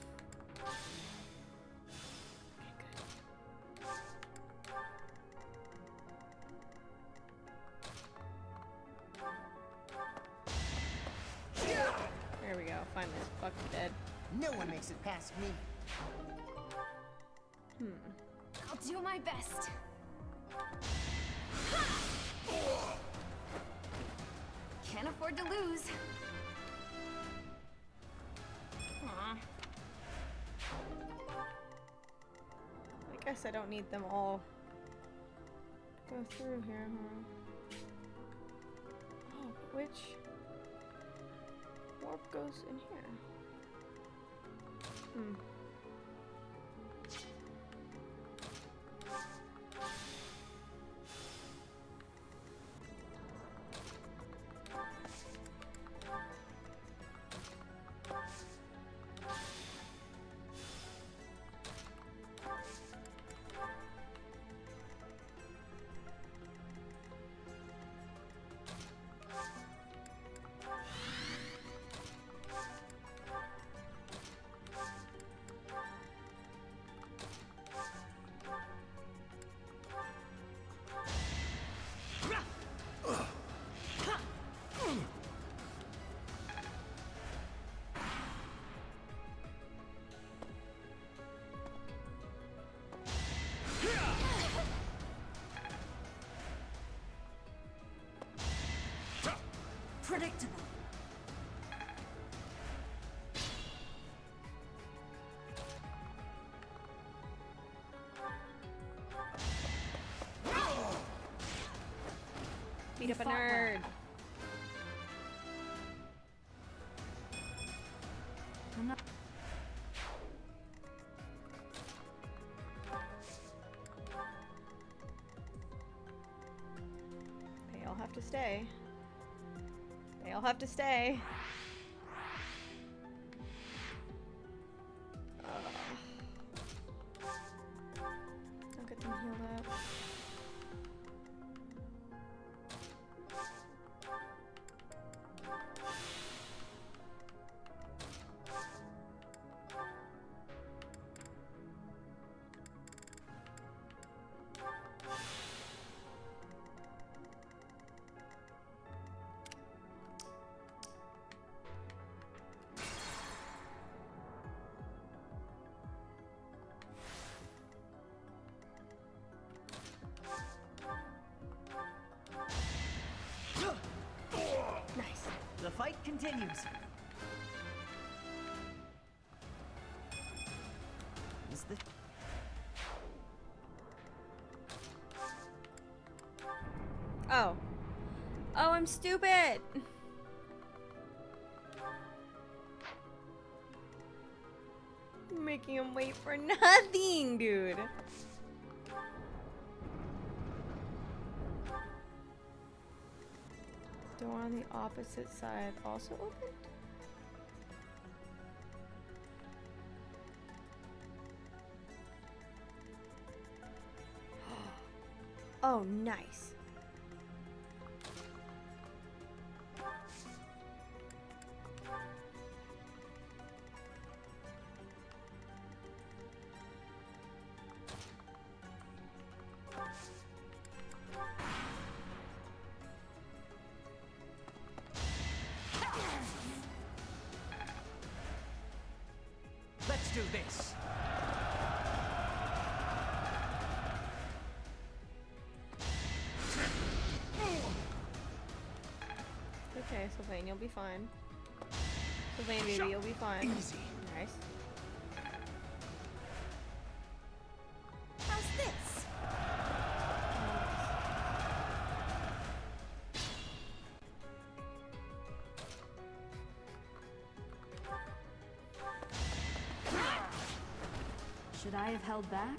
There we go, finally it's fucking dead. No one makes it past me. I'll do my best. Can't afford to lose. Aw. I guess I don't need them all to go through here, huh? Oh, which warp goes in here? Predictable. Beat up a nerd. I'm not. They all have to stay. They all have to stay. I'll get them healed up. The fight continues. Is the Oh. Oh, I'm stupid! Making him wait for nothing, dude. Door on the opposite side also opened? Oh, nice. Let's do this. Okay, Sylvain, you'll be fine. Sylvain, baby, you'll be fine. Easy. Nice. How's this? Should I have held back?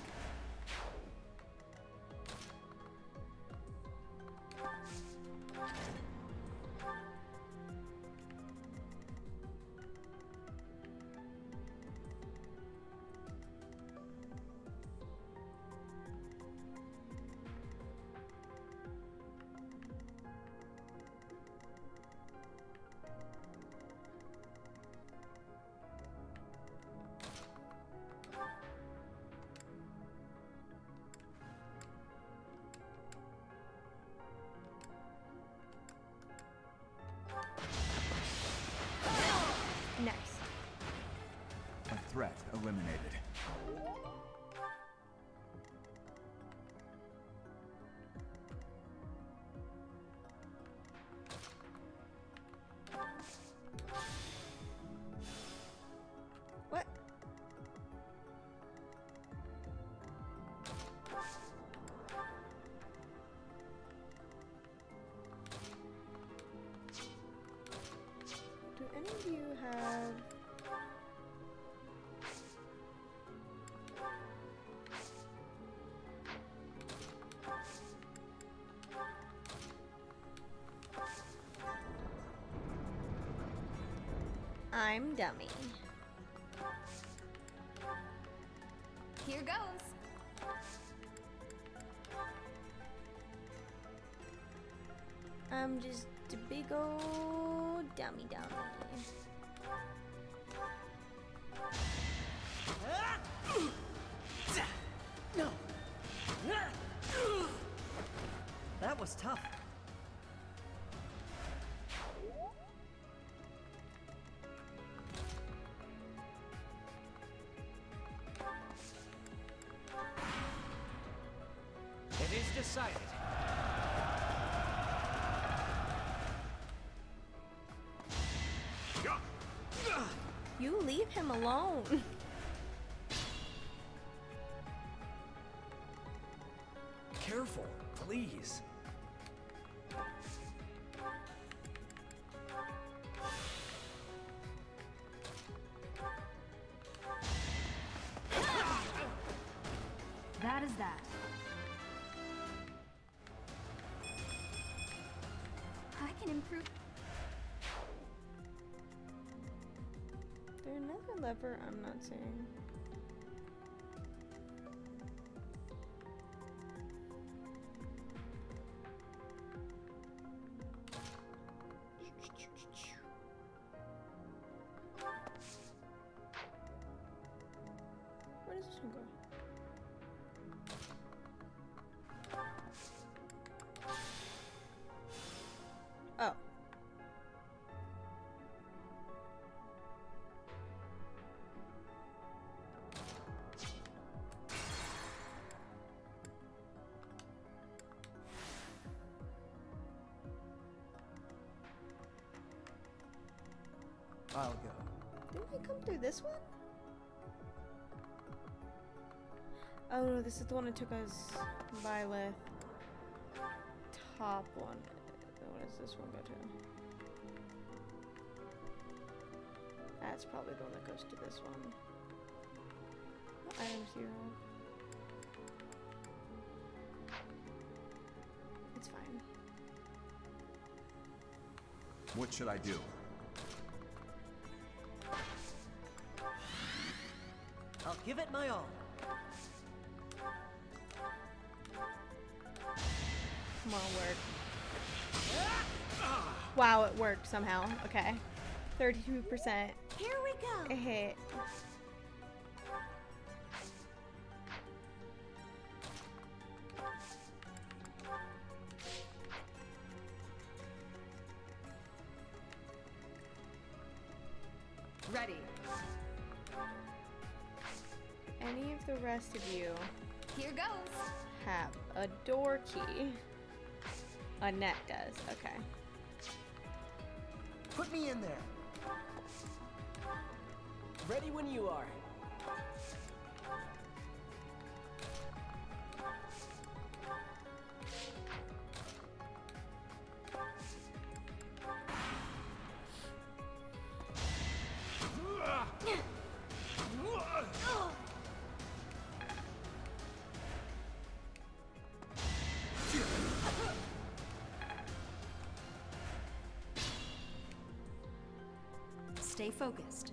eliminated. What? Do any of you have... I'm dummy. Here goes. I'm just a big old dummy. No. That was tough. It is decided. You leave him alone. Careful, please. That is that. I can improve. There's another lever I'm not seeing. Where does this one go? Oh. I'll go. Didn't we come through this one? Oh no, this is the one that took us by the top one. What does this one go to? That's probably the one that goes to this one. Item 0. It's fine. What should I do? I'll give it my all. Come on, work. Wow, it worked somehow. Okay. 32%. Here we go. It hit. Ready. Any of the rest of you Here goes. have a door key? Annette does. Okay. Put me in there. Ready when you are. Stay focused.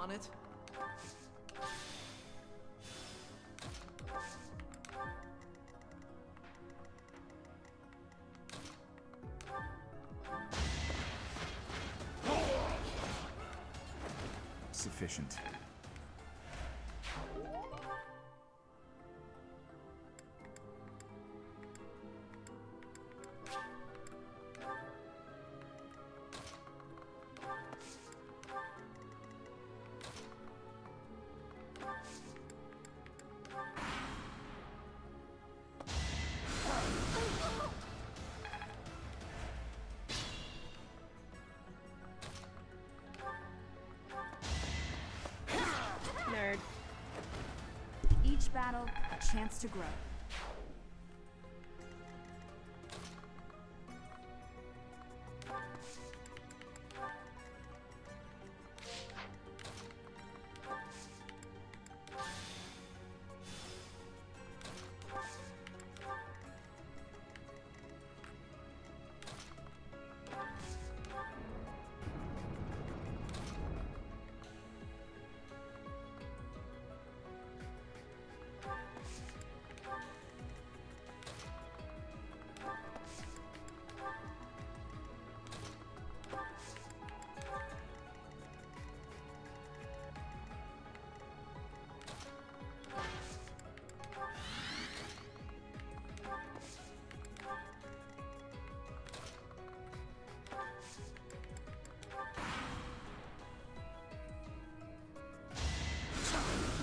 on it? Sufficient. Nerd. Each battle, a chance to grow.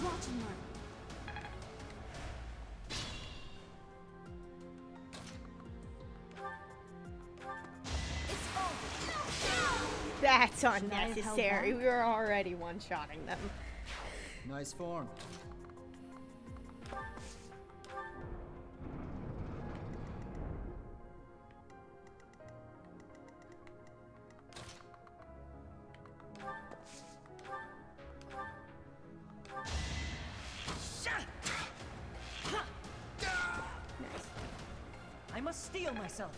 Watch and learn. That's unnecessary. We were already one-shotting them. Nice form. I must steel myself.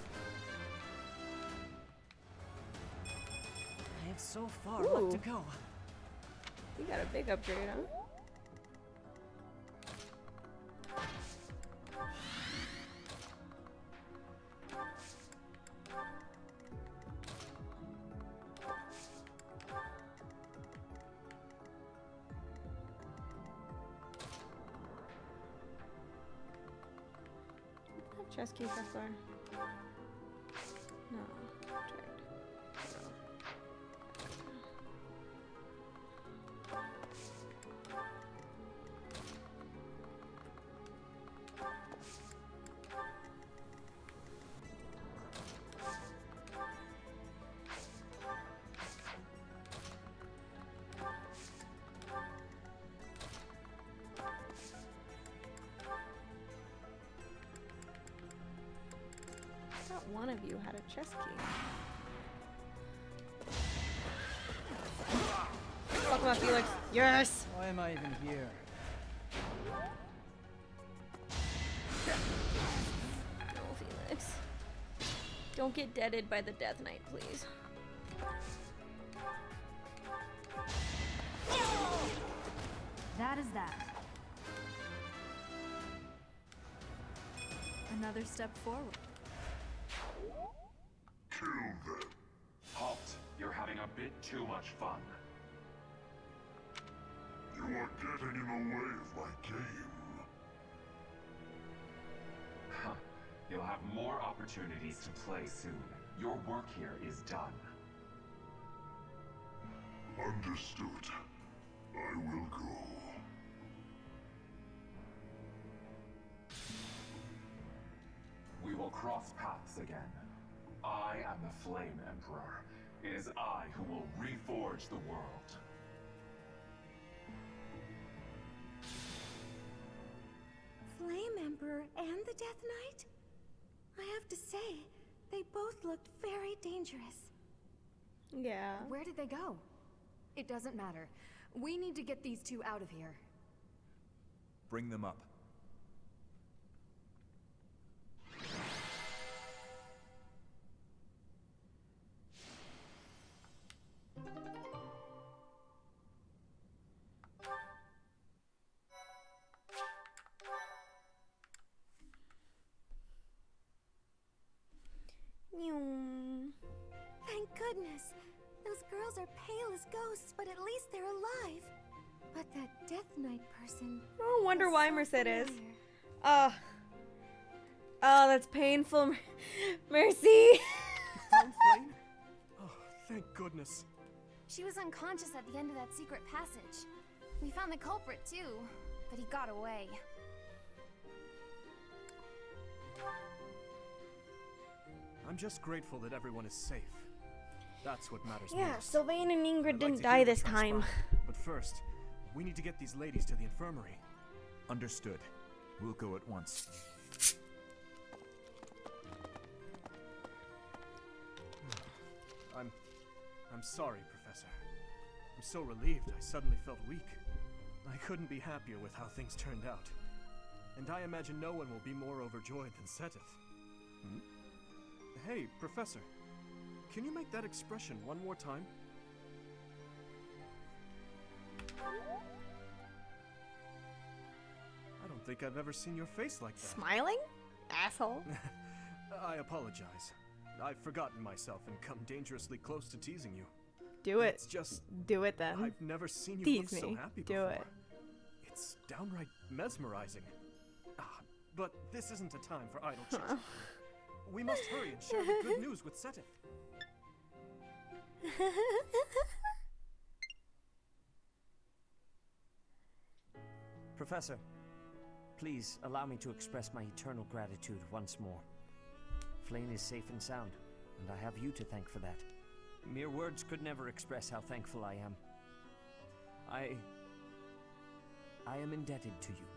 I have so far left to go. You got a big upgrade, huh? Chest key so far. No. I thought one of you had a chest key. Fuck him up, Felix. Yes! Why am I even here? No, Felix. Don't get deaded by the Death Knight, please. That is that. Another step forward. Kill them. Halt. You're having a bit too much fun. You are getting in the way of my game. Huh. You'll have more opportunities to play soon. Your work here is done. Understood. I will go. We will cross paths again. I am the Flame Emperor. It is I who will reforge the world. Flame Emperor and the Death Knight? I have to say, they both looked very dangerous. Yeah. Where did they go? It doesn't matter. We need to get these two out of here. Bring them up. girls are pale as ghosts, but at least they're alive. But that Death Knight person... I wonder why so Mercedes. familiar. Oh, that's painful. Mercy. Found Flame? Oh, thank goodness. She was unconscious at the end of that secret passage. We found the culprit too, but he got away. I'm just grateful that everyone is safe. That's what matters Yeah, most. Sylvain and Ingrid I'd like didn't to die hear what this time. transpired, but first, we need to get these ladies to the infirmary. Understood. We'll go at once. I'm sorry, Professor. I'm so relieved I suddenly felt weak. I couldn't be happier with how things turned out. And I imagine no one will be more overjoyed than Seteth. Hey, Professor. Can you make that expression one more time? I don't think I've ever seen your face like that. Smiling? Asshole. I apologize. I've forgotten myself and come dangerously close to teasing you. Do it. It's just... Do it then. I've never seen you Tease look so me. happy Do before. it. It's downright mesmerizing. But this isn't a time for idle chit. We must hurry and share the good news with Seteth. Professor, please allow me to express my eternal gratitude once more. Flame is safe and sound, and I have you to thank for that. Mere words could never express how thankful I am. I am indebted to you.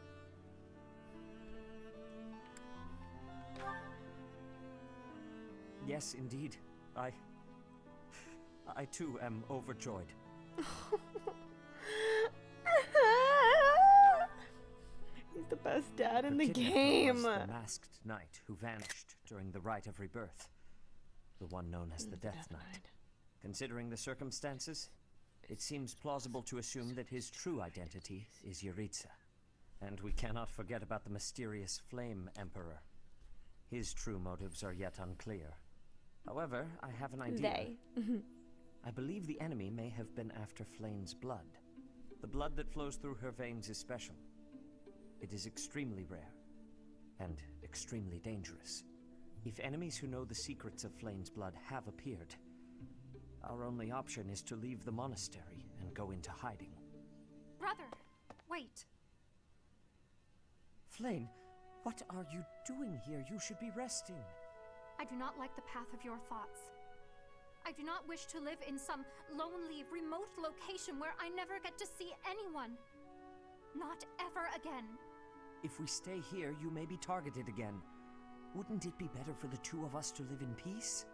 Yes, indeed. I too am overjoyed. He's the best dad in Her the kidnapper game. was the masked knight who vanished during the rite of rebirth. The one known as the Death Knight. Considering the circumstances, it seems plausible to assume that his true identity is Yuritsa. And we cannot forget about the mysterious Flame Emperor. His true motives are yet unclear. However, I have an idea. They. I believe the enemy may have been after Flame's blood. The blood that flows through her veins is special. It is extremely rare, and extremely dangerous. If enemies who know the secrets of Flame's blood have appeared, our only option is to leave the monastery and go into hiding. Brother, wait. Flame, what are you doing here? You should be resting. I do not like the path of your thoughts. I do not wish to live in some lonely, remote location where I never get to see anyone. Not ever again. If we stay here, you may be targeted again. Wouldn't it be better for the two of us to live in peace?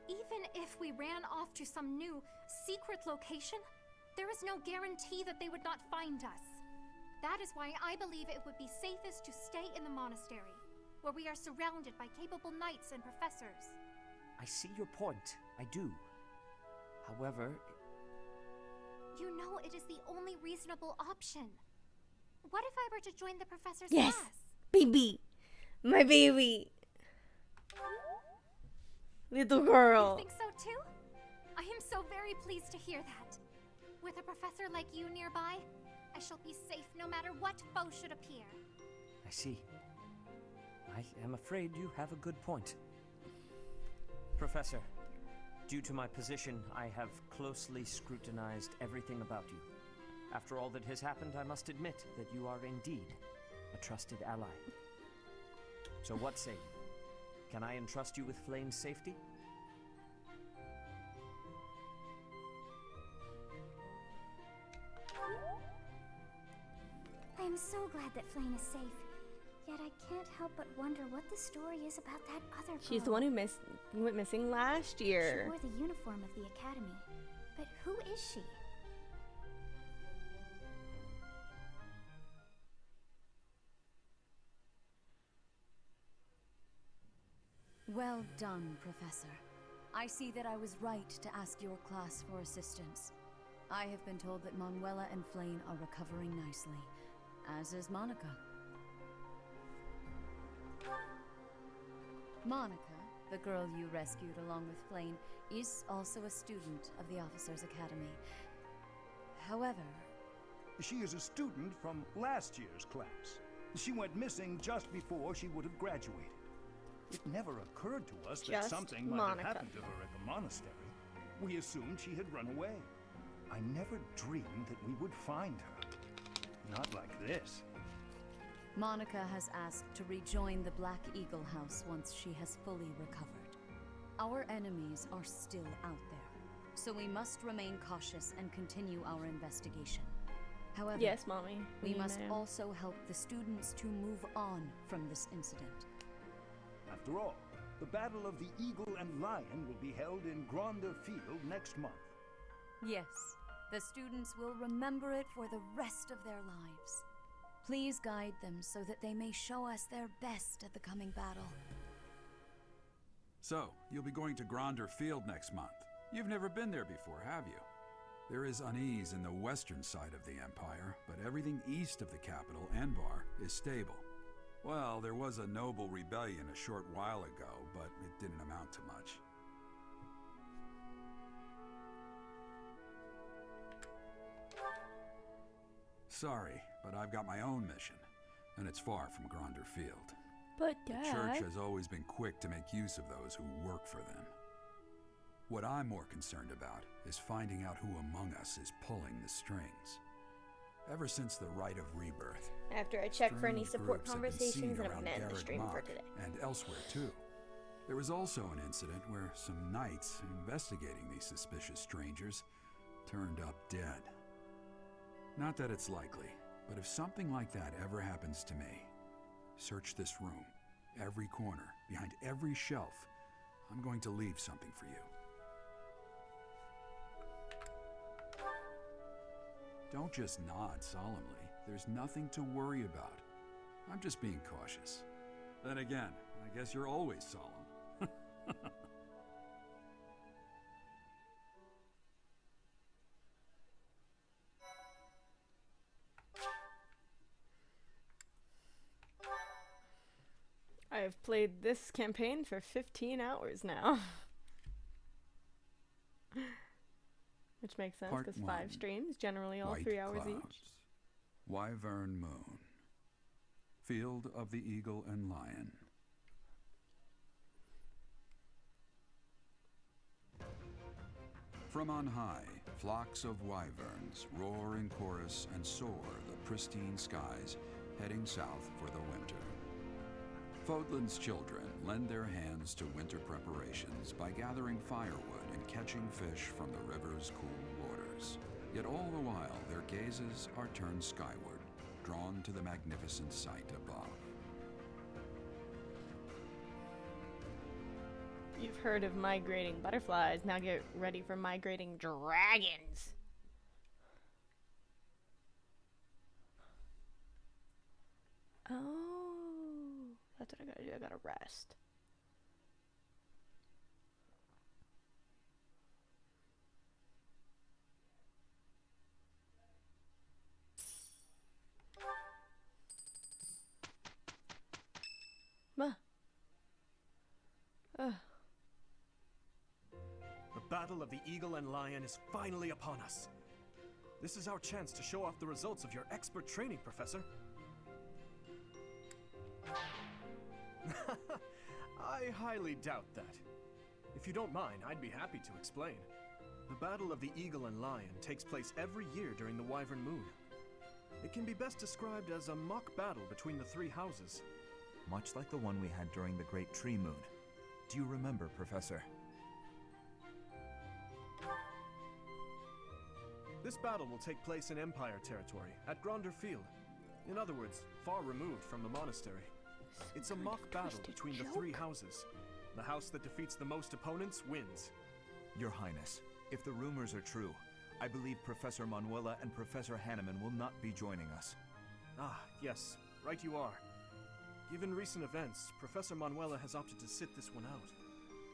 Even if we ran off to some new, secret location, there is no guarantee that they would not find us. That is why I believe it would be safest to stay in the monastery, where we are surrounded by capable knights and professors. I see your point. I do. However... You know it is the only reasonable option. What if I were to join the professor's Yes. class? Baby. My baby. Little girl. You think so too? I am so very pleased to hear that. With a professor like you nearby, I shall be safe no matter what foe should appear. I see. I am afraid you have a good point. Professor, due to my position, I have closely scrutinized everything about you. After all that has happened, I must admit that you are indeed a trusted ally. So what say you? Can I entrust you with Flame's safety? I am so glad that Flame is safe. Yet I can't help but wonder what the story is about that other girl. She's the one who went missing last year. She wore the uniform of the academy. But who is she? Well done, Professor. I see that I was right to ask your class for assistance. I have been told that Manuela and Flame are recovering nicely, as is Monica. Monica, the girl you rescued along with Flame, is also a student of the Officers' Academy. However... She is a student from last year's class. She went missing just before she would have graduated. It never occurred to us that something might have happened to her at the monastery. We assumed she had run away. I never dreamed that we would find her. Not like this. Monica has asked to rejoin the Black Eagle House once she has fully recovered. Our enemies are still out there, so we must remain cautious and continue our investigation. However, yes, Mommy. We must ma'am. also help the students to move on from this incident. After all, the Battle of the Eagle and Lion will be held in Gronder Field next month. Yes, the students will remember it for the rest of their lives. Please guide them so that they may show us their best at the coming battle. So, you'll be going to Gronder Field next month. You've never been there before, have you? There is unease in the western side of the Empire, but everything east of the capital, Enbar, is stable. Well, there was a noble rebellion a short while ago, but it didn't amount to much. Sorry, but I've got my own mission, and it's far from Gronder Field. But, Dad... The Church has always been quick to make use of those who work for them. What I'm more concerned about is finding out who among us is pulling the strings. Ever since the Rite of Rebirth, after I check for any support groups have been seen conversations, and I'm around gonna end the Garrett stream for Mach today. and elsewhere too. There was also an incident where some knights investigating these suspicious strangers turned up dead. Not that it's likely, but if something like that ever happens to me, search this room, every corner, behind every shelf. I'm going to leave something for you. Don't just nod solemnly. There's nothing to worry about. I'm just being cautious. Then again, I guess you're always solemn. I have played this campaign for 15 hours now. Which makes sense, Part because 5 1. streams, generally all White 3 hours clouds. each. Wyvern Moon. Field of the Eagle and Lion. From on high, flocks of wyverns roar in chorus and soar the pristine skies, heading south for the winter. Fodlan's children lend their hands to winter preparations by gathering firewood and catching fish from the river's cool waters. Yet all the while, their gazes are turned skyward, drawn to the magnificent sight above. You've heard of migrating butterflies, now get ready for migrating dragons. Oh, that's what I gotta do. I gotta rest. The battle of the Eagle and Lion is finally upon us. This is our chance to show off the results of your expert training, Professor. I highly doubt that. If you don't mind, I'd be happy to explain. The Battle of the Eagle and Lion takes place every year during the Wyvern Moon. It can be best described as a mock battle between the 3 houses. Much like the one we had during the Great Tree Moon. Do you remember, Professor? This battle will take place in Empire territory, at Gronder Field. In other words, far removed from the monastery. It's a mock battle between the 3 houses. The house that defeats the most opponents wins. Your Highness, if the rumors are true, I believe Professor Manuela and Professor Hanneman will not be joining us. Ah, yes, right you are. Given recent events, Professor Manuela has opted to sit this one out.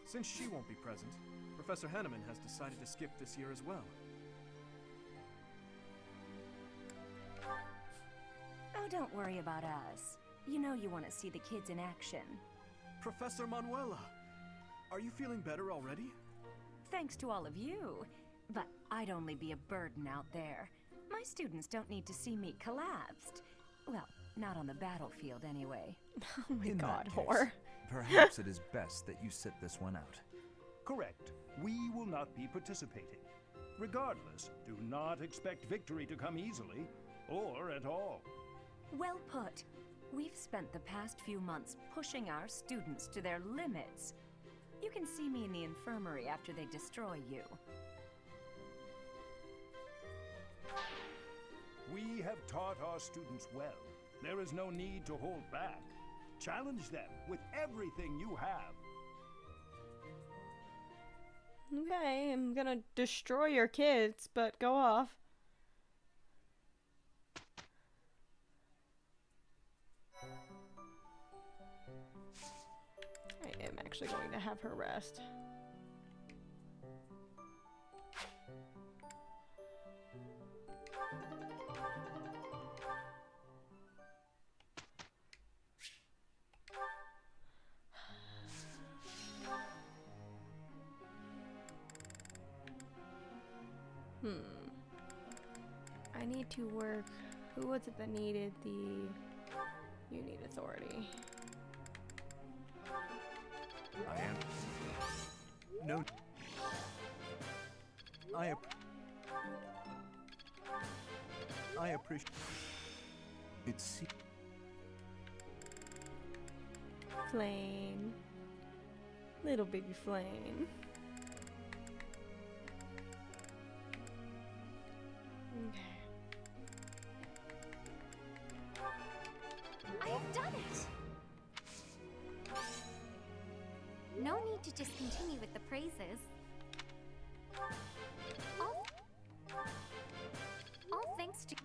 Since she won't be present, Professor Hanneman has decided to skip this year as well. Oh, don't worry about us. You know you want to see the kids in action. Professor Manuela! Are you feeling better already? Thanks to all of you. But I'd only be a burden out there. My students don't need to see me collapsed. Well, not on the battlefield anyway. Oh my In god, that whore. case, perhaps it is best that you sit this one out. Correct. We will not be participating. Regardless, do not expect victory to come easily, or at all. Well put. We've spent the past few months pushing our students to their limits. You can see me in the infirmary after they destroy you. We have taught our students well. There is no need to hold back. Challenge them with everything you have. Okay, I'm gonna destroy your kids, but go off. I am actually going to have her rest. I need to work. Who was it that needed the unit authority? I am. No. I appreciate. It's. Flame. Little baby Flame. Okay. I have done it! No need to just continue with the praises. All thanks to...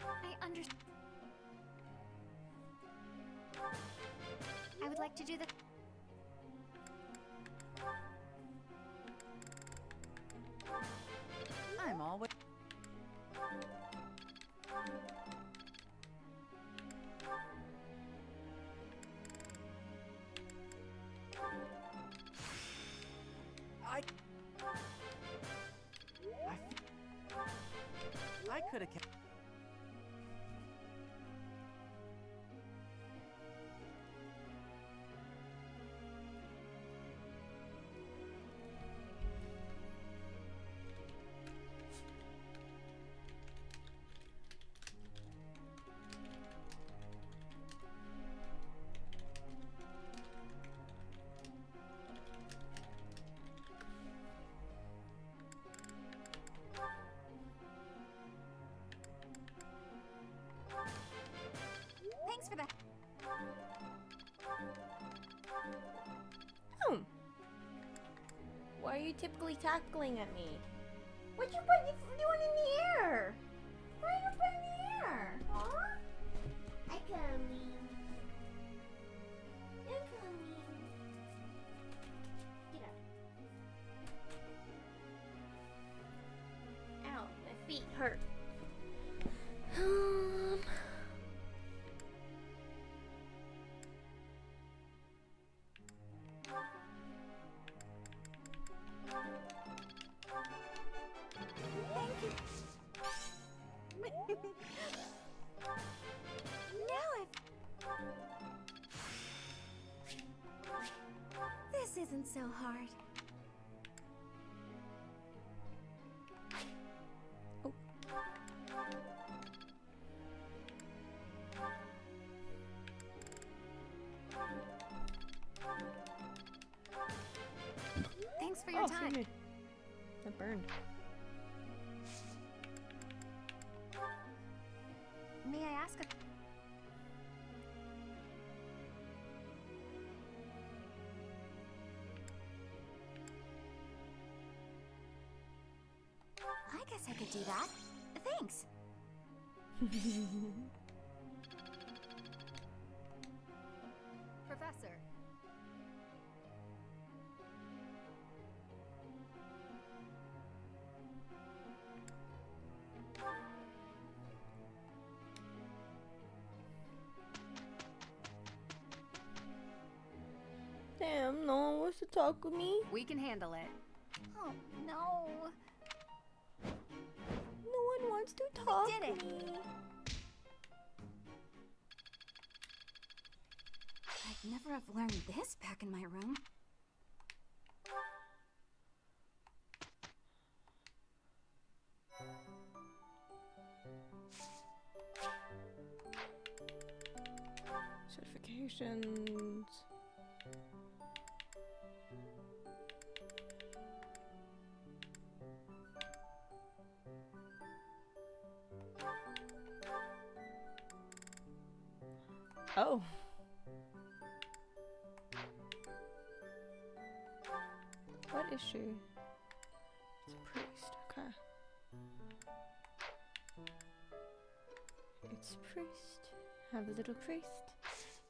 I understand. I would like to do the... I'm always... I could have kept... Thanks for that. Why are you typically tackling at me? What you doing in the air? Why are you up in the air? Huh? I coming. You're coming. Get up. Ow, my feet hurt. This isn't so hard. Thanks for your time. That burned. May I ask a... I guess I could do that. Thanks. Professor. to talk with me? We can handle it. Oh, no. No one wants to talk We did it. to me. I'd never have learned this back in my room. Certifications. Oh. What is she? It's a priest, okay. It's a priest. Have a little priest.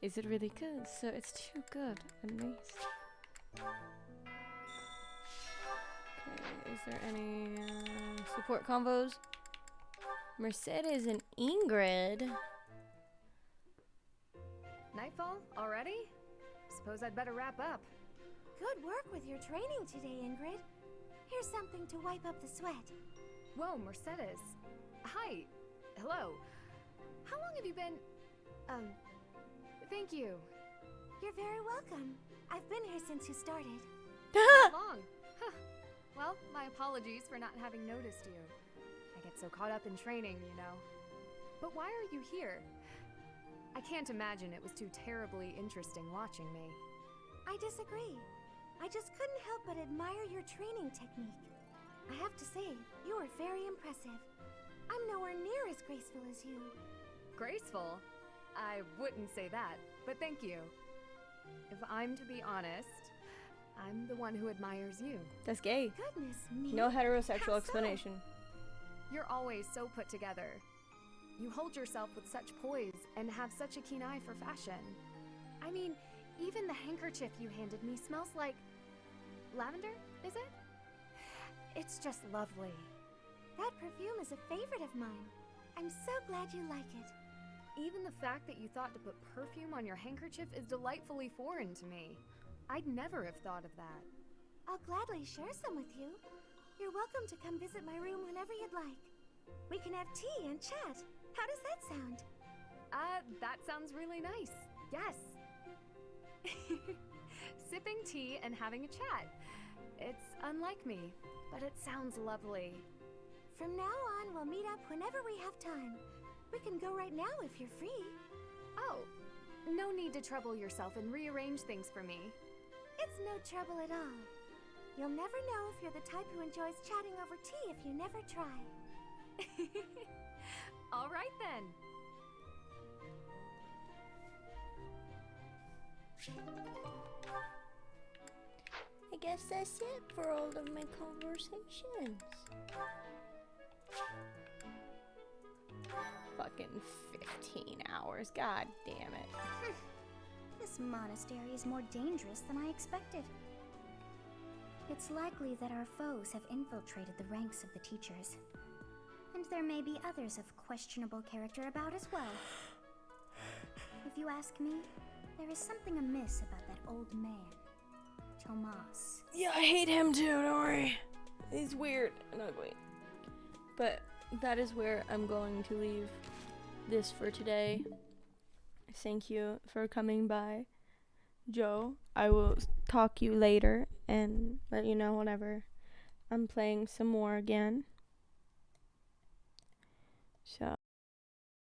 Is it really good? So it's too good and nice. Okay, is there any support combos? Mercedes and Ingrid. Nightfall already? Suppose I'd better wrap up. Good work with your training today, Ingrid. Here's something to wipe up the sweat. Whoa, Mercedes. Hi. Hello. How long have you been... Thank you. You're very welcome. I've been here since you started. Not long. Huh. Well, my apologies for not having noticed you. I get so caught up in training, you know. But why are you here? I can't imagine it was too terribly interesting watching me. I disagree. I just couldn't help but admire your training technique. I have to say, you are very impressive. I'm nowhere near as graceful as you. Graceful? I wouldn't say that, but thank you. If I'm to be honest, I'm the one who admires you. That's gay. Goodness me. No heterosexual How explanation. You're always so put together. You hold yourself with such poise and have such a keen eye for fashion. I mean, even the handkerchief you handed me smells like... lavender, is it? It's just lovely. That perfume is a favorite of mine. I'm so glad you like it. Even the fact that you thought to put perfume on your handkerchief is delightfully foreign to me. I'd never have thought of that. I'll gladly share some with you. You're welcome to come visit my room whenever you'd like. We can have tea and chat. How does that sound? That sounds really nice. Yes. Sipping tea and having a chat. It's unlike me, but it sounds lovely. From now on, we'll meet up whenever we have time. We can go right now if you're free. Oh, no need to trouble yourself and rearrange things for me. It's no trouble at all. You'll never know if you're the type who enjoys chatting over tea if you never try. All right then. I guess that's it for all of my conversations. Fucking 15 hours. God damn it. This monastery is more dangerous than I expected. It's likely that our foes have infiltrated the ranks of the teachers. And there may be others of questionable character about as well. If you ask me, there is something amiss about that old man, Tomas. Yeah, I hate him too, don't worry. He's weird and ugly. But that is where I'm going to leave this for today. Thank you for coming by, Joe. I will talk to you later and let you know whenever I'm playing some more again. So,